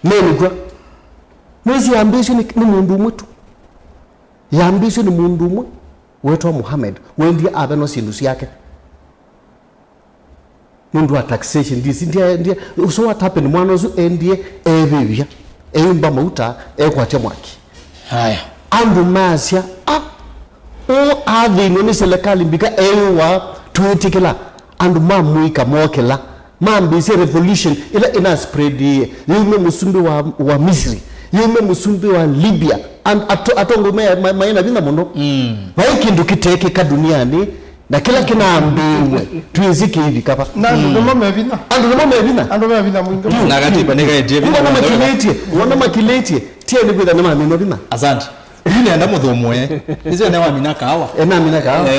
menugwa mwezi ambition ni mundu mwetu ya ambition ni mundu mwe wetu Muhammad wendi abeno sindusi yake mundu wa taxation ndiye so what happened mwana uzu endie ebibya eyumba mauta ekwatia mwaki haya andu masya o athino ni serikali mbika ewa tuitikila andu mamuika mokela mambisi revolution ila ina spread yume musumbi wa Misri yume musumbi wa Libya and atongo maina bina muno kindu kiteke ka duniani na kila kinaambiwe tuizike hivi kapa na ndo mama vina mwingi na katiba nika eje wana makiletie tie ni kwenda na mama bina asante yini enda muthumwe izo ne wa mina kawa mina kawa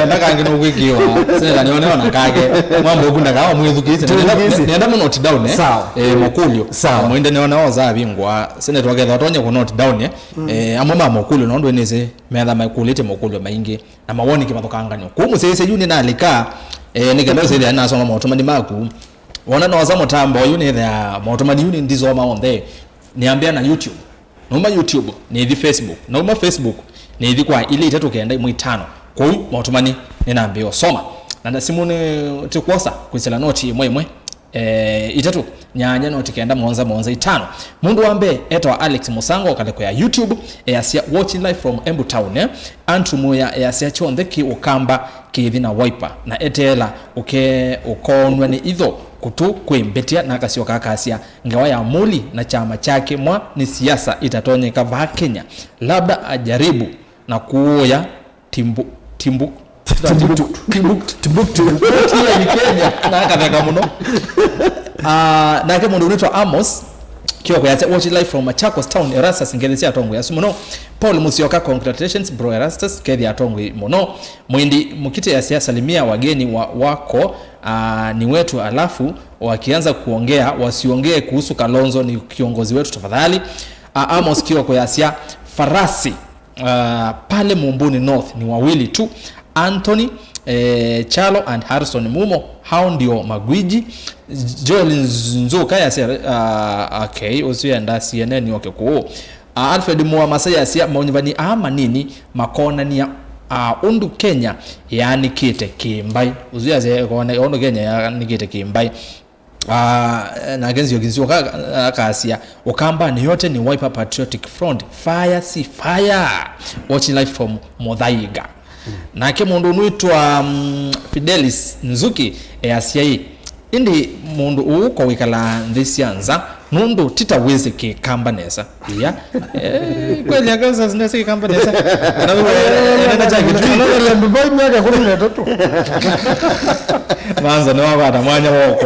enda kangi no wikiwa sera nione ona kage mambo okunda kawa mwithukite nenda mu note down mokulio mwende niona oza bingwa sene twaketha tonye ku note down amoma mokulio no ndo nese metha makulite mokulio maingi na mawoni kimathokanganyo kumu sese yuni na alika nikenda sese na soma motomani maku wona no za motambo yuni the motomani yuni ndizo ma on there niambia na YouTube noma YouTube ni hivi Facebook noma Facebook ni hivi kwa ile itatu kenda imwe 5 kwa hiyo motomani ninaambia soma na simune tukwosa kwisela noti imwe itatu nyanya noti kenda monza 5 mundu wambe etwa Alex Musango kaleko ya YouTube asia watching live from Embu Town antu moya asia chondeki ukamba kithina wiper na etela ukonwa ni idho kutu kwembetia na kasio kakasia ngawa ya muli na chama chake mwa ni siasa itatonyeka va Kenya labda ajaribu na kuoya Timbuktu ni Kenya na kataka muno na kama mundu unaitwa Amos kioko ya watch live from Machakos town Erastus ngelezi atongo ya muno Paul Musioka congratulations bro Erastus kedi atongo muno mwindi mukite ya siasa salimia wageni wako ni wetu alafu wakianza kuongea wasiongee kuhusu Kalonzo ni kiongozi wetu tafadhali Amos kioko ya sia farasi pale Mumbuni North ni wawili tu Anthony Chalo and Harrison Mumo hao ndio magwiji Joel Nzuka ya okay usienda CNN okay ko Alfred Moa Masaya sia maunivani nini makona ni undu Kenya yani kite kimbai uziaze kone undu Kenya yani kite kimbai na genzi yoginzi akasia ukamba ni yote ni Wiper Patriotic Front fire si fire watching live from Muthaiga na ke mundu nuitwa Fidelis Nzuki asia indi mundu uko wikala ndisianza nundu titaweze ke kamba nesa ya kweli akaza zinese ke kamba nesa na wewe jage tu Dubai miaka 13 manza na wabata mwanya wako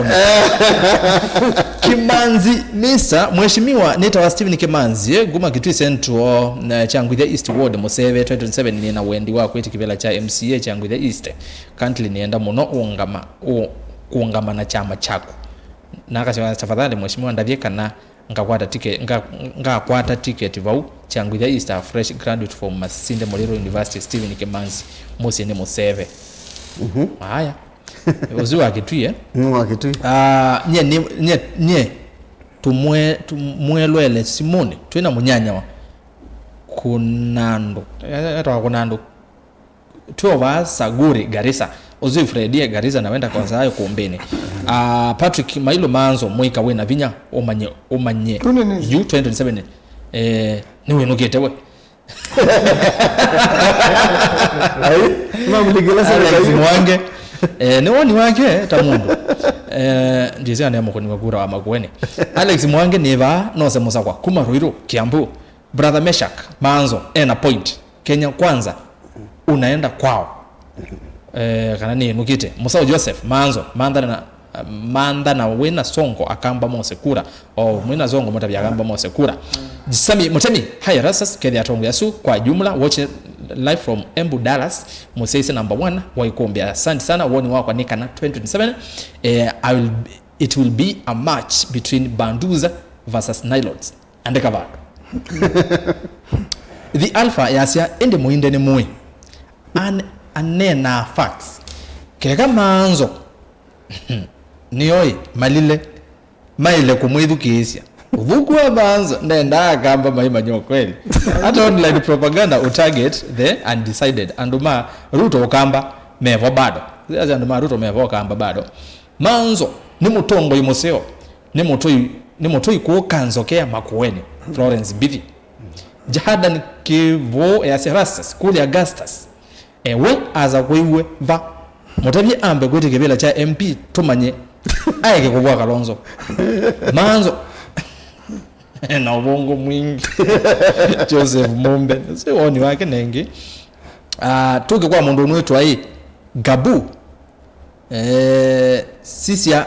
Kimanzi Mr. Mheshimiwa Nita Steven Kimanzi guma Kitui Central na Changwitha East Ward Museve 2027 ni na wendi wako eti kibela cha MCA Changwitha East currently nienda muno kuungama na chama chako nakasema tafadhali mheshimiwa ndavye kana ngakwata ticket vau Changwitha East a fresh graduate from Masinde Muliro University Steven Kimanzi Musene Museve haya uziwa Kitui Kitui nye tumwelwele Simoni twina munyanya wa kunando kunando tuova Saguri Garissa uziwa Fredia Garissa na wenda kwa sayo kuombeni Patrick Mailo Manzo mwika wena vinya umanye you 2027 niwe nugete we Alex Mwange ni wake tamundu ndizia na mukoni magura wa magwene Alex Mwange neva nose musakwa kuma Ruiru Kiambu brother Meshak Manzo na point Kenya kwanza unaenda kwao kana ni nukite Musa Joseph Manzo manda na wena songo akamba mose kura mwina zongo motabya akamba mose kura Jisami Mutemi haya rasas kedi atongo yasu kwa jumla watch live from Embu Dallas Museise number 1 waikombe asante sana woni wako nika na 2027 it will be a match between Banduza versus Nilots andeka bado the alpha yasia ende muinde ne muwe anena facts keka Manzo nioi malile maile kumwithukisia Vukua Manzo nenda akamba maimanyo kweli hata online propaganda utarget the undecided anduma Ruto okamba mevo bado anduma Ruto mevo okamba bado Manzo ni mutongo imoseo ni mutoi ko kanzokea makueni Florence Bithi Jahadan Kivo ya Serastas kuli Augustus we aza kwewe va mutabye ambe gwete kebela cha MP tumanye ayeke kubwa Kalonzo Manzo na ubongo mwingi Joseph Mombe sioni wake nengi tuke kwa mundu wetu ai Gabu sisia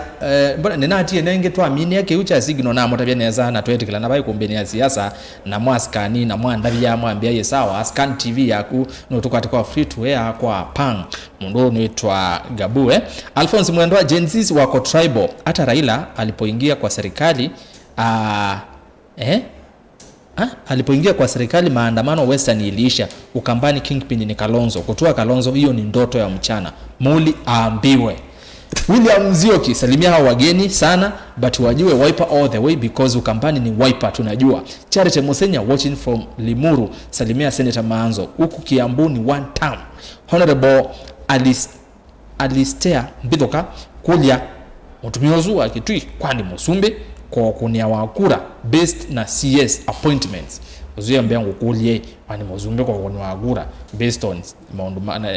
mbona nenatie nenge twamini yake ucha signal na motabya neza na twetikala na bai kumbeni ya siasa na mwaskani na mwandabya mwambia ye sawa Scan TV yaku no tukati kwa free to air kwa pang mundu wetu Gabu Alphonse Mwendwa Gen-Z wako tribal hata Raila alipoingia kwa serikali alipoingia kwa serikali maandamano Western iliisha Ukambani Kingpin ni Kalonzo kutoa Kalonzo hiyo ni ndoto ya mchana muli aambiwe William Zioki salimia hao wageni sana but wajue Wiper all the way because Ukambani ni Wiper tunajua Charity Musenya watching from Limuru salimia Senator Manzo huku Kiambu ni one term Honorable Alistair Mbithoka kulia mutumiozu wa Kitui kwani Musumbe kwa kunia wakura based na CS appointments uzuya mbengo kulie kwani Musumbe kwa kunia wakura based on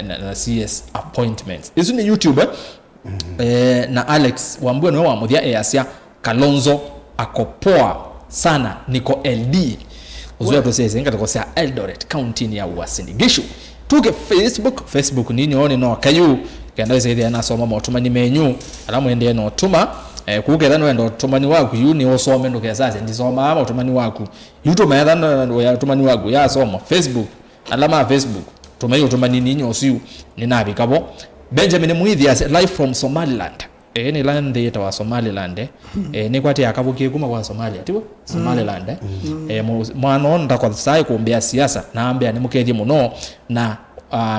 na CS appointments isu ni YouTube na Alex wambwe no wamuthia easia Kalonzo akopoa sana niko LD uzuya tosese ngata kosia Eldoret County ni ya Uasin Gishu tuke Facebook nini one no kayu kenda zaidi ana soma motumani menyu alamu ende no tuma kugera no endo tumani waku yuni osome ndo kesaze ndisoma ama tumani waku YouTube mayadha ya tumani waku ya soma Facebook alama Facebook tumayo tumani ninyo osiu ninabi kabo Benjamin Muithi as live from Somaliland ni land eta wa Somaliland ni kwati akabukie kuma kwa Somalia tibo Somaliland mwana onda kwa sai kuombea siasa na ambia ni mukethie muno na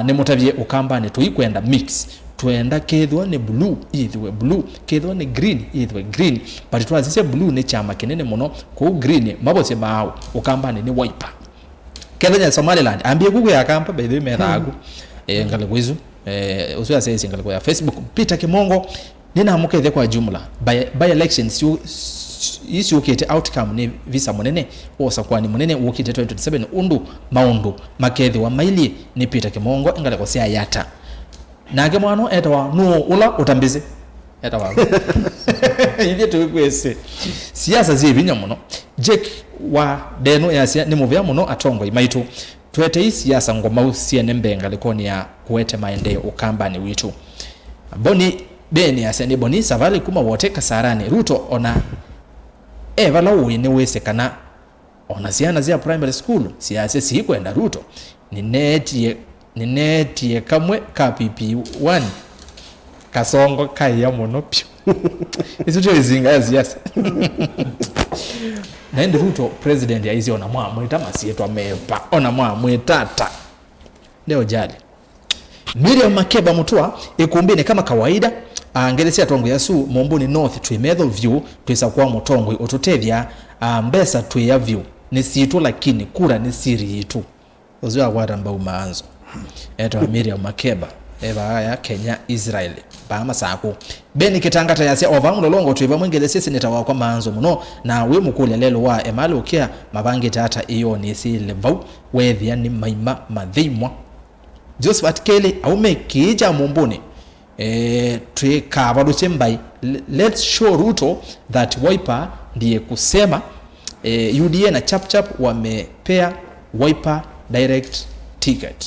ni mutabye Ukambani tuikwenda mix tuenda kethwa ni blue ithwe blue kethwa ni green ithwe green but twazise blue ni chama kinene muno ko green mabose mao Ukambani ni Wiper kethwa Somaliland ambie kuku ya kampa by the way methagu ngale kwizu usiwa sasa ngale kwa Facebook Peter Kimongo nina mukethe kwa jumla by elections isi ukete outcome ni visa munene osa kwani munene ukete 2027 undu maundu makethe wa maili ni Peter Kimongo ngale ko sia yata nage mwano etwa no ula utambize etwa ivye tukwese siasa zibinya muno Jake wa deno yasia ni muvya muno atongo imaitu twete siasa ngoma usie nembenga likoni ya kuwete maende ukambani witu boni beni yasia ni boni savali kuma wote kasarani Ruto ona evala uine wese kana ona ziana zia primary school siasa si kwenda Ruto ni netie kamwe ka PP1 kasongo kaya muno pyo izo izinga siasa na ndi Ruto president ya hizi ona mwita masietu amepa ona mwitata leo jali Miriam Makeba Mutua ikumbine kama kawaida angelesi atongo yasu Momboni North twimedho view twisa kwa mutongwe otutethya mbesa twiya view ni situ lakini kura ni siri yitu uzwa kwatamba umaanzo eto Miriam Makeba eva ya Kenya Israel bama sako beni kitangata yasia ovamulo longo twiva mwingelesi seneta wa kwa maanzo muno na we mukule lelo wa emali ukia mabangi tata iyo ni sile vau wethia ni maima mathimwa Josephat Kelly aume kija Momboni twikavalo chembai let's show Ruto that Wiper ndiye kusema UDA na chap wamepea Wiper direct ticket.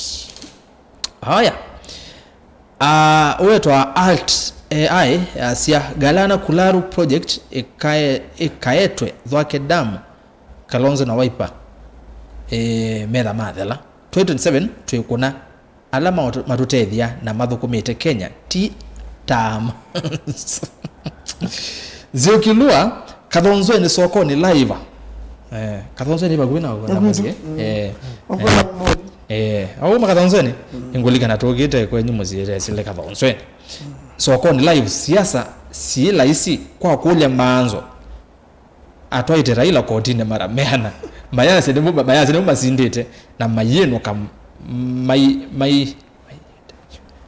Haya uetwa alt AI asia galana kularu project ikaetwe dhwake damu Kalonzo na Wiper mera mathela 2027 twikuna alama matutethia na mathukumite Kenya ti tam ziokilua Kalonzo ni soko ni live Kalonzo ni bagwina na muziki au Kalonzo ni ingulika na togete kwenye muziki sile Kalonzo soko ni live siasa si laisi kwa kulia maanzo atwaite Raila kotine mara meana mayase ni masindite na mayeno kam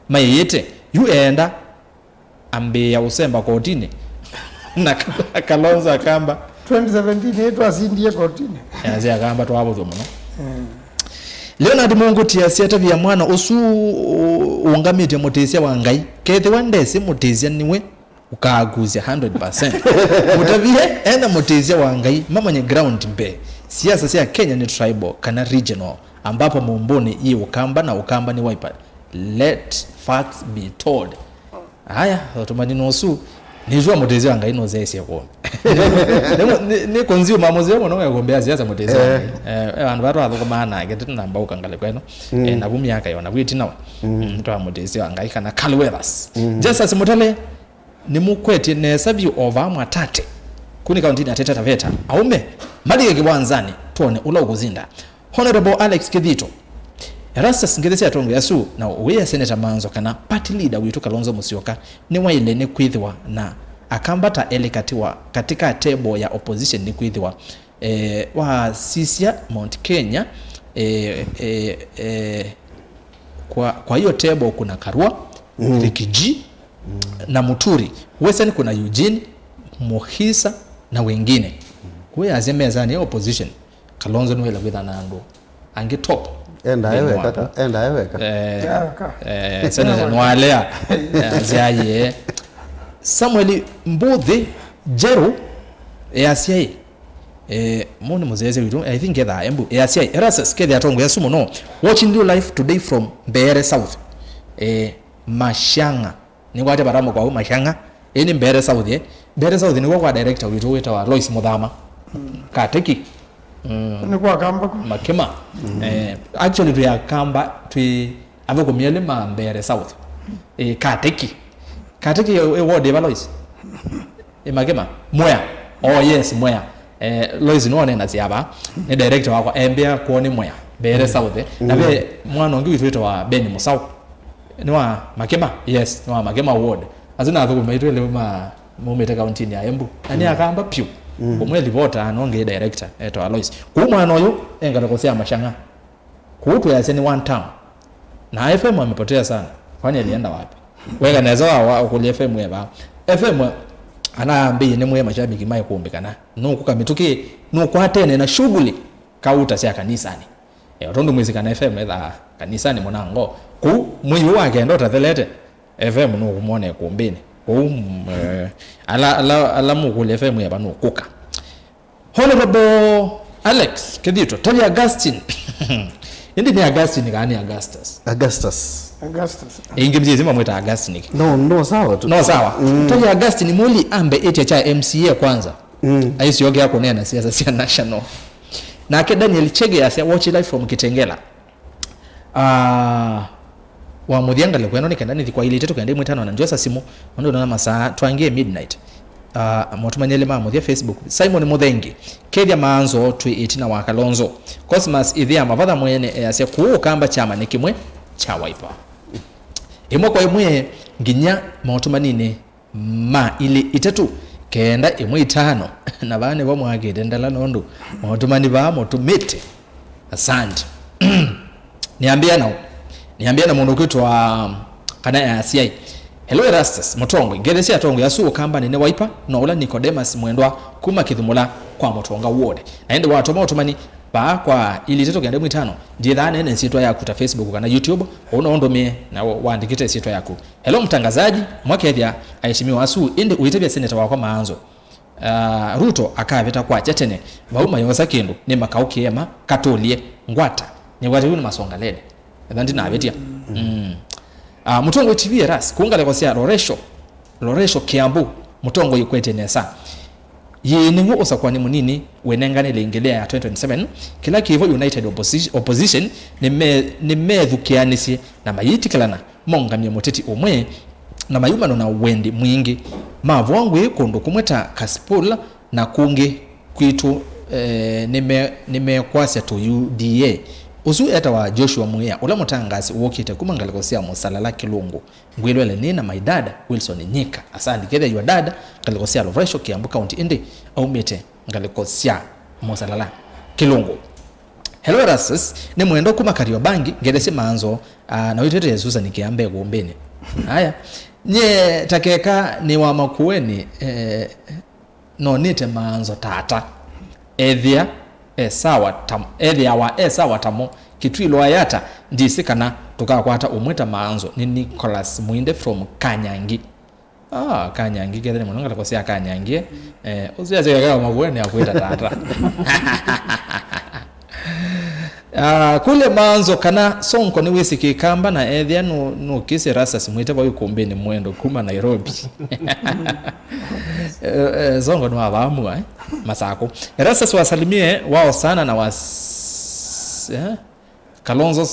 mayete yuenda ambe ya usemba kotini na Kalonzo akamba 2017 yetu asindie kotini yazi akamba twabo muno Leonard Munguti asiata vya mwana osu ungamite motesia wa ngai kethe wandese motesia niwe ukaguzia 100% mutavie enda motesia wa ngai mama nye ground mbe siasa sia Kenya ni tribal kana regional ambapo Momboni hii ukamba na ukamba ni Wiper. Let facts be told. Haya otomani nosu nijua motezi wanga ino zesi yako ni konzio mamozi yako no yagombea siasa motezi abantu batu athoko maana getu namba ukangale kweno na bumi yaka yona bwiti nawa mtu wa motezi wanga ikana Calweras just as motale ni mukweti ne sabi over mwatate kuni kaunti ya Taita Taveta aume madige kibwanzani tuone ula ukuzinda Honorable Alex Kidhito Erastus ngedesi atongo yasu na uwe senator manzo kana party leader witu Kalonzo Musyoka ni waile ni kwithwa na akambata elekatiwa katika table ya opposition ni kwithwa wa Sisia Mount Kenya kwa hiyo table kuna Karua Rikiji na Muturi Western kuna Eugene Mohisa na wengine kwa azemezani ya opposition Kalonzo nwela kwitha nando ange top enda eweka sana nwalea aziaye Samuel Mbuthi Jero yasia mone muzeze witu I think that embu yasia Erastus kede atongo yasumo no watching you live today from Mbeere South Mashanga ni kwate baramo kwa Mashanga ni Mbeere South Mbeere South ni kwa director witu weta Lois Muthama kateki ni kwa kamba Makema actually tu ya kamba tu avoko miele ma Mbeere South kateki ward ya Lois Makema Mwea oh yes Mwea Lois no one na siaba ni director wako embea kuoni Mwea Mbeere South na be mwana wangu witu wa Ben Musau ni wa Makema yes ni wa Makema ward azina avoko maitu le ma mumeta county ya Embu ani akamba pyu umweli vota anonge director eto Alois kumwana oyo engalo kosia Mashanga kutu ya seni one town na FM amepotea sana kwani alienda wapi weka naweza wa kule FM weba FM anaambi ni mwe mashabiki mai kuombekana nuko kamituki nuko hatene na shughuli kauta cia kanisani otondo mwizikana FM etha kanisani monango ku mwiyu wake ndo tathelete FM nuko muone kuombeni ala mugule FM ya banu kuka Honorable Alex Kedito Tony Augustine Indi ni Augustine gani Augustus ingi mzima mwita Augustine no sawa tu no sawa Tony Augustine muli ambe eti cha MCA kwanza aisi yoge yako nena siasa sia national na ke Daniel Chege ya watch live from Kitengela wa mudhiangale kweno nikendani kwa ile tetu kaende mwitano na njosa simu ndo na masaa twangie midnight motumanyele mamuthia Facebook Simon Muthengi kethia maanzo twi 18 na wa Kalonzo Cosmas ithia mavatha mwene yasia kuukamba chama ni kimwe cha Wiper imwe kwa imwe nginya motumanine ma ile itatu kenda imwe itano na bane bamwagede ndala nondo motumani ba motumete asante niambia na mundu kwitwa kana ya CI Hello Erastus Mutongwe ngeresi atongo yasu kamba nene Wiper no ula Nicodemus mwendwa kuma kithumula kwa Mutonga wode naende watu motumani ba kwa ili teto gende mwitano ndithana nene sitwa yaku ta Facebook kana YouTube ono ondome na waandikite sitwa yaku hello mtangazaji mwakethia aishimiwa asu inde uitebya senator wako maanzo Ruto akaveta kwa chatene bauma yosa kindu ni makaukiema katolie ngwata ni watu ni masongalene ndandi na abetia Mutongo TV ras kuungale kwa sia Loresho Kiambu Mutongo yikwete nesa yini ngo osakwani munini wenengane lengelea ya 2027 kila kivo United Opposition ni methukianisi na mayitikilana mongamye muteti omwe na mayumano na wendi mwingi mavwangwe kondo kumweta Kasipul na kungi kwitu nimekwasya to UDA usu eta wa Joshua Muya ula mutangasi wokite kumangaliko sia musalala Kilungu ngwelwele nina my dad Wilson Nyika asandi kede your dad ngaliko sia Loresho Kiambu County indi au mete ngaliko sia musalala Kilungu hello Rasus ni mwendo kumakario bangi ngedesi maanzo na witete Yesusa nikiambe gombeni haya nye takeka ni wa makueni no nite maanzo tata edhia sawa tamo kitwilo ayata ndisikana tukakwata umweta maanzo ni Nicholas Muinde from Kanyangi Kanyangi kethene munonga takosia Kanyangi usiaze kama mabueni akwita tata kule maanzo kana sonko ni wisiki kamba na ethia no kisi rasa simwite ba yukombeni mwendo kuma Nairobi zongo no abamu masako rasa swasalimie wao sana na Kalonzo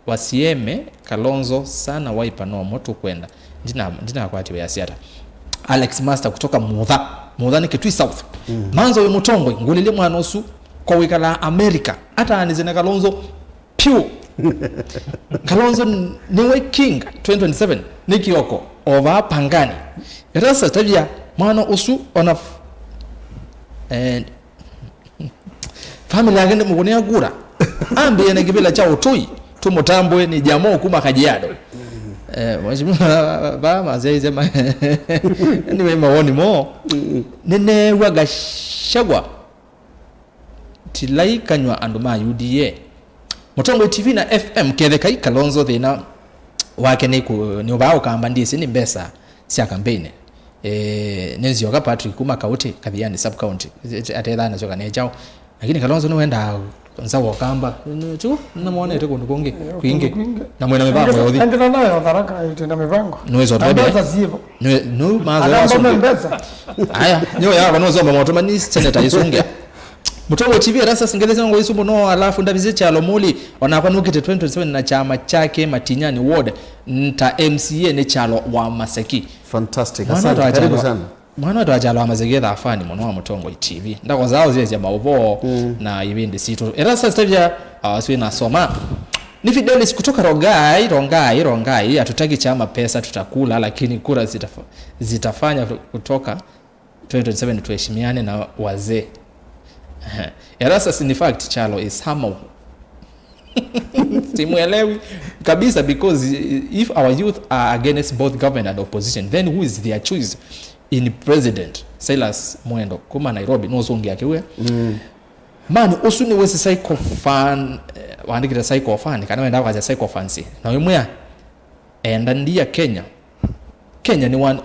wasieme Kalonzo sana Wiper no moto kwenda ndina kwa ati ya siata Alex Master kutoka Mudha ni Kitui South manzo we Mutongwe ngulile mwana osu kwa wikala America hata anizene Kalonzo piu Kalonzo niwe king 2027 nikioko over Pangani rasa tabia mwana osu ona family yake mugone agura ambe na kibela cha utoi tumutambwe ni jamoo kuma Kajiado mheshimiwa ba mazaize ni maoni mo nene wagashagwa tilai kanywa anduma UDA Mutongo TV na FM ketheka Kalonzo thina wake ni ubao kamba ndisi ni mbesa cia campaign nenzio ka Patrick kuma kauti Kathiani sub county atedha na zoka nejao lakini Kalonzo no wenda nzawo kamba tu na muone ete kundu kungi kwingi na mwena mipango yodi ndina nayo baraka itenda mipango nwezo tabe no mazo aya nyo ya bano zomba moto mani senator isungia Mutongo TV rasa singeleza ngo isumbu no alafu ndabize chalo muli wanapanukite 2027 na chama chake Matinyani ward nta MCA ne chalo wa Maseki fantastic asante karibu sana mwana ndo ajalo amazegeza afani mwana wa Mutongo TV ndako zao zile mauvo na ibindi situ erasa stavia aswi na soma ni Fidelis kutoka Rongai hatutaki chama pesa tutakula lakini kura zitafanya kutoka 2027 tuheshimiane na wazee erasa in fact chalo is hamo Simuelewi kabisa, because if our youth are against both government and opposition, then who is their choice in president? Silas Mwendo kuma Nairobi no zongi yake we man usuni wese psycho fan waandikira psycho fan kana wenda kwa psycho fancy na wemwe enda ndia Kenya ni one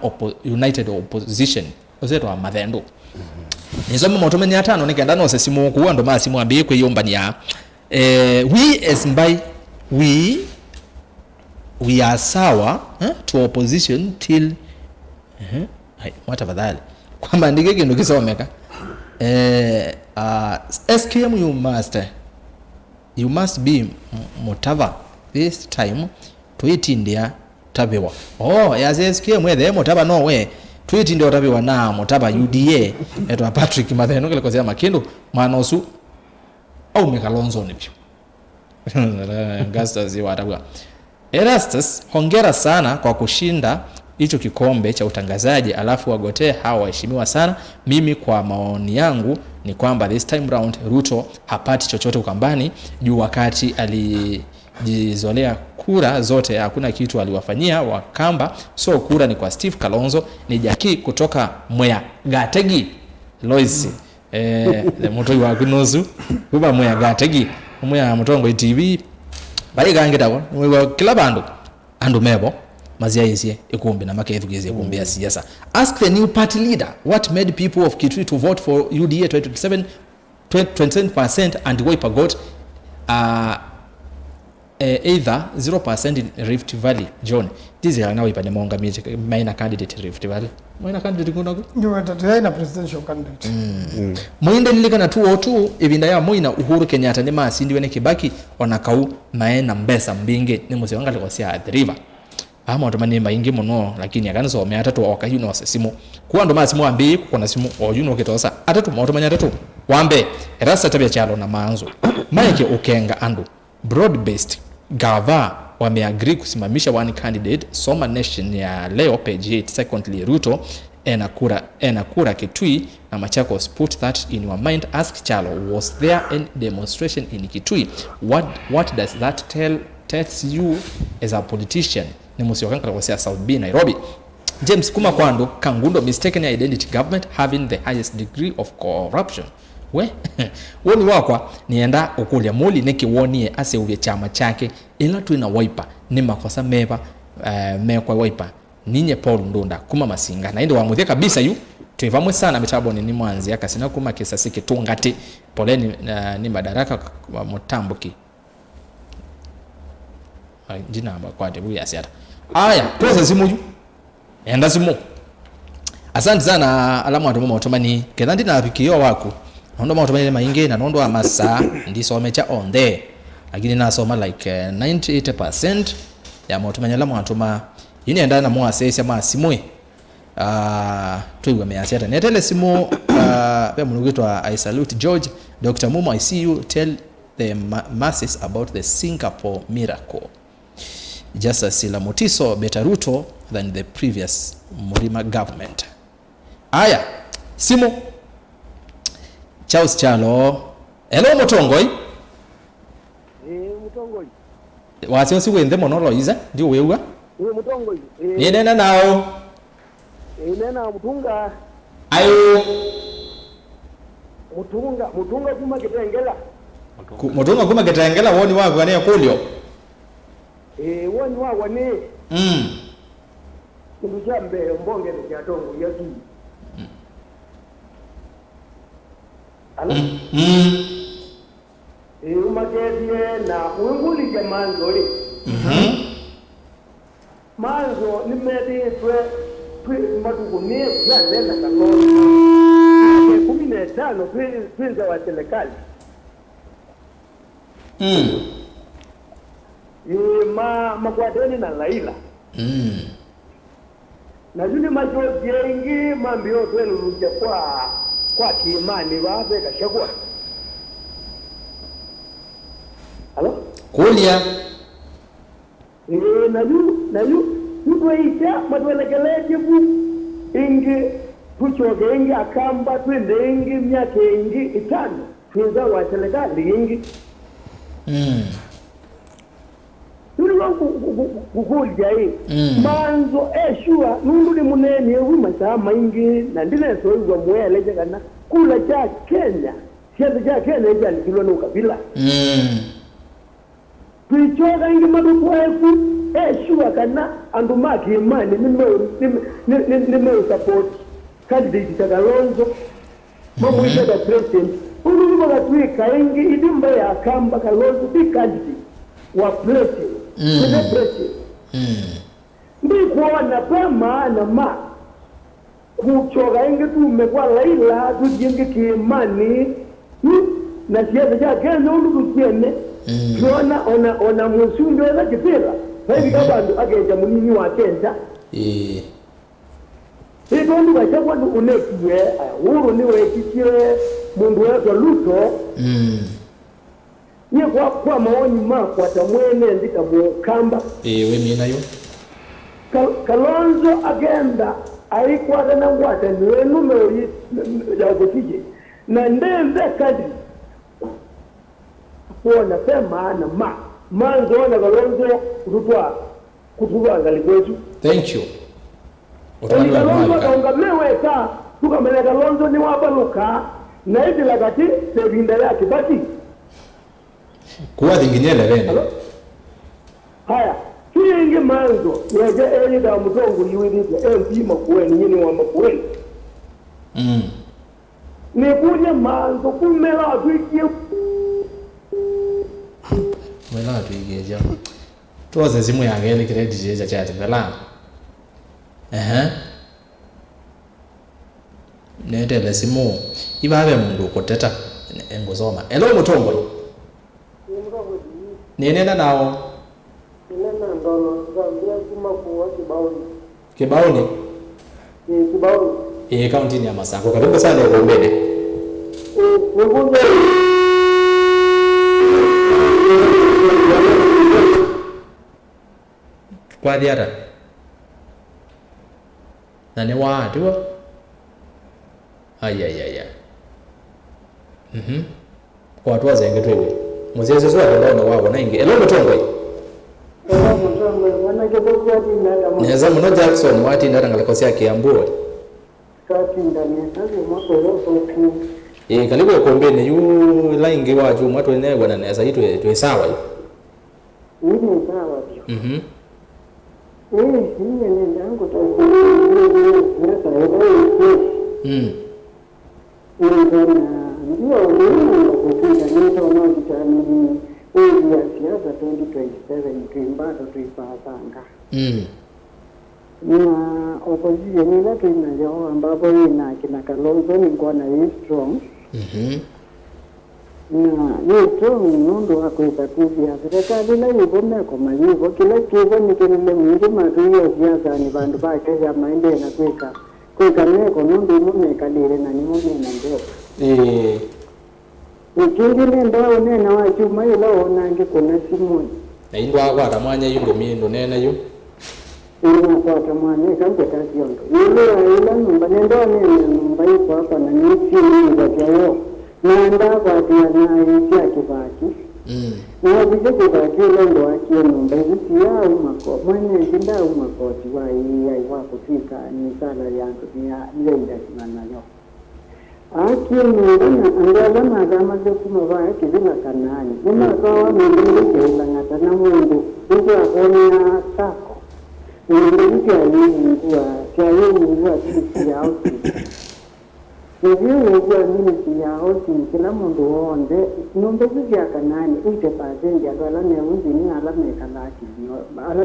united opposition ozeto wa madhendo nizome motome ni atano nikenda no sesimu kuwa ndo masimu ambi kwe yomba ni ya we as by we are sour to opposition till whatever kwa mandike kindu kisomeka SKM you must be mutava this time tweetindia tabewa ya SKM wethe mutava no we tweetindia tabewa na mutava UDA etwa Patrick Matheno kile kozia makindu manosu au Mekalonzo nipyo Gastas ziwatawa Erastus, hongera sana kwa kushinda hicho kikombe cha utangazaji, alafu wagotee hawa waheshimiwa sana. Mimi kwa maoni yangu ni kwamba this time round Ruto hapati chochote ukambani juu wakati alijizolea kura zote hakuna kitu aliwafanyia Wakamba, so kura ni kwa Steve Kalonzo. Ni Jackie kutoka Mwea Gategi Loisi mtu wa kunozu kuba Mwea Gategi Mwea Mutongo TV bali gangetawo kila bandu andu mebo mazia yesie ekumbi na make ethugize ekumbi ya siasa. Ask the new party leader what made people of Kitui to vote for UDA 27% and Wiper got either 0% in Rift Valley. John, this is now Wiper Monga minor candidate Rift Valley. Minor candidate kunago? You were the presidential candidate. Muinde nilika na 202 evinda ya Muina Uhuru Kenyatta ni masindi wene Kibaki onakau maena mbesa mbinge ni musi wanga likosia at the river. Otomani maingi muno lakini akanso me atatu wakayuno wasesimu kuwa ndo masimu ambi kukona simu oyuno ketosa atatu otomani atatu wambe erasa tabia chalo na maanzo Mike Okenga andu broad based gava wameagree kusimamisha one candidate Soma Nation ya leo page 8. Secondly Ruto enakura Kitui na Machakos. Put that in your mind. Ask Chalo, was there any demonstration in Kitui? What does that tells you as a politician? Ni musiokanga kwa South B Nairobi. James Kuma Kwando Kangundo mistaken identity government having the highest degree of corruption. Woni wakwa nienda ukulia muli nikiwonie ase uvye chama chake ila tu ina Wiper ni makosa meva mekwa Wiper ninye Paul Ndunda kuma Masinga na ndo wamuthia kabisa yu tuivamwe sana mitabo ni mwanzi akasina kuma kisa siki tungati poleni ni madaraka wa Mutambuki jina amba kwa debu ya siata aya tuweza simu yu enda simu. Asante sana alamu wa tumuma otomani kedhandi na pikio waku nondo ma otomani mainge na nondo wa masa ndiso wamecha on there lakini nasoma like 98% ya otomani alamu wa tuma yini enda na mwa sesi ama simue tuiwe measiata netele simu pe munugitwa I salute George Dr. Mumo I see you tell the masses about the Singapore miracle. Just as Sila Mutiso better Ruto than the previous Murima government. Aya, simu Charles Chalo. Hello Mutongoi. Mutongoi. Wasi wende monolo iza ndio wewe? Mutongoi. Ni nena nao. Nena mutunga. Ayo. Mutunga kuma kitengela. Mutunga kuma kitengela woni wako ani yakulio. Woni wako ni. Ndujambe mbonge ya tongo yetu. Ala. Umagezie na unguli ya manzo manzo ni mede twe madugumie ya tena kakoni 15 twinza wa serikali magwadeni na Laila na yule majozi yengi mambio twenu ruja kwa kiimani wabe kashagwa. Halo? Kulia. Na yu tuweita madwelekeleje bu ingi tuchoge ingi akamba twende ingi myake ingi itano twinza wa serikali ingi hii manzo eshua nundu ni munene wima saa maingi na ndine soiwa mweleje kana kula cha Kenya siasa cha Kenya jali kilo no kabila tuichoka ingi madupu efu eshua kana andumaki imani nime support candidate cha Kalonzo mambo ya president ulu kwa tuika ingi idimba ya kamba Kalonzo bi candidate wa president ndi kuona pema na ma kuchoka ingi tumekwa Laila tujenge kiimani na siasa cha Kenya ulu tukiene tuona ona musundo za kipira hivi kabandu ageja munini wa Kenya ito ndu wachakwa ndu unekiwe uru niwe kikire mundu wetu luto nye kwa maoni mako atamwene ndika mukamba we nayo Kalonzo agenda alikuwa na ngwata niwe numero ya gotije na ndembe kadri kuona sema na manzo na Kalonzo kutwa ngalikwetu. Thank you. Kalonzo ongameweka tukamenya Kalonzo ni wabaluka na hivi lakati sevinda yake basi kuwa dinginyele rene haya kingi manzo yeje eri da mutongo yiwidite MP makueni nyini wa makueni ni kunye manzo kumela atuikie mwela atuikie tuwaze zimu ya ngeli credit ya chati bela nendele simu ibabe mundu koteta engozoma elo mutongo nenena nao nena ndono zambia kuma kuwa kibaoni kaunti ya Masako karibu sana kwa mbele kwa diara nani watu aya kwa watu wazenge twewe muzeze zwa ndio wao na ingi elo mutongo neza muno Jackson wati ndara ngalikosia kiambua kati ndani sasa mwako yoso kalibu kombene yu laingi waju mwatu ne bwana neza itwe twe sawa hiyo ni sawa hiyo ni ndango tangu ndio kupiga nito no kitani ya siasa 2027 tuimbado tuipasanga na opposition ni la tunayo ambapo ina kina Kalonzo ni ngona strong na strong nundo hakuita kuvia serikali na ibome kama hivyo kila kitu ni kile mwingi matuyo siasa ni bandu ba Kenya maende na kweka neko nundo mume kalire na ni mume na ndio ukingile ndao nena wa chuma ila onange kuna simoni na indwa kwa tamanya yundo mindo nena yu ina kwa tamanya kanje kazi yondo ila nyumba nenda nena nyumba iko hapa na nchi za kwao na nda kwa tia na nchi ya kibaki na vile kibaki ndo akio nyumba hizi ya umako mwenye jinda umako tiwa hii wa kufika ni sala yangu ni ile ndani nayo angala magama kuma ba kibila kanani kuma kwa mwingi kila ngata na mungu ndio akona sako ndio aliyekuwa kwa sisi yao ndio kwa nini yao kila mundu onde nombe ya kanani ite pazenja ala ne unzi ni ala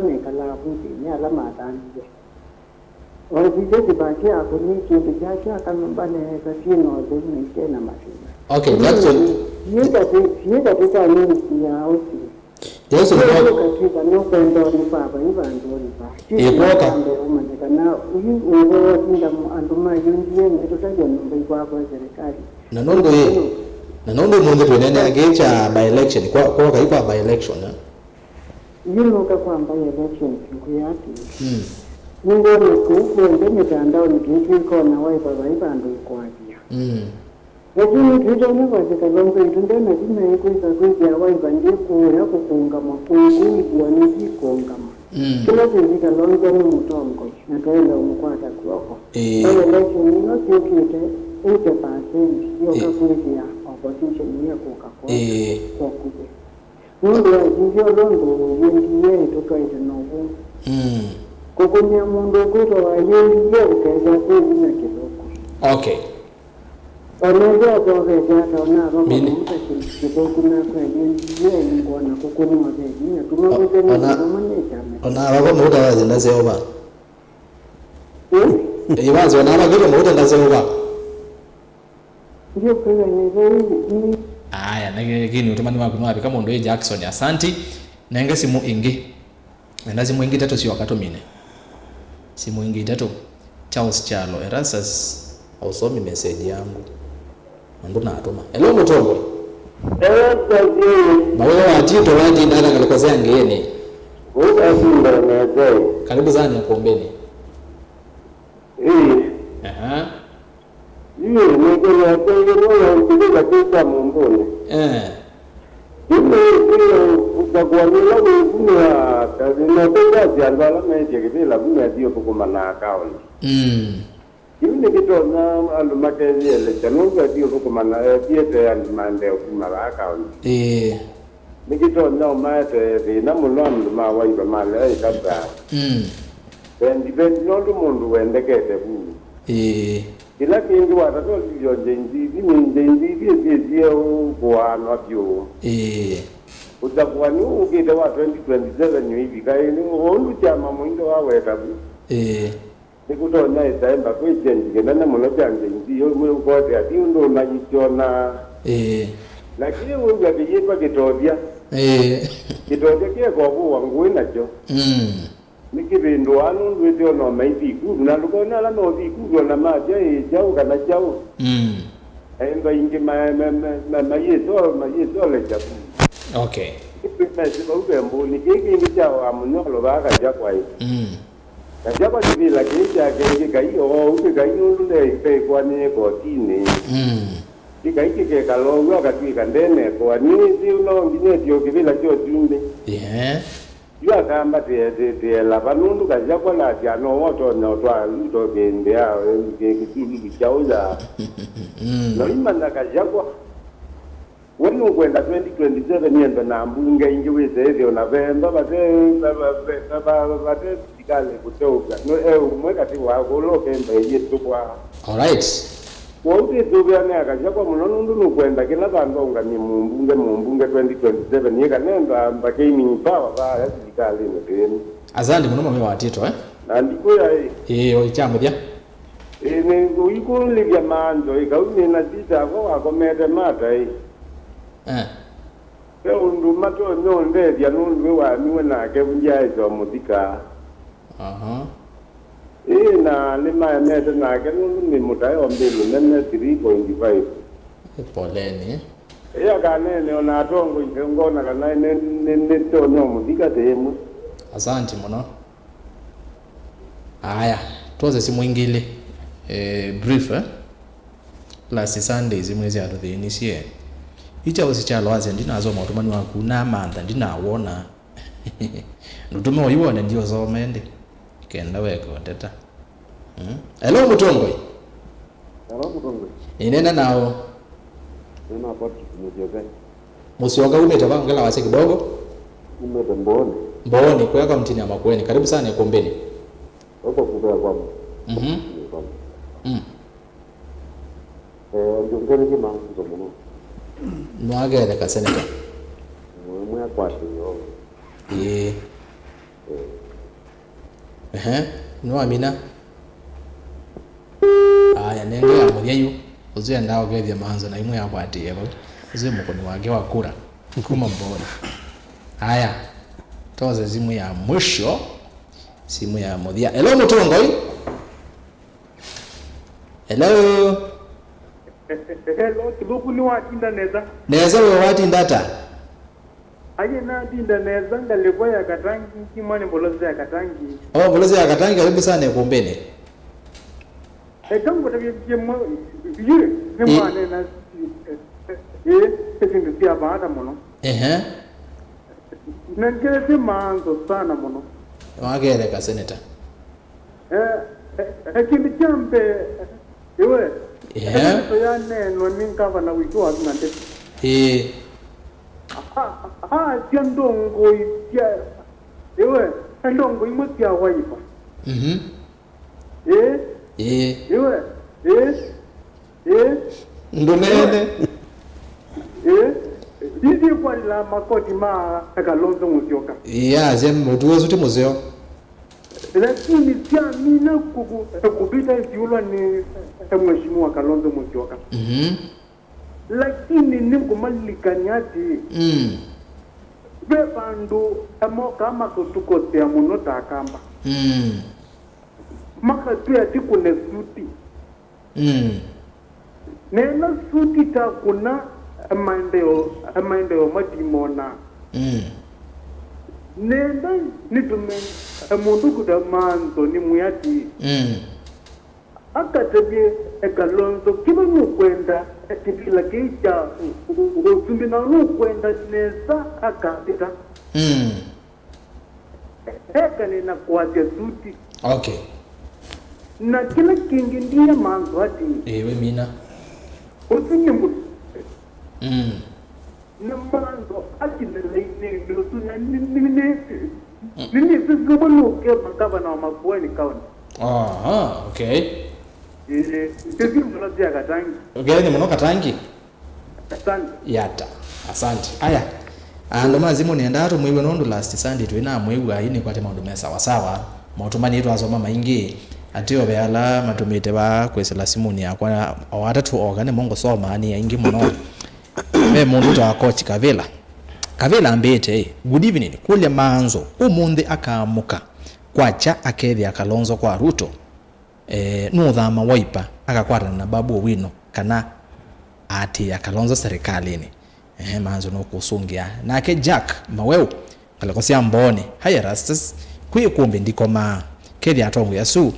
mekala kunzi ni ala matanje Wajije baki hapo ni kitu chake akambane kasino deni tena mashina. Okay, Jackson. Yenda tuta nini ya osi. Jackson katika no kwenda ni baba ndo ni ba. Epoka. Na uwe tinda anduma yungie ni tutaje nombe kwa serikali. Na nondo mwende tuenene agecha by election kwa kaipa by election Yino kwa by election siku yake. Mungu kuende mitandao nikiko na wifi ndo ikwajia. Lakini kitu ni kwa Kalonzo itende na jina yako isa kuja wifi ndio kuya kufunga makungu ndio nikonga. kila kindu kalonja ni mutongo na kaenda umukwata kwako ile lesson ino sikite ute paseni yoka kuitia opposition ya kuka kwa kuje mundu ndio longo yendiye tokaite novo kukunya mundu kuto ayendiye ukeza kunya kiloko okay Oneza kwa jata onaro kwa kuna kwa yendiye ngona kukuni mwazeji na tumawote ni kumanesha Onaro kwa muda wazi ndaseoba Iwazi onaro kwa muda ndaseoba Ndio kwa ni aya nagini utumani waku nwapi kama ndo Jackson asanti nenge simu ingi nenda simu ingi tatu si wakato mine simu ingi tatu Charles Chalo Erastus ausomi message yangu ndo natuma hello Mutongo bawe watito waji ndana kalikozea ngeni karibu sana ya kuombeni Ini kita na alumakezi ele chanu ndio kumana tiete andimande kumara account. Nikito na maete na mulom ma waiba male kabra. Ben no mundu wendekete bu. Ila kingi watato yo jenji kwa na vyo. Utakuwa ni ukide wa 2027 hivi kai ni holu chama mwindo wa wetabu. Nikutonya itaemba kwejenje nana muno byanje ndiyo mwe ukote ati ndo nayichona lakini wewe yakiyipa kitobya kitobya kye ko wangu nacho nikibindu anu ndwete no maipi ku na lukona la no biku na maje jau kana jau emba ingi mayeso le chapu okay mesi baubembo nikiki chao amunyo baka jakwa Najaba hivi lakini yake kai uke nule pe kwa ni kwa tini. Kai ke kalongo akati kandene kwa ni si uno ngine dio kivila cho jumbe. Yua kamba te la banundu kajaba la jano woto no twa ndo bendea ke kitili kichauza. No imanda kajaba wenu kwenda 2027 nienda na mbunge ingi weze na vemba bate kale kutoka no umweka ti wako lokemba yetu kwa all right wote tubiana akajakwa munono ndu kwenda kila bantu ngani mumbunge 2027 yeka nenda mbakeni power ba ya kale ne azandi muno mwe watito na ndiko ya oichambo dia ne uikulu ya mando ikauni na sita kwa akomete mata undu mato no nde ya nundu wa niwe na ke bunjaizo mudika na lima mete na ke nundu ni mutayo mbili nene 3.5 poleni ya kanene ona tongo ngona kana ne to no mudika temu asante muno aya tuanze simu ingile brief last Sunday zimwezi aruthinisie icha wasichalo wazi ndinazo mautumani waku na mantha ndinawona ndutume waiwone ndio zomende kenda weko teta hello Mutongo inena nao nina hapo tumejoga musioga umeta bangala wase kidogo umeta mboni kwa mtini ya Makueni karibu sana Ikombeni hapo kubwa kwa ndio ngeni kama mzomo mwagere ka senator mwe kwati yo no amina aya nenge ya muriayu uzuya ndao gethia manzo na imwe yakwati yebo uzuya mukoni wake wa kura kuma mbona aya toze simu ya mwisho simu ya Muthia hello Mutongo hello hello kibuku ni watinda neza we watinda ta aye na dinda neza ngalikuwa ya Katangi kimani bolozi ya Katangi bolozi ya Katangi karibu sana Ikombeni tangu tabiye mo yire ne mane na tekindu pia baada mono nangeze manzo sana mono wagereka senator kindi chambe iwe yeah ya neno ninkava na wito wa nande ndongo ya iwe ndongo imotya waipa iwe ndonene Didi kwa la makoti ma Kalonzo Musyoka. yeah zem mutuwe zuti muzeo Lakini pia mina kupita yule ni mheshimiwa Kalonzo Musyoka. Lakini ni kumalikanyati. Bebandu kama kutukotea munota akamba. Maka tu ati kuna suti. Nena suti ta kuna maendeleo madimona. Nenda nitume mundu kuda manzo ni muyati. Akatabye Kalonzo kiba nukwenda tikila kicha usumbi na nukwenda neza akapita. Nina kuatia suti. okay Na kila kingi ndiye manzo ati. we mina Usinyembu. Na manzo ati nilini lusuna nini sisi luke makaba na makueni kaoni. Okay Sisi mnazia katangi. okay ni mnoka tangi Asante. yata asante aya ando mazimu niendaro mwiwe nondo last Sunday twina mwiwe ayini kwate maundu mesa wasawa mautumani yetu azoma maingi atiyo beala matumite ba kwesela simuni yakwa awatatu ogane mongo soma ani aingi muno me mundu ta coach Kavela ambete good evening kule manzo umundi akamuka kwacha akethia Kalonzo kwa Ruto nuthama waipa akakwatana na babu wino kana ati ya Kalonzo serikalini manzo no kusungia nake Jack Maweu kalakosia mbone haya rastas kwi kumbe ndikoma kethia atongo yasu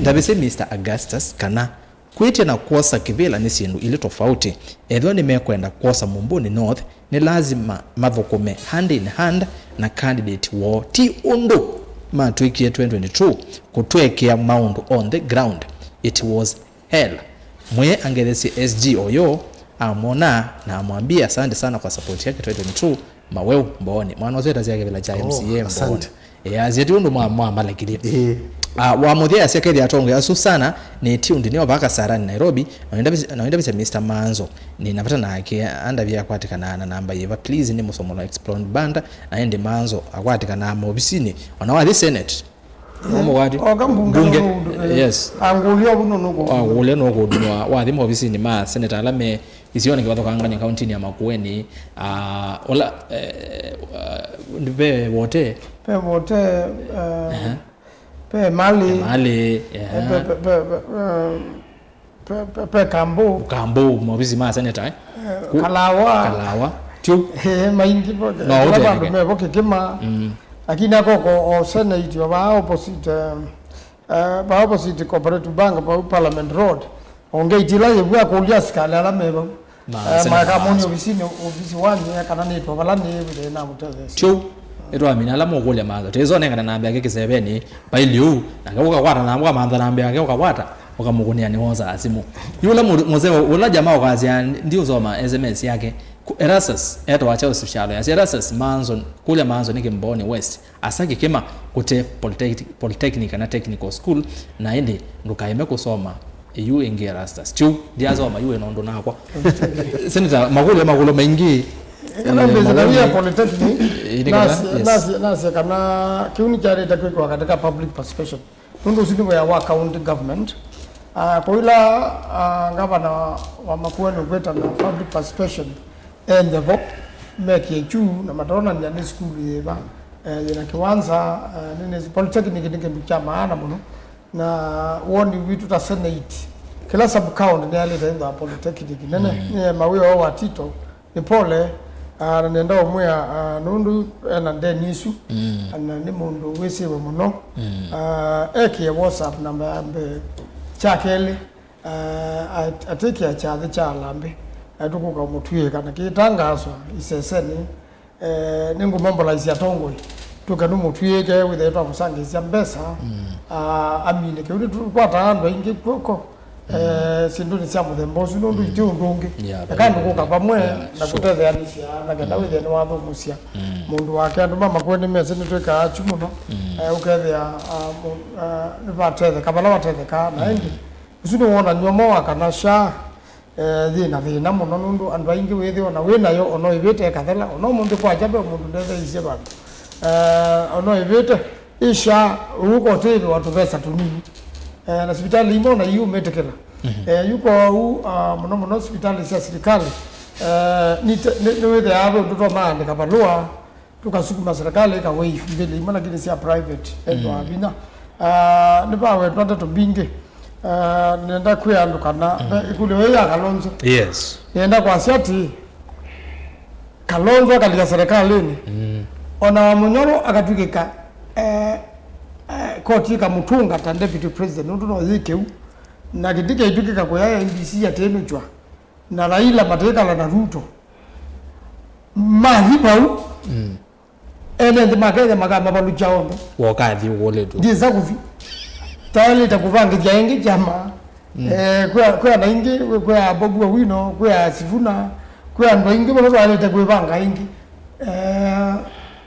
ndabise Mr Augustus kana kwite na kuosa Kivela ni sindu ili tofauti edho nimekwenda kuosa Mumbuni North ni lazima mathukume hand in hand na candidate wo ti undu matwiki 2022 kutwekea mound on the ground it was hell mwe angelesi SG oyo amona na amwambia asante sana kwa support yake 2022 Maweu mboni mwana wetu azia Kivela cha MCA mboni azeti undu mwa lakini wa muthia sekedi atongo asu sana ni tiundi ni obaka sarani Nairobi naenda bisa Mr Manzo ni napata na yake anda vya kwatikana na namba yeva please ni musomo la explode banda naende Manzo akwatikana mu obisini ona the senate omo wadi bunge yes angulio buno nuko angulio nuko dunwa wa the obisini ma senator alame isione kwa kanganya county ya Makueni ola ndibe wote pe mali pe kambo mobisi ma senator kalawa tu maingi boke baba meboke kema lakini akoko o senate wa opposite cooperative bank pa parliament road ongeitila yebwa kulia skala ala mebo makamoni ofisi wani kana ni to bala ni bile na muteze tu ero amina la mogolia maga tezo nenga na ambia kekisebeni bailiu nakabuka kwata na mbwa mandha na ambia keka kwata ukamugunia ni hoza asimu yule mzee ula jamaa wakazia ndio zoma SMS yake Erastus eto wacha usishalo ya Erastus Manzo kule Manzo nike Mboni West asaki kema kute polytechnic na technical school na ende ndukaime kusoma yu ingi Erastus chu diazo ma yu enondo nakwa senator magulo mengi kana bezania polytechnic nasi kana kiuni chare takwa katika public participation tundu sidibo ya county government kwa ila gavana wa Makueni kweta na public participation endevo meki chu na matona ni school yeba na kiwanza nini polytechnic ni cha maana muno na woni vitu ta senate kila sub county ni ale ndio polytechnic nene ni mawe wa Tito ni pole nenda omwe nundu na ndenisu na ni mundu wesiwe muno eke WhatsApp namba ambe chakele ateke cha lambe atukuka mutwe kana kitangazo iseseni ningu mambo la isia tongwe tukanumu tuyeke withetwa musangizia mbesa amine kiuri tukwata andu aingi kwoko sindu ni cia muthemba ucio nundu iti undu ungi kandi guka pamwe na gutetheanisia na kenda withene wa thumucia mundu wake andu mamakwene mese ni twika achu muno ukethea ni batethe bala batetheka na indi ucio ni wona nyomo wakanasha thina muno nundu andu aingi withio na winayo ono ibite kathela ono mundu kwa jabe mundu ndetheithie bandu ono ibite isha uko tebe watu pesa tunini na hospitali imo na hiyo umetekela yuko muno hospitali cia serikali ni wethe abo ndoto maande kabalua tukasukuma serikali ka wave mbele imana kile cia private endo abina ni bawe twende tumbinge nenda kuyandukana ikule wewe Kalonzo yes nenda kwa siati Kalonzo kalia serikali ni ona munyoro akatwikika koti kamutunga ta deputy president nundu no yikeu na gidike itukika kwa ya NBC atenujwa na Raila matekala na Ruto mahibau ene ndimakeze magamba balu chaombe wakathi wole tu ndiza kuvi tayari takuvanga jaengi jama kwa na ingi kwa Bobu Wino kwa Sifuna kwa ndo ingi bono wale takuvanga ingi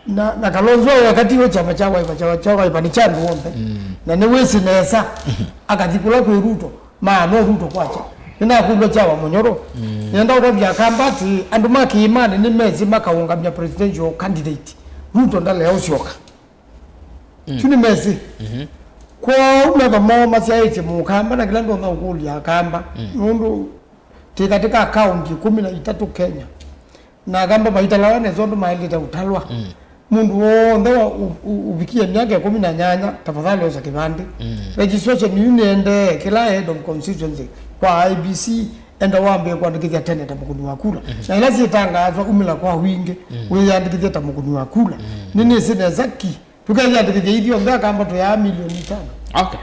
na Kalonzo wakati wo chama chawa ipani chandu wombe na ni wesi nesa akathikula kwa Ruto no Ruto kwacha nina kundo chawa munyoro nenda utabya kambati andu maki imani ni mezi makaungamya presidential candidate Ruto ndale usioka tuni mezi kwa umeva mama siaiti mukamba na kilando na ukulia kamba nundu katika account 13 Kenya na gamba baitalawane zondo maelita utalwa mundu wonde ubikie miaka 18 tafadhali oza kibande registration uniende kila head of constituency kwa IBC enda wambe kuandikithia tena tamukuni wa kula na ila zitangazwa umila kwa wingi wewe andikithia tamukuni wa kula nini sina zaki tukaja andikithia hiyo ngaka ambato ya milioni 5 okay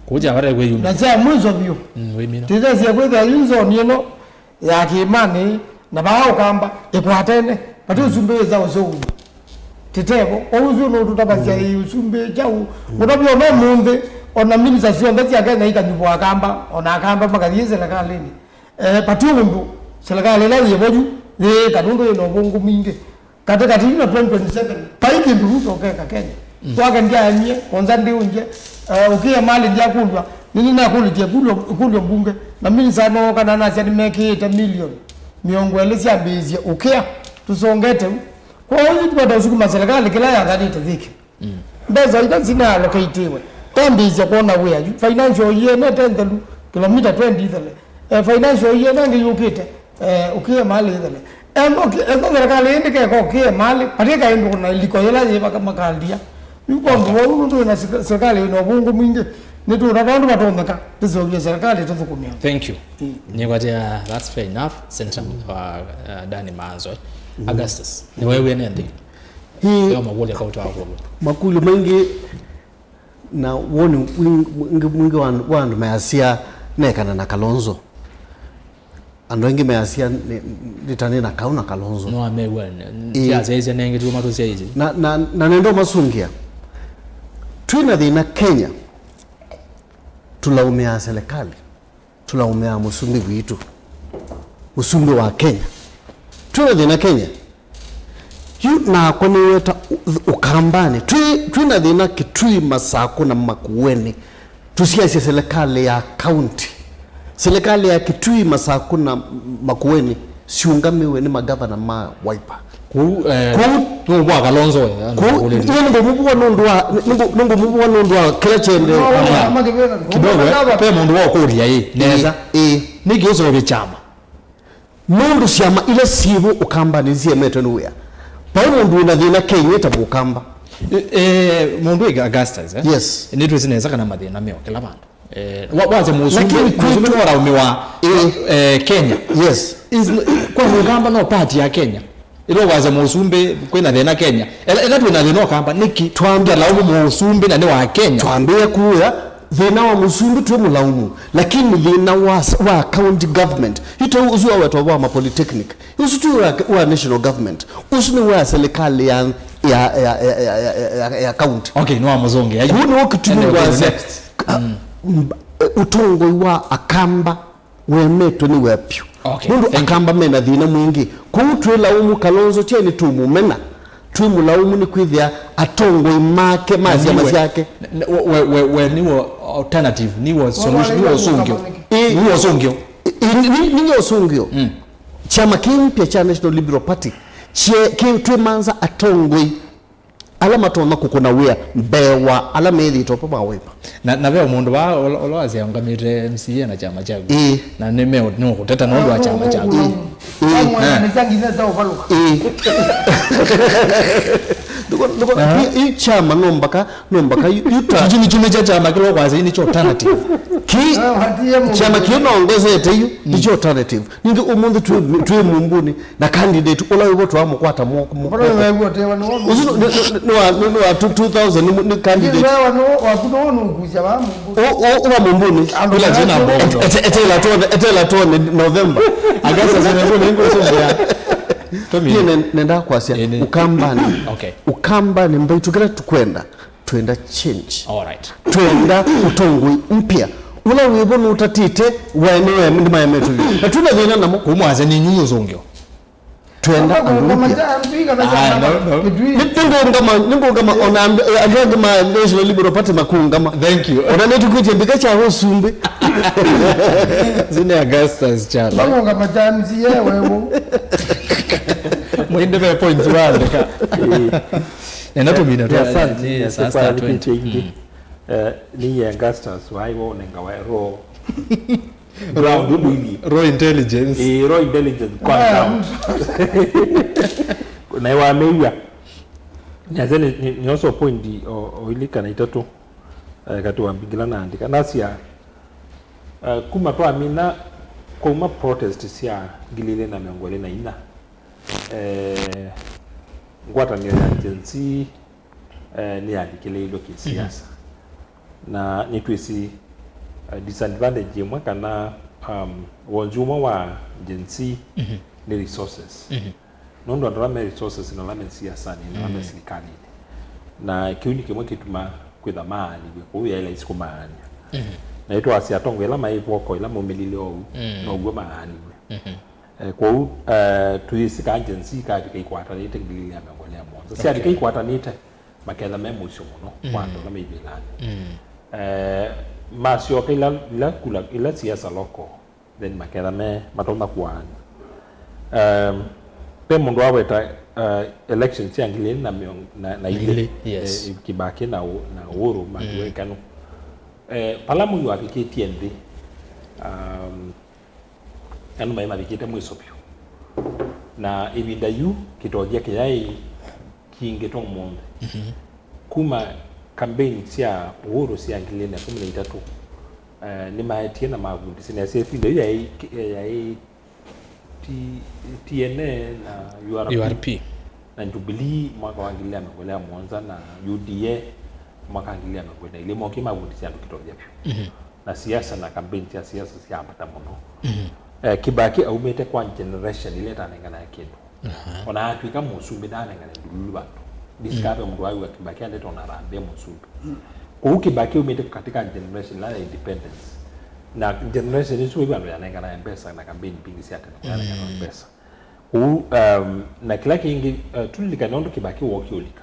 kuja wale kwe na cha mwanzo bio wemino tizezi ya kwenda yunzo nieno ya kimani na bao kamba ikwatene patu zumbe za uzo tetebo ouzo no tutabaza usumbe jau unabyo no mumbe ona minisa sio ndati akanya ikanyubo akamba ona akamba makalize la kalini patu undu serikali la yeboju le kadundu no bongo mingi katika tina 2027 paiki nduruto keka Kenya twaka ndia anye kwanza ndi unje ukia mali ndia kulwa nini na kulitie kulwa bunge na minisa no kana na sia nimeke 8 milioni miongo elisia bizi ukia tusongete kwa hiyo tupata usukuma serikali kila ya dhani taviki mbeza ita zina allocatiwe tambize kuona weya financial year na tendelu kilomita 20 idale financial year nange yukite ukia mali idale endo serikali indike ko ukia mali patika endo kuna iliko yela yeba kama kaldia yuko mbo ndo na serikali ino bungu mwingi nitu rabandu batondeka tizogye serikali tufukumia. Thank you. Nyegwatia that's fair enough. Senator Dani Manzo. Augustus. Ni wewe nende. Hii magoli akautwa hapo. Makulu mengi na woni mwingi wandu measia nekana na Kalonzo. Ando wengi measia litani na kauna Kalonzo. No amewe. Ya sasa nenge tu matusia hizi. Na nendo masungia. Twina thina Kenya. Tulaumia serikali. Tulaumia musumbi witu. Musumbi wa Kenya. Twina thina Kenya. Na kwenye weta ukambani. Twina thina Kitui Masako na Makueni. Tusiasi serikali ya county. Serikali ya Kitui Masako na Makueni siungamiwe ni magavana ma Wiper. Ku kwa Kalonzo nungu mubuwa nundua kila chende kidogo pe mundu wa kuria hii neza niki uso bichama nundu siama ile sivu ukamba nizie meto nuya pa mundu na thina Kenya tabukamba mundu iga Augustus yes nitu zineza kana mathina meo kila bandu waze muzumbi wara umiwa Kenya yes kwa mugamba no party ya Kenya ilo waza musumbe kwena thina Kenya ela twina thina kamba niki twambia laumu musumbe na ni wa Kenya twambia kuya thina wa musumbe twe mulaumu lakini thina wa county government hito uzua watu wa ma polytechnic usutu wa national government usuni wa serikali ya ya county. Okay, no amuzonge. Kuno kitunugwaze utongo wa akamba wemeto ni wepyo. Mundu akamba mena dhina mwingi. Kutwela umu Kalonzo cheni tumumena. Tumulaumu ni kwithia atongo imake mazi ya mazi yake. Niwo alternative, niwo solution, niwo sungyo. Niwo sungyo. Niwo sungyo. Chama kimpya cha National Liberal Party kitwe manza atongwe alama tona kukuna wea mbewa alama ili itopa mawepa na veo mundu wa olowazi ya ungamire MCA na chama chagu na nimeo ni kuteta na wa chama chagu hii chama nombaka yuta chumi cha chama kilo kwazi ini cho alternative chama kinaongeza ete ni alternative ninge umundu tuwe mumbuni na candidate ola yobo twa mukwata mo no 2000 ni candidate wa mumbuni bila jina bondo etela tone November agasa zinazona ingo sombea Yene nenda kwasia ukambani. Okay. Ukambani mbai tukira tuenda change. All right. Tuenda utongwe mpya. Ula wibona utatite waenewe ndima ya metu. Na tuna dhina namo kumwaze ni nyuyo zongyo. Tuenda mpya. Ningo ngama ona ngama National Liberal Party makungama. Thank you. Ona netu kuche bikacha hosumbe. Zine Augustus chala. Bango ngama jamzi yewe. Mwende kwa point wale ka. Natumina tu asante sasa 20 ni Augustus waiwo nenga ro raw intelligence raw intelligence kwa na wa meya nyazele ni also point oilika na itatu kati wa mbigila na andika nasia kuma to amina kuma protest sia gilile na miongole na ina ngwata ni agency ni andikile ilo kisiasa na nitwisi disadvantage mwaka na wonjuma wa agency ni resources nondo ndalama resources na lama siasa ni lama serikali na kiuni kimwe kituma kwithamani kwa hiyo ile isiku maani na ito asiatongo ila maipo ko ila mumilile au no gwa maani kwa tuisika agency ka ikwata nite ngilile amengolea mwanzo si adika ikwata nite makela memo isho muno kwando na meibilani masio ila kula ila siasa loko then makela me matoma kwani pe mundu aweta elections ya ngilile na ile yes. Kibaki na Uhuru maduwe kanu palamu yu apiketi ende kanu maima apiketi mwisopyo na ibinda yu kitojia kiyai kiingetong monde kuma campaign siya Uhuru siya ngilile na 13 ni maetie na mavundi sina sefinda yu yai TNA na URP na Jubilee mwaka wangilia amegolea Mwanza na UDA mwaka wangilia amegolea ile mwaka mavundi siya kitojia pyo na siasa na campaign ya siasa siya apata muno Kibaki aumete kwa generation ile tanengana ya kindu ona atwika musumbi danengana ndululu bantu discover mtu wa Kibaki ande tona rambe musumbi kwa Kibaki aumete katika generation la independence na generation hizo bado yanengana mpesa na campaign pingi siya tena mpesa na kila kingi tulika nondo Kibaki wokiolika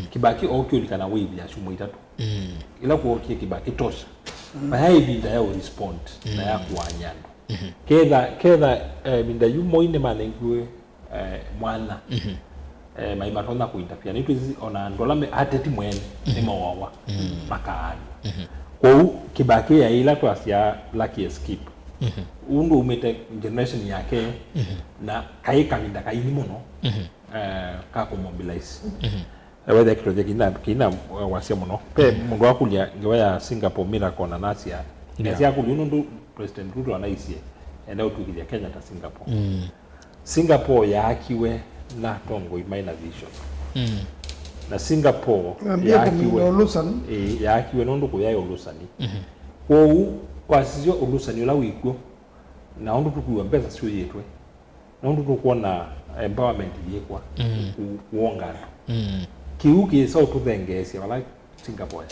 Kibaki wokiolika na wewe ya shumo itatu ila kuokie Kibaki tosha baadaye binda yao respond na ya kuanyana keda binda yumo ine manengwe mwana maimatona kuintapia nitu hizi ona ndola me ateti mwene ni mawawa makaani kwa Kibaki ya ila kwa siya lucky escape undu umete generation yake na kaika binda kaini muno kako mobilize whether kitoje kina wasia muno pe mundu wakulia ngewa ya Singapore miracle na nasia nasia kuliundu President Ruto anaisie eneo tukilia Kenya ta Singapore Singapore yaakiwe na tongo imaina vision na Singapore yaakiwe nondo kuyayo olusani kwa wasizio olusani ola wikwo na ondo tukuwa mpesa sio yetwe nondo tukuwa na empowerment yekwa kuongana kiuki so tuthengesi wala Singapore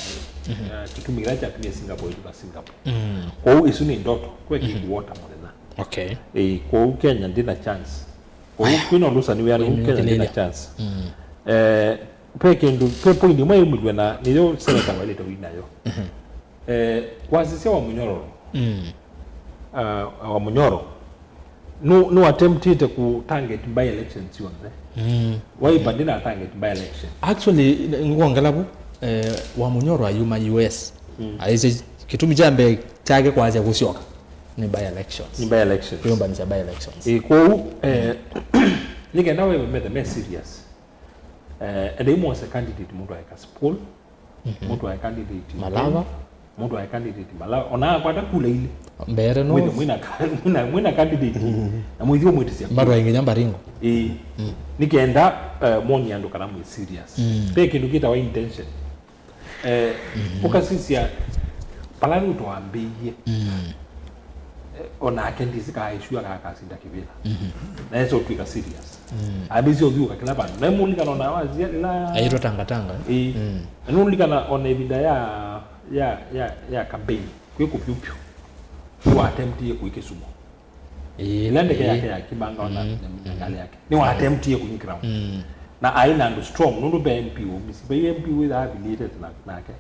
tutumira cha pia Singapore tu Singapore kwa hiyo isu ni ndoto kwa kikuota mwana kwa hiyo Kenya ndina chance kwa hiyo kuna rusa ni wale Kenya ndina chance peke ndu pepo ndi mwe mudwe na nilio senata wale to winayo kwa sisi wa Munyoro wa Munyoro no attempt ku target by elections yonze why bandina target by election actually ngongalabu wa Munyoro ayuma US aize kitumi jambe chake kwaje kusioka ni by elections kuyomba ni by elections kwa nigenda wewe with the serious and he was a candidate mtu akaspol mtu a candidate Malava mtu a candidate Malava ona kwata kule ile mbere no mwina candidate na mwithio mwitisia mara inge nyamba ringo nigenda moni ando kana mwe serious peke ndukita wa intention ukasisia palani utoambiye ona akendisi ka issue akasinda kibila na hizo twika serious abizo vyuka kila bana na mulika na wazi la airo tanga nulika na ona ebida ya campaign kwiko pyupyu wa attempt ye kuikesumo lende yake ya kibanga ona ngale yake ni wa attempt ye kunyikira na aina ndo strong nundu be MP misi be MP with affiliated nake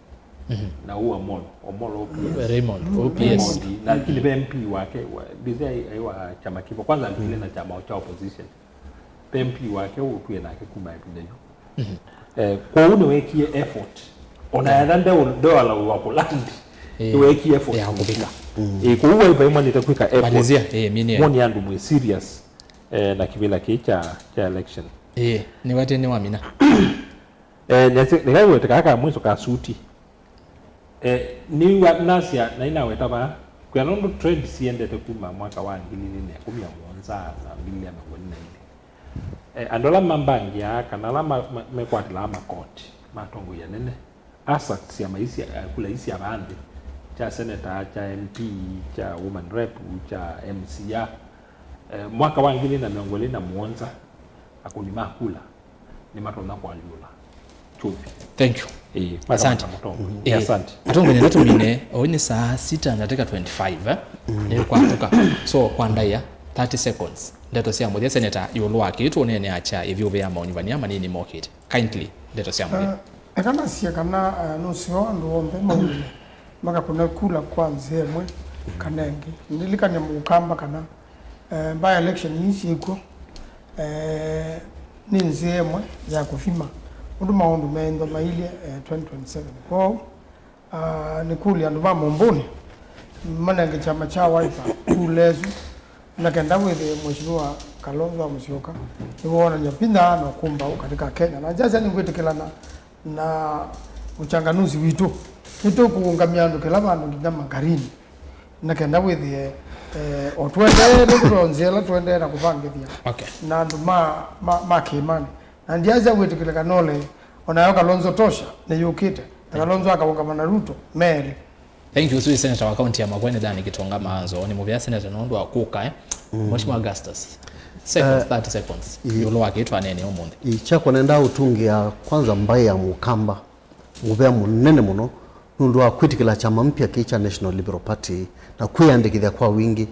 na huwa Omolo OPS Raymond OPS na kile be MP wake bizi aiwa chama kipo kwanza vile na chama cha opposition MP wake utwe nake kuma ipindeyo kwa une wekie effort ona yanda ndo ala wa Poland wekie effort ya kubika kwa huwa ipa imani itakwika effort malizia mimi moni yandu mwe serious na kibila cha election ni wate ni wamina nikawe takaka mwiso ka suti ni wa nasia na inaweta ba kwa nondo trend siende tekuma mwaka wa 2010 na 2014 andola mambangi ya kanala mekwatila makoti matongo ya nene asa sia maisi kula isi abande cha senator cha MP cha woman rep cha MCA mwaka wa 2017 akunima kula ni matona kwa yula chupi thank you asante asante atongo ni mine oni saa 6 nataka 25 ni kwa toka so kwa ndaya 30 seconds ndeto sia moja senator yolo wake itu onene acha ivyo vya maoni ama nini mokit kindly ndeto sia moja akana sia kana nusio ndo ombe mauli maka kuna kula kwanza mwe kanenge nilikanya mukamba kana by election yisiko ninzemwe ya kufima undu maundu mendo maili 2027 kwa nikuli andu ba momboni manenge chama cha Wiper kulezu na kenda wethe mheshimiwa Kalonzo Musyoka niwona nyapinda na kumba katika Kenya na jaza ni kwetekelana na uchanganuzi witu nito kuungamia andu kila bandu nginya magarini na kenda wethe otwende nduronzela twende na kubangithia na andu ma kimani na ndiaza kwetekeleka nole onayo Kalonzo tosha ni yukite Kalonzo akaungamana Ruto mere. Thank you to Senator wa county ya Makwene Dani Kitonga Maanzo ni muvya Senator nondo akuka Mheshimiwa Augustus seconds 30 seconds yolo wake itwa nene omunde ichakwa nenda utungi ya kwanza mbaye ya mukamba muvya munene muno nundu akwitikila chama mpya kicha National Liberal Party na kuyandikithia kwa wingi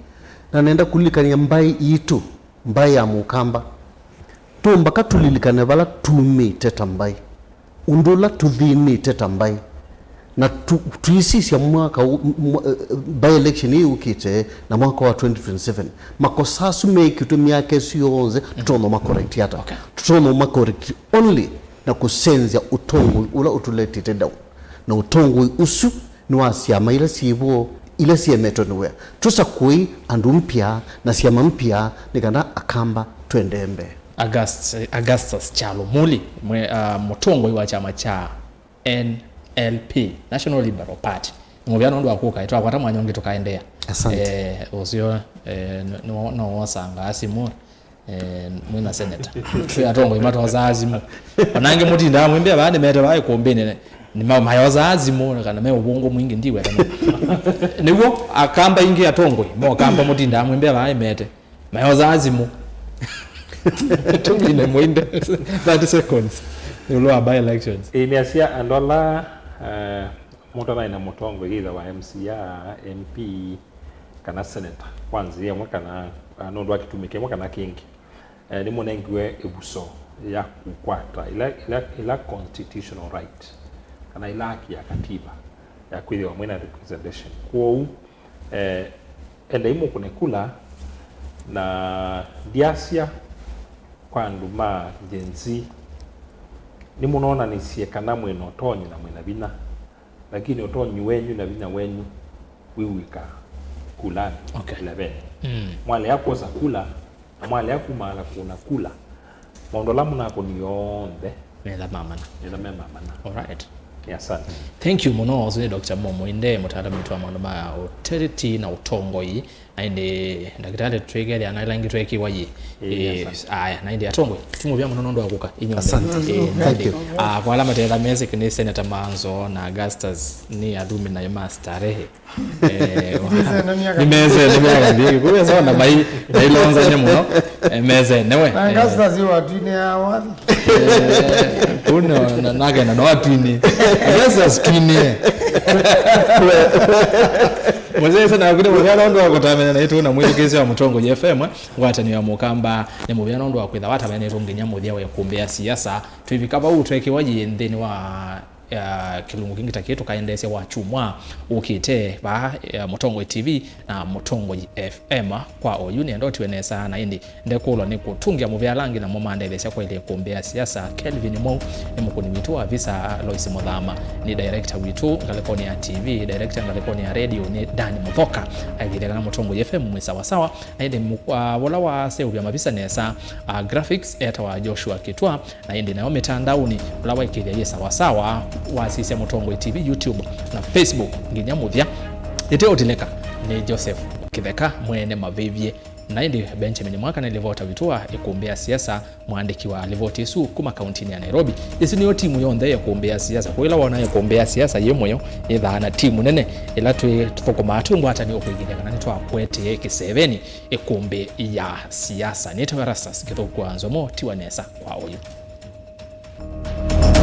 na nenda kulikania mbaye itu mbaye ya mukamba tumba katulilikane bala tumi teta mbaye undula tudhini teta mbaye na tuisisi ya mwaka by election hii ukite na mwaka wa 2027 makosa sumeki tumiake siyonze tutono makorrect yata tutono makorrect only na kusenzya utongo ula utuletite down na utongo usu ni wasiama ila sibo ila siemeto niwe tusa kui andu mpya na siama mpya nikanda akamba twendembe Augustus Chalo Muli mutongo wa chama cha NLP National Liberal Party ngobyano ndo akuka itwa kwata mwanyonge tukaendea osio no wasanga asimu mwina senator atongo imato zazimu onange mutinda mwembe abane meta baye kombene ni mayoza azimu kana me ubongo mwingi ndiwe kana niwo akamba ingi atongo mo kamba mutinda mwembe baye mete mayoza azimu tumine mwinde 30 seconds Ulwa by elections. Iliasia andola mutana ina mutongo either wa MCA, MP kana senator. Kwanza ya mwaka na nondwa kitumike mwaka na kingi. Ni munengiwe ebuso ya kukwata ila constitutional right. Kana ila haki ya katiba ya kwithiwa mwina representation. Kwa ende imo kunekula na diasia kwa nduma jenzi ni munaona nisiekana mwena otonyi na mwena bina, lakini otonyi wenyu na bina wenyu wiwika kulani 11 mwale yako za kula na mwale yako mala kuna kula maondola munako niyonde Mela mamana. Alright. Yes, thank you muno zwe Dr. Momo inde mutaalamu wetu wa mambo ya authority na utongo hii ainde ndagitale twegele anailangi tweki wayi aya na inde atongo timu bya muno ndo akuka inyonde thank you kwa alama tena music ni Senator Manzo na Augustus ni adumi na yema starehe nimeze nimeaga bigi kwa sababu na bai ilonza nyemuno meze newe Augustus wa dunia awali kuno naga na watwini Augustus twini Mzee sana kule mubyano ndo akotamenya na itu na mwelekezi wa Mutongo FM watani wa mukamba ne mubyano ndo akwitha watamenya itu nginya muthia wa kumbea siasa twibikaba utweke waji ndeni wa kilungu kingi takitu kaendesya wa chumwa ukite ba Mutongo TV na Mutongo FM kwa oyuni ndo twenesa na indi ndekulo ni kutungia muvyalangi na momanda ilesya kwa ile kumbea siasa. Kelvin Mo ni mukuni witu wa visa Lois Modhama ni director witu ngalikoni ya TV, director ngalikoni ya radio ni Dani Muthoka agirega na Mutongo FM mwisawa sawa na indi wala wa seu vya mabisa nesa graphics eta wa Joshua Kitwa na indi na mitandaoni wala wa ikiria yesawa sawa wasisi Mutongo TV YouTube na Facebook nginya muthia ite otileka ni Joseph Kitheka mwene mavivye na indi Benjamin Mwaka na Livota Vitua ikumbea siasa mwandiki wa Livoti Su kuma kaunti ya Nairobi. Isi niyo timu yonde ya kumbea siasa kwa ila wana ya kumbea siasa yemoyo idha na timu nene ila tufoko matungu hata ni okuigideka na nitwa kwete K7 ikumbe ya siasa nitawarasa sikito kwa nzomo tiwa nesa kwa oyu.